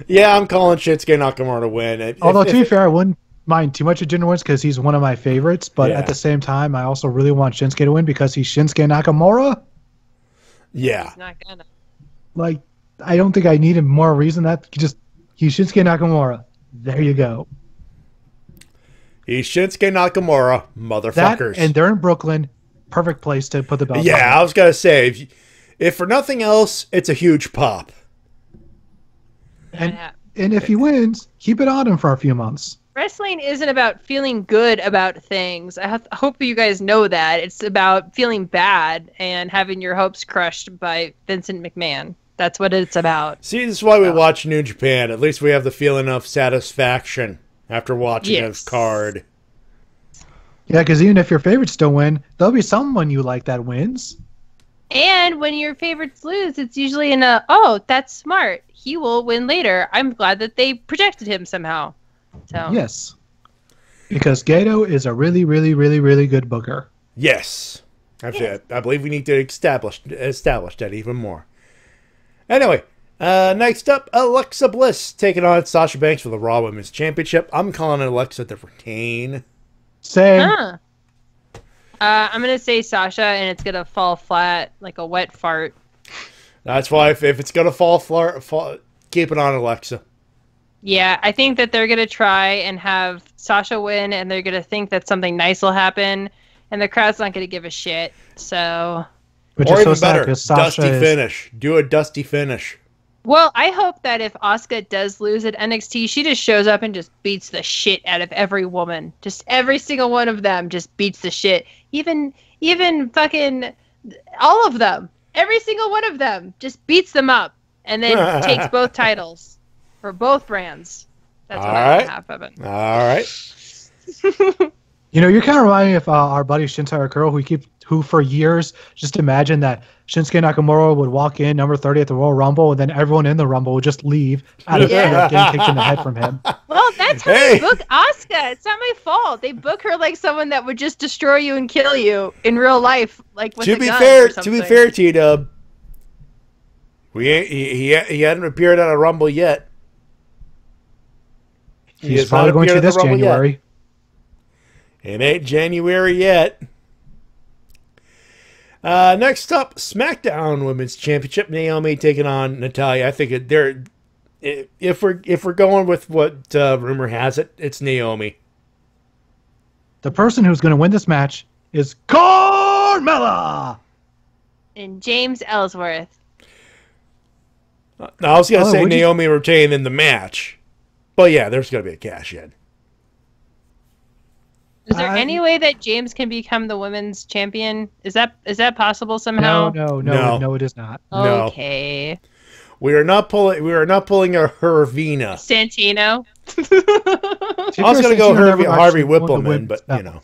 Yeah, I'm calling Shinsuke Nakamura to win. Although, to be fair, I wouldn't mind too much of Jinder wins because he's one of my favorites. But at the same time, I also really want Shinsuke to win because he's Shinsuke Nakamura. Yeah. He's not gonna. Like, I don't think I need more reason that he's Shinsuke Nakamura. There you go. He's Shinsuke Nakamura, motherfuckers. And they're in Brooklyn. Perfect place to put the belt on. I was going to say, if for nothing else, it's a huge pop. And if he wins, keep it on him for a few months. Wrestling isn't about feeling good about things. I hope you guys know that. It's about feeling bad and having your hopes crushed by Vincent McMahon. That's what it's about. See, this is why we watch New Japan. At least we have the feeling of satisfaction after watching his card. Yeah, because even if your favorites still win, there'll be someone you like that wins. And when your favorites lose, it's usually that's smart. He will win later. I'm glad that they projected him somehow. So yes. Because Gato is a really, really, really, really good booker. Yes. I believe we need to establish that even more. Anyway, next up, Alexa Bliss taking on Sasha Banks for the Raw Women's Championship. I'm calling Alexa to retain. Same. I'm going to say Sasha, and it's going to fall flat like a wet fart. That's why if it's going to fall flat, keep it on Alexa. Yeah, I think that they're going to try and have Sasha win, and they're going to think that something nice will happen, and the crowd's not going to give a shit. So, which or is even so better, dusty finish. Do a dusty finish. Well, I hope that if Asuka does lose at NXT, she just shows up and just beats the shit out of every woman. Just every single one of them just beats the shit. Even fucking all of them. Every single one of them just beats them up and then takes both titles for both brands. That's what I want to happen. All right. You know, you're kind of reminding me of our buddy Shintaro Kuro, who for years just imagined that Shinsuke Nakamura would walk in number 30 at the Royal Rumble, and then everyone in the Rumble would just leave out of fear of getting kicked in the head from him. Well, that's how they book Asuka. It's not my fault. They book her like someone that would just destroy you and kill you in real life, like with to be fair, T-Dub, he hadn't appeared at a Rumble yet. He's probably going to this January. It ain't January yet. Next up, SmackDown Women's Championship. Naomi taking on Natalya. I think if we're going with what rumor has it, it's Naomi. The person who's going to win this match is Carmella and James Ellsworth. I was going to say Naomi retained in the match, but yeah, there's going to be a cash in. Is there any way that James can become the women's champion? Is that possible somehow? No, it is not. Okay. No. We are not pulling a Hervina. Santino. I was going to go Harvey Whippleman, but you know.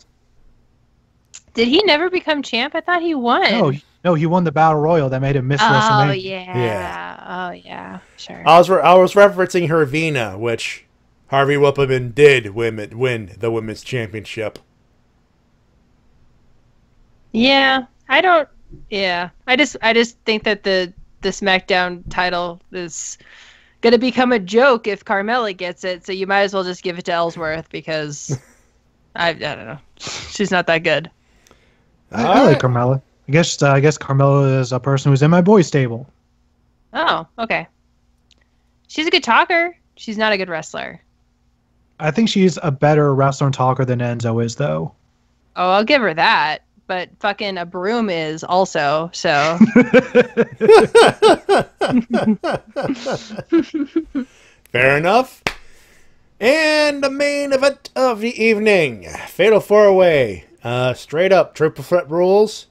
Did he never become champ? I thought he won. No, he won the Battle Royal that made him miss WrestleMania. Oh yeah. Oh yeah. Sure. I was referencing Hervina, which Harvey Whippleman did win the women's championship. Yeah, I just think that the SmackDown title is gonna become a joke if Carmella gets it. So you might as well just give it to Ellsworth because I don't know, she's not that good. I like Carmella. I guess Carmella is a person who's in my boys' stable. Oh, okay. She's a good talker. She's not a good wrestler. I think she's a better wrestler and talker than Enzo is, though. Oh, I'll give her that. But fucking a broom is also, so. Fair enough. And the main event of the evening. Fatal 4-Way. Straight up triple threat rules.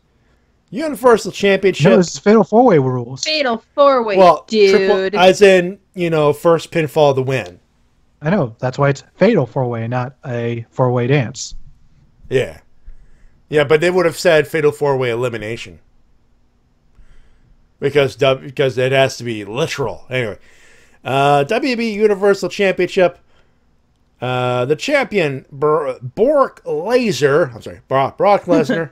Universal Championship. No, this is Fatal 4-Way rules. Fatal 4-Way, Well, dude. as in, first pinfall to win. I know. That's why it's Fatal 4-Way, not a 4-Way dance. Yeah. Yeah, but they would have said Fatal 4-Way elimination. Because it has to be literal. Anyway. WB Universal Championship. The champion, Brock Lesnar.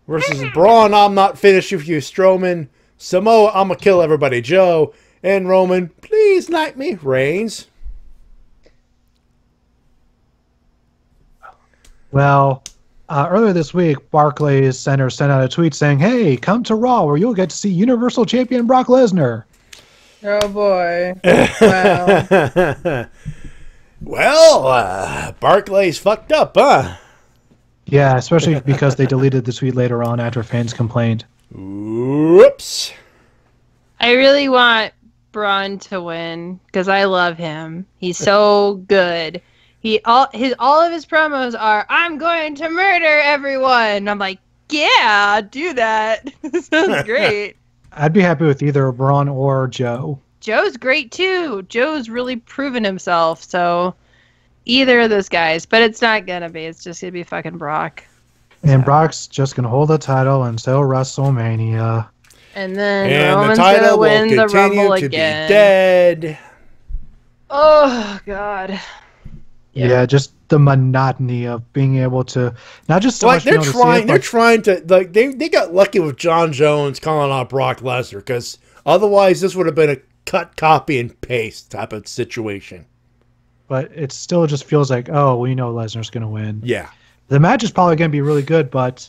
Versus Braun, I'm not finished with you, Strowman. Samoa, I'm gonna kill everybody, Joe. And Roman, please knight me, Reigns. Well, earlier this week, Barclays Center sent out a tweet saying, "Hey, come to Raw where you'll get to see Universal Champion Brock Lesnar." Oh boy! Wow. Well, Barclays fucked up, huh? Yeah, especially because they deleted the tweet later on after fans complained. Whoops. I really want Braun to win because I love him. He's so good. All of his promos are, "I'm going to murder everyone." I'm like, yeah, do that. Sounds great. I'd be happy with either Braun or Joe. Joe's great too. Joe's really proven himself. So either of those guys, but it's not gonna be. It's just gonna be fucking Brock. And Brock's just gonna hold the title until WrestleMania. And then Roman's gonna win the Rumble again. Be dead. Oh God. Yeah, just the monotony of being able to not just so much they're trying to they got lucky with John Jones calling out Brock Lesnar, because otherwise this would have been a cut, copy, and paste type of situation. But it still just feels like, oh, we know Lesnar's going to win. Yeah. The match is probably going to be really good, but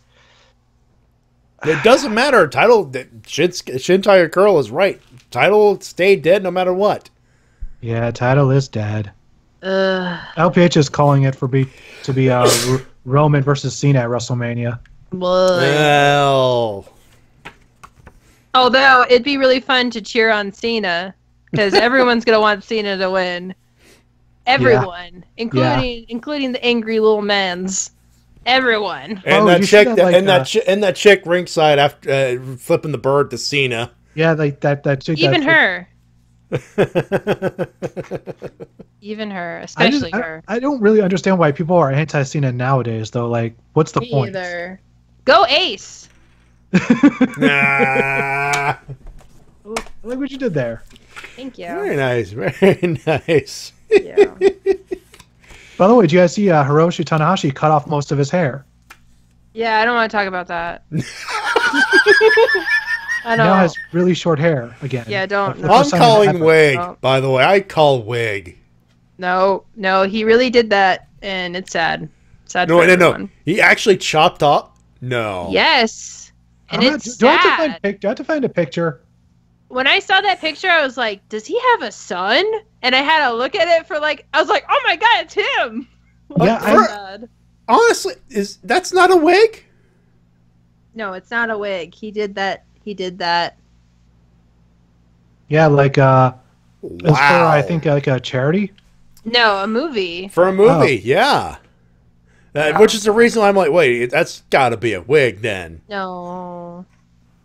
it doesn't matter. Title, Shintai Curl is right. Title stayed dead no matter what. Yeah, title is dead. LPH is calling it to be Roman versus Cena at WrestleMania. Well, although it'd be really fun to cheer on Cena because everyone's gonna want Cena to win. Everyone, including the angry little mans. Everyone. And that chick ringside after flipping the bird to Cena. Yeah, like that chick. Even her. Even her, especially her. I don't really understand why people are anti-Cena nowadays, though. Like, what's the point? Either. Go Ace. Nah. Look what you did there. Thank you. Very nice. Very nice. Yeah. By the way, did you guys see Hiroshi Tanahashi cut off most of his hair? Yeah, I don't want to talk about that. I now has really short hair again. Yeah, don't. I'm calling wig, by the way. I call wig. No, he really did that, and it's sad. Sad for everyone. No. He actually chopped off. No. Yes, and it's do I sad. have to find a picture? When I saw that picture, I was like, "Does he have a son?" And I had to look at it for I was like, "Oh my god, it's him!" Yeah, honestly, that's not a wig? No, it's not a wig. He did that. Yeah, like wow. For, I think like a charity. No, a movie. For a movie, yeah. Which is the reason I'm like, wait, that's got to be a wig then. No.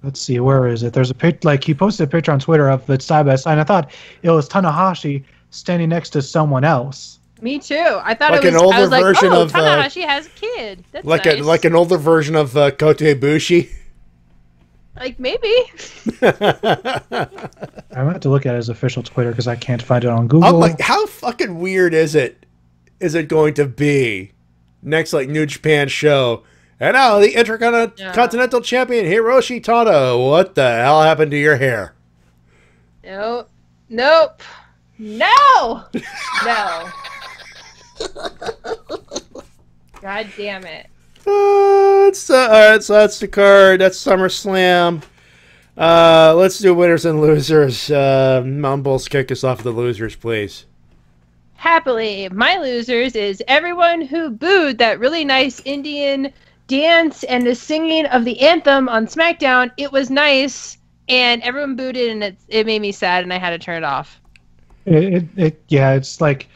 Let's see, where is it? There's a picture. Like he posted a picture on Twitter of it side by side. And I thought it was Tanahashi standing next to someone else. Me too. I thought like it was. An older I was like, version oh, of Tanahashi has a kid. That's nice. Like an older version of Kota Ibushi. Like maybe. I'm gonna have to look at his official Twitter because I can't find it on Google. I'm like, how fucking weird is it? Is it going to be next New Japan show? And now the Intercontinental Champion Hiroshi Tana. What the hell happened to your hair? Nope. No. God damn it. So that's the card. That's SummerSlam. Let's do winners and losers. Mumbles, kick us off the losers, please. Happily, my losers is everyone who booed that really nice Indian dance and the singing of the anthem on SmackDown. It was nice, and everyone booed it, and it made me sad, and I had to turn it off. It's like,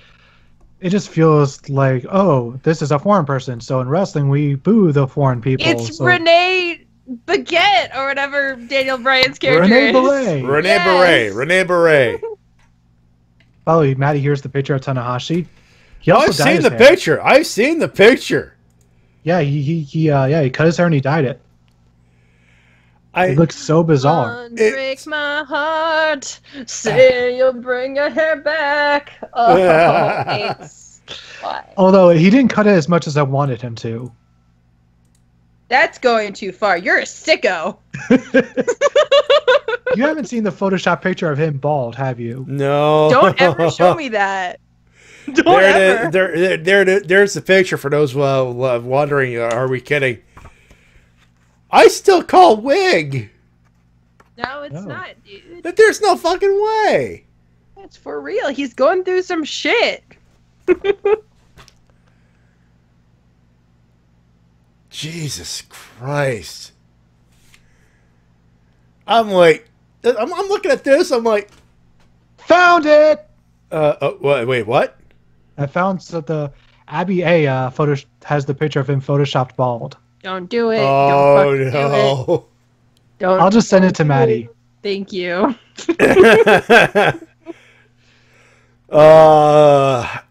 it just feels like, oh, this is a foreign person, so in wrestling we boo the foreign people. It's Renee Baguette or whatever Daniel Bryan's character Renee is. Beret. Renee Beret. Oh, Matty, here's the picture of Tanahashi. I've seen the picture. I've seen the picture. Yeah, he cut his hair and he dyed it. It looks so bizarre. Break my heart. Say you'll bring your hair back. Oh, it's why? Although he didn't cut it as much as I wanted him to. That's going too far. You're a sicko. You haven't seen the Photoshop picture of him bald, have you? No. Don't ever show me that. There's the picture for those wondering, are we kidding? I still call wig. No, it's not, dude. There's no fucking way. It's for real. He's going through some shit. Jesus Christ. I'm looking at this. I'm like, found it. Wait, what? I found that the Abby A photo has the picture of him photoshopped bald. Don't do it. Oh, Don't no. do it. Don't. I'll just send it to Matty. Thank you.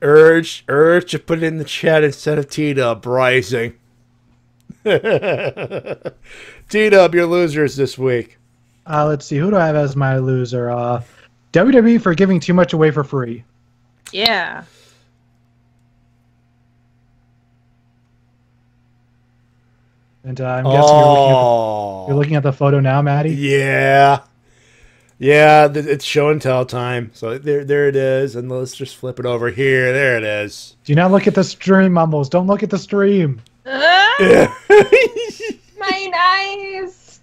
Urge to put it in the chat instead of T-Dub Rising. T-Dub, your losers this week. Let's see. Who do I have as my loser? WWE for giving too much away for free. Yeah. And I'm guessing you're looking at the photo now, Matty? Yeah. It's show and tell time. So there it is. And let's just flip it over here. There it is. Do not look at the stream, Mumbles. Don't look at the stream. My eyes.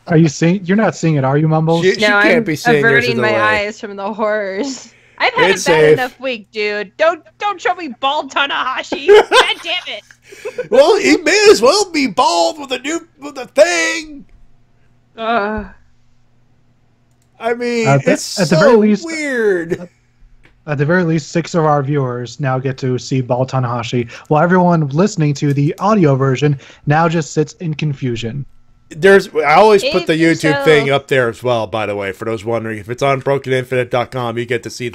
Are you seeing? You're not seeing it, are you, Mumbles? She can't be seeing averting my eyes from the horrors. I've had a bad enough week, dude. Don't show me bald Tanahashi. God damn it. Well, he may as well be bald with a thing. I mean, it's at the very least, weird. At the very least, 6 of our viewers now get to see bald Tanahashi, while everyone listening to the audio version now just sits in confusion. I always put the YouTube thing up there as well, by the way, for those wondering. If it's on BrokenInfinite.com, you get to see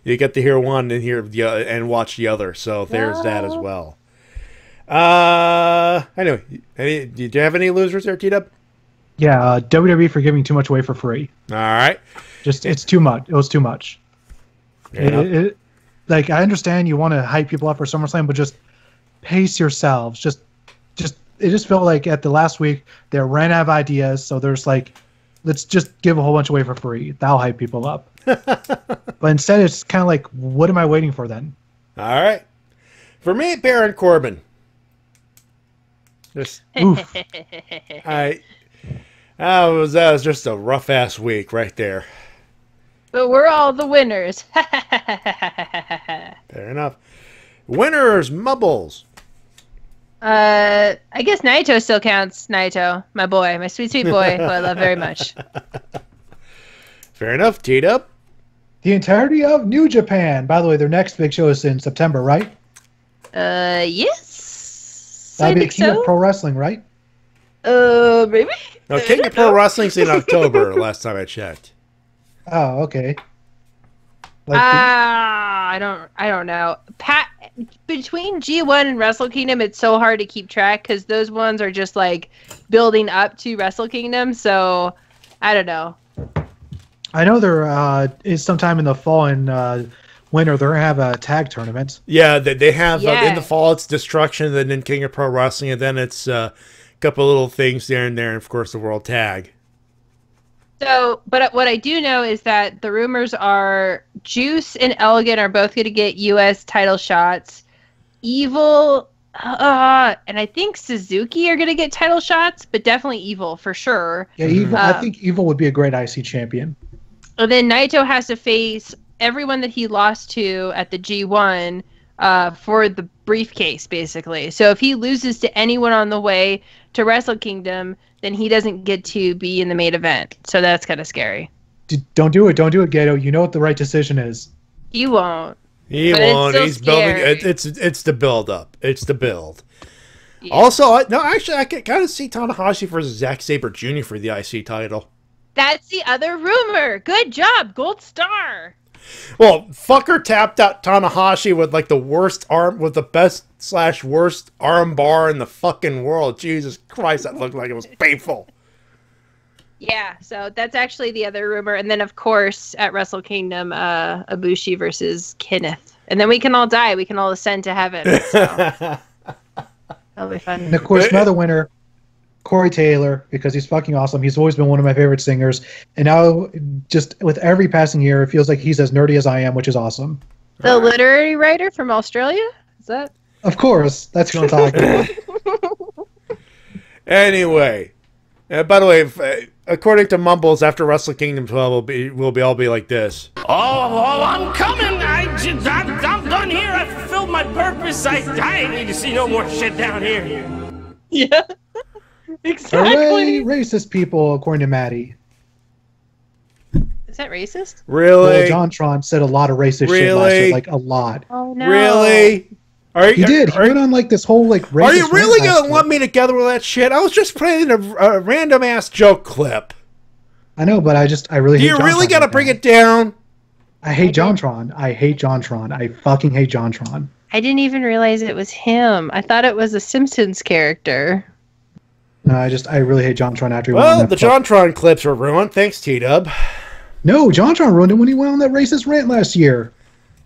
you get to hear one and hear and watch the other. So there's that as well. Anyway, do you have any losers there, T-Dub? Yeah, WWE for giving too much away for free. All right. It's too much. It was too much. Like, I understand you want to hype people up for SummerSlam, but just pace yourselves. It just felt like at the last week they ran out of ideas, so there's like, let's just give a whole bunch away for free. That'll hype people up. But instead, it's kind of like, what am I waiting for then? All right. For me, Baron Corbin. Just oof. That was just a rough ass week right there. But we're all the winners. Fair enough. Winners, Mumbles. I guess Naito still counts. Naito, my boy, my sweet, sweet boy, who I love very much. Fair enough. Teed up. The entirety of New Japan. By the way, their next big show is in September, right? Yes. That'd be King of Pro Wrestling, right? Maybe. No, King of Pro Wrestling's in October. Last time I checked. Oh, okay. I don't know. Between G1 and Wrestle Kingdom, it's so hard to keep track because those ones are just like building up to Wrestle Kingdom. So I don't know. I know there is sometime in the fall and winter they're gonna have a tag tournament. Yeah, they have in the fall it's Destruction, and then King of Pro Wrestling, and then it's a couple little things there and there, and of course the World Tag. So, but what I do know is that the rumors are Juice and Elegant are both going to get U.S. title shots. Evil and I think Suzuki are going to get title shots, but definitely Evil for sure. Yeah, Evil. I think Evil would be a great IC champion. And then Naito has to face everyone that he lost to at the G1 for the briefcase, basically. So if he loses to anyone on the way to Wrestle Kingdom, then he doesn't get to be in the main event. So that's kind of scary. Don't do it. Don't do it, Gato. You know what the right decision is. He won't. He won't. He's building. It's the build up. It's the build. Yeah. Also, actually, I can kind of see Tanahashi versus Zack Sabre Jr. for the IC title. That's the other rumor. Good job, Gold Star. Well, fucker tapped out Tanahashi with like the best/worst arm bar in the fucking world. Jesus Christ, that looked like it was painful. Yeah, so that's actually the other rumor. And then, of course, at Wrestle Kingdom, Ibushi versus Kenneth. And then we can all die. We can all ascend to heaven. So that'll be fun. And of course, another winner, Corey Taylor, because he's fucking awesome. He's always been one of my favorite singers. And now, just with every passing year, it feels like he's as nerdy as I am, which is awesome. The literary writer from Australia? Is that? Of course. That's who I'm talking about. Anyway. By the way, according to Mumbles, after Wrestle Kingdom 12, we'll all be like this. Oh, I'm coming. I'm done here. I fulfilled my purpose. I need to see no more shit down here. Yeah. Exactly. Hooray, racist people, according to Matty. Is that racist? Really? Well, JonTron said a lot of racist shit last year, like a lot. Oh, no. Really? He did. He went on like this whole like racist. Are you really rant going to last lump me together with that shit? I was just playing a random ass joke clip. I know, but I really hate Do you JonTron really got to right bring now. it down? I hate JonTron. I hate JonTron. I fucking hate JonTron. I didn't even realize it was him. I thought it was a Simpsons character. No, I really hate JonTron after he went Well, on the that JonTron clips were ruined. Thanks, T-Dub. No, JonTron ruined it when he went on that racist rant last year.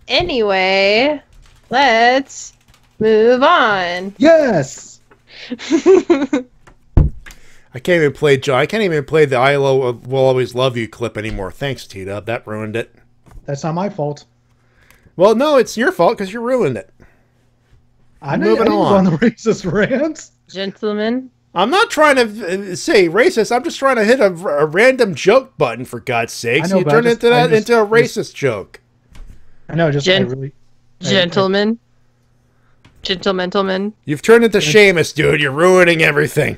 Anyway, let's move on. Yes. I can't even play the I Will Always Love You clip anymore. Thanks, T-Dub. That ruined it. That's not my fault. Well, no, it's your fault because you ruined it. I didn't go on the racist rants. Gentlemen. I'm not trying to say racist. I'm just trying to hit a random joke button, for God's sakes. I know, You but turn into a racist joke. I know, Gentlemen. Gentlemen. You've turned into Seamus, dude. You're ruining everything.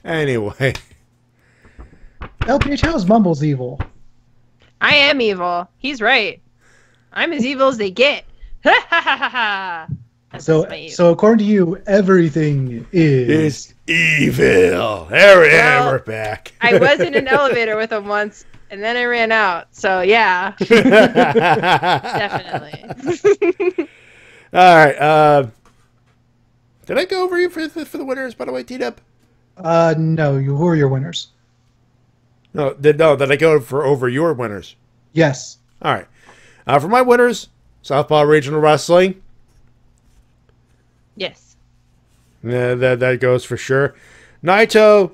Anyway. LPH, how's Mumbles evil? I am evil. He's right. I'm as evil as they get. Ha ha ha ha ha. So according to you, everything is evil. We're back. I was in an elevator with him once, and then I ran out. So yeah, definitely. All right. Did I go over you for the winners? By the way, T-Dub. No. Who are your winners? No. Did I go over your winners? Yes. All right. For my winners, Southpaw Regional Wrestling. Yes. That goes for sure. Naito,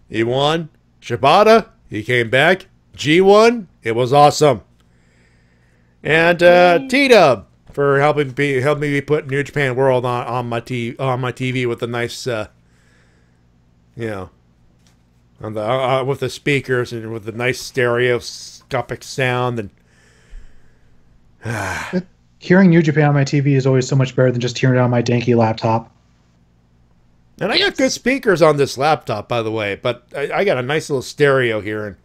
he won. Shibata, he came back. G won. It was awesome. And T-Dub for helping me put New Japan World on my TV with a nice, with the speakers and with the nice stereoscopic sound and. Hearing New Japan on my TV is always so much better than just hearing it on my danky laptop. And I got good speakers on this laptop, by the way, but I got a nice little stereo here, and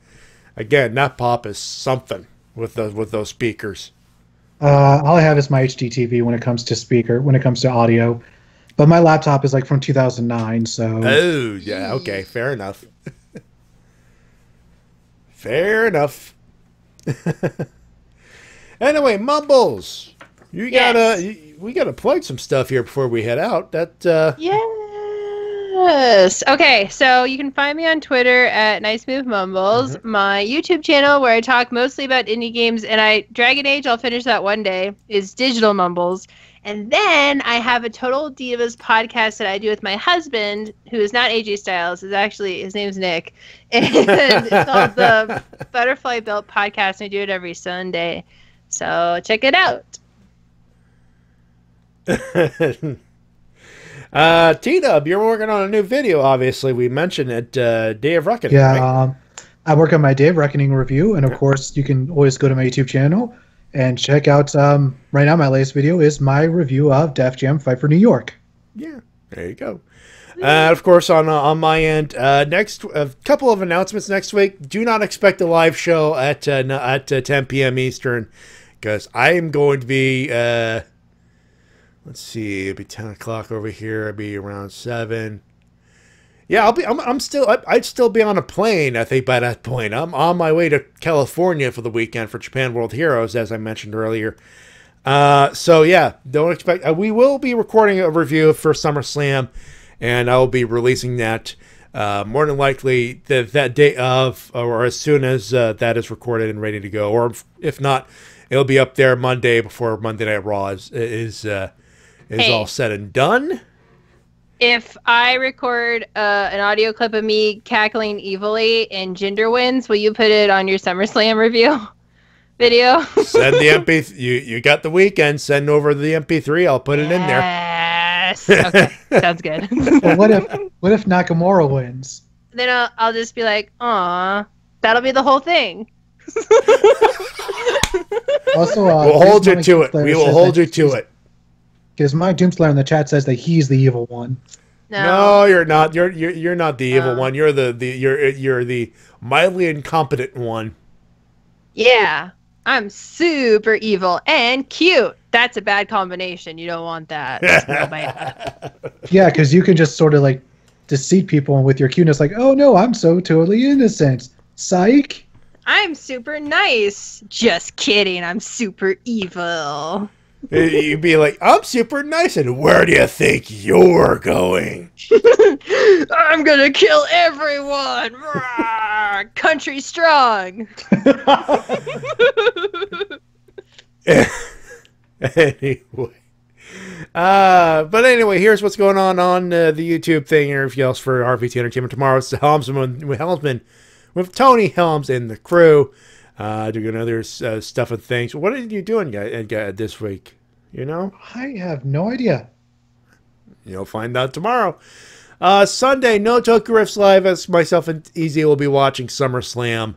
again, that pop is something with those speakers. All I have is my HD TV when it comes to audio, but my laptop is like from 2009, so. Oh yeah, okay, fair enough. Fair enough. Anyway, Mumbles. We gotta plug some stuff here before we head out. Yes. Okay, so you can find me on Twitter at Nice Move Mumbles. Mm-hmm. My YouTube channel, where I talk mostly about indie games, and Dragon Age, I'll finish that one day, is Digital Mumbles. And then I have a Total Divas podcast that I do with my husband, who is not AJ Styles. His name's Nick. And it's called the Butterfly Belt Podcast, and I do it every Sunday. So check it out. T-Dub, you're working on a new video, obviously. We mentioned it, Day of Reckoning. Yeah, right? I work on my Day of Reckoning review, and of course, you can always go to my YouTube channel and check out. Right now, my latest video is my review of Def Jam Fight for New York. Yeah, there you go. Of course, on my end, next a couple of announcements next week. Do not expect a live show at 10 p.m. Eastern, because I am going to be Let's see. It'll be 10 o'clock over here. It'll be around 7. Yeah, I'd still be on a plane, I think, by that point. I'm on my way to California for the weekend for Japan World Heroes, as I mentioned earlier. So yeah, don't expect, we will be recording a review for SummerSlam, and I will be releasing that, more than likely that day of, or as soon as, that is recorded and ready to go. Or if not, it'll be up there Monday before Monday Night Raw is all said and done. If I record an audio clip of me cackling evilly and Jinder wins, will you put it on your SummerSlam review video? Send the MP. You got the weekend. Send over the MP3. I'll put it in there. Yes. Okay. Sounds good. Well, what if Nakamura wins? Then I'll just be like, aw, that'll be the whole thing. Also, we'll hold you to it. We will hold you to it. Because Mike Doomslayer in the chat says that he's the evil one. No, you're not. You're not the evil one. You're you're the mildly incompetent one. Yeah, I'm super evil and cute. That's a bad combination. You don't want that. That's real bad. Yeah, because you can just sort of like deceive people with your cuteness, like, oh no, I'm so totally innocent. Psych. I'm super nice. Just kidding. I'm super evil. You'd be like, I'm super nice, and where do you think you're going? I'm gonna kill everyone. Rawr, country strong. Anyway. But anyway, here's what's going on the YouTube thing and everything else for RVT Entertainment tomorrow. It's the Helmsman with Tony Helms and the crew. Doing other stuff and things. What are you doing this week? You know? I have no idea. You'll find out tomorrow. Sunday, no Toku Riffs live, as myself and Easy will be watching SummerSlam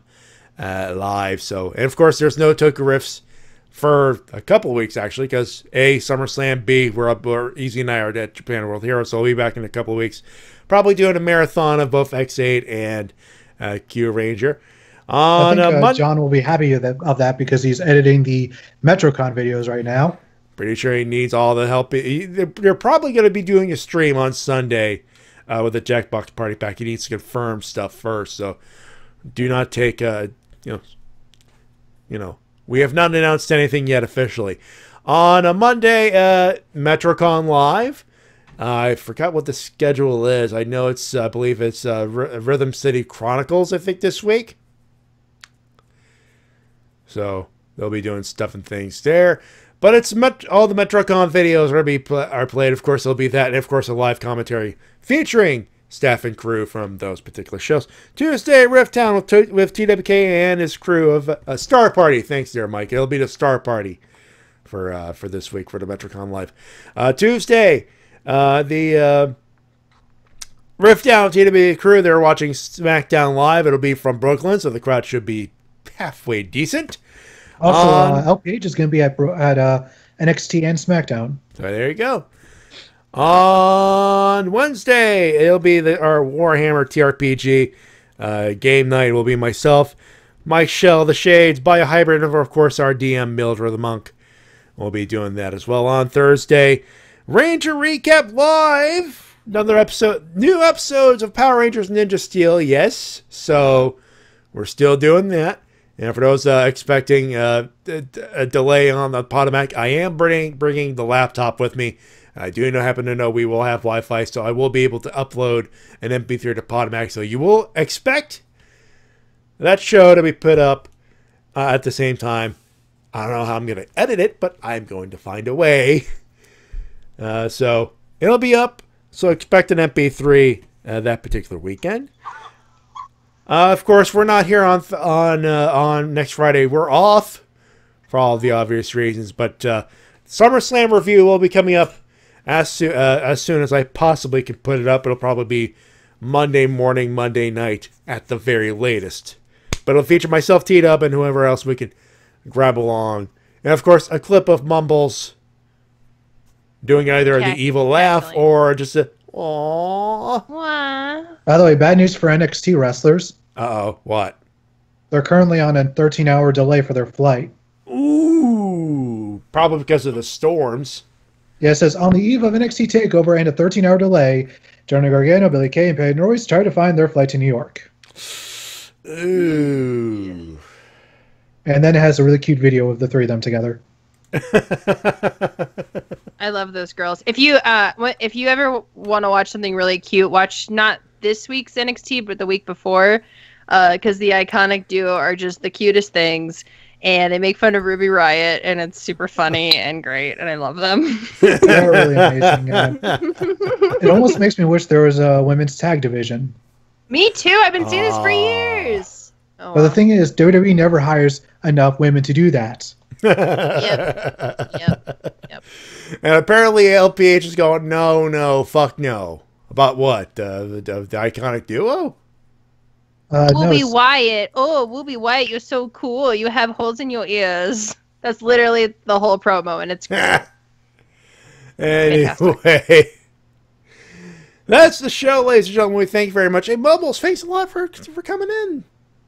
live. So, and of course, there's no Toku Riffs for a couple weeks, actually, because A, SummerSlam, B, we're Easy and I are at Japan World Heroes, so I'll be back in a couple weeks. Probably doing a marathon of both X8 and Q Ranger. I think John will be happy of that because he's editing the MetroCon videos right now. Pretty sure he needs all the help. They're probably going to be doing a stream on Sunday with the Jackbox Party Pack. He needs to confirm stuff first, so do not take we have not announced anything yet officially. On a Monday, MetroCon Live. I forgot what the schedule is. I know it's, I believe it's Rhythm City Chronicles, I think, this week. So they'll be doing stuff and things there. But it's all the MetroCon videos are played. Of course, there'll be that. And, of course, a live commentary featuring staff and crew from those particular shows. Tuesday, Rift Town with TWK and his crew of a Star Party. Thanks there, Mike. It'll be the Star Party for this week for the MetroCon Live. Tuesday, the Rift Town TWK crew, they're watching SmackDown Live. It'll be from Brooklyn, so the crowd should be halfway decent. Also, LPH is going to be at NXT and SmackDown. So there you go. On Wednesday, it'll be our Warhammer TRPG game night. Will be myself, Mike Shell, The Shades, Biohybrid, and of course our DM Mildred the Monk. We'll be doing that as well. On Thursday, Ranger Recap Live. Another episode, new episodes of Power Rangers Ninja Steel. Yes, so we're still doing that. And for those expecting a delay on the Potomac, I am bringing the laptop with me. I do happen to know we will have Wi-Fi, so I will be able to upload an MP3 to Potomac. So you will expect that show to be put up at the same time. I don't know how I'm going to edit it, but I'm going to find a way. So it'll be up. So expect an MP3 that particular weekend. Of course, we're not here on next Friday. We're off for all the obvious reasons. But SummerSlam review will be coming up as soon as I possibly can put it up. It'll probably be Monday morning, Monday night at the very latest. But it'll feature myself, T-Dub, and whoever else we can grab along. And, of course, a clip of Mumbles doing either the evil laugh or just a aww. By the way, bad news for NXT wrestlers. Uh-oh, what? They're currently on a 13-hour delay for their flight. Ooh, probably because of the storms. Yeah, it says, on the eve of NXT TakeOver and a 13-hour delay, Johnny Gargano, Billy Kay, and Peyton Royce try to find their flight to New York. Ooh. And then it has a really cute video of the three of them together. I love those girls. If you ever want to watch something really cute, watch not this week's NXT, but the week before, because the Iconic Duo are just the cutest things, and they make fun of Ruby Riott, and it's super funny and great, and I love them. They're really amazing. It almost makes me wish there was a women's tag division. Me too. I've been seeing this for years. Oh, but the thing is, WWE never hires enough women to do that. Yep. And apparently LPH is going, no, fuck no. About what? The Iconic Duo? Wooby Wyatt. Oh, Wooby Wyatt, you're so cool. You have holes in your ears. That's literally the whole promo, and it's great. Anyway. That's the show, ladies and gentlemen. We thank you very much. Hey, Mumbles, thanks a lot for coming in.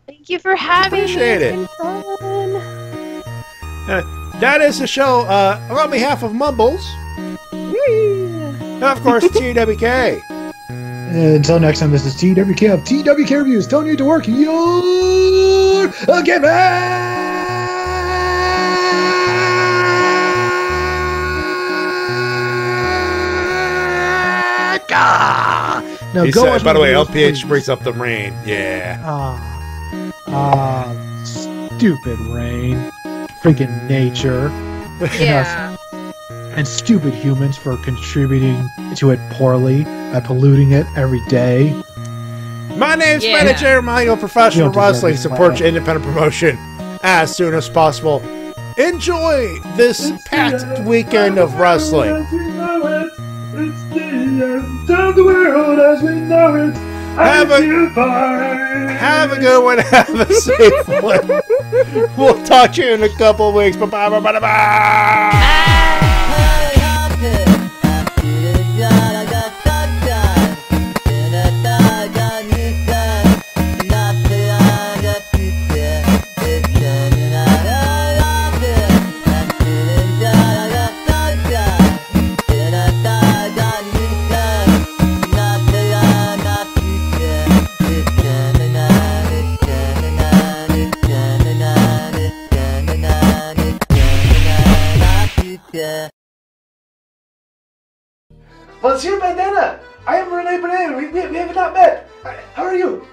Thank you for having me. Appreciate it. It's been fun. That is the show on behalf of Mumbles. And of course, TWK. Until next time, this is TWK of TWK Reviews, telling you to work your game No, go by the way, LPH brings up the rain. Yeah. Stupid rain. Freaking nature. Yeah. And stupid humans for contributing to it poorly by polluting it every day. My name's Matty Jay, reminding you of professional wrestling. Support your independent promotion as soon as possible. Enjoy this packed weekend of wrestling. It's the end of the world as we know it. Have a good one. Have a safe one. We'll talk to you in a couple of weeks. Bye-bye. Monsieur Bandana, I am Rene Banana. We have not met. How are you?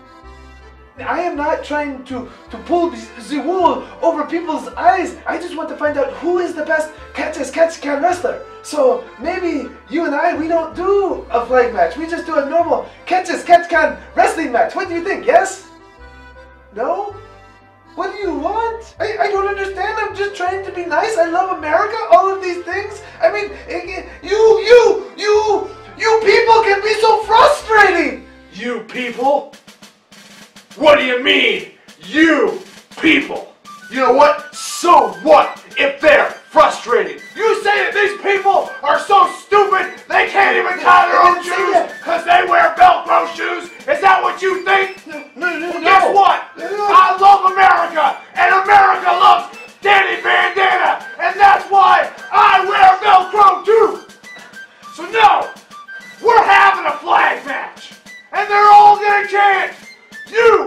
I am not trying to pull the wool over people's eyes. I just want to find out who is the best catch-as-catch-can wrestler. So maybe you and I, we don't do a flag match. We just do a normal catch-as-catch-can wrestling match. What do you think? Yes? No? What do you want? I don't understand. I'm just trying to be nice. I love America. All of these things. I mean, you people can be so frustrating. You people? What do you mean, you people? You know what? So what if they're frustrating? You say that these people are so stupid they can't even tie their own shoes because they wear Velcro shoes? Is that what you think? Well, guess what? I love America, and America loves Danny Bandana, and that's why I wear Velcro too. So no, we're having a flag match, and they're all gonna chant, "You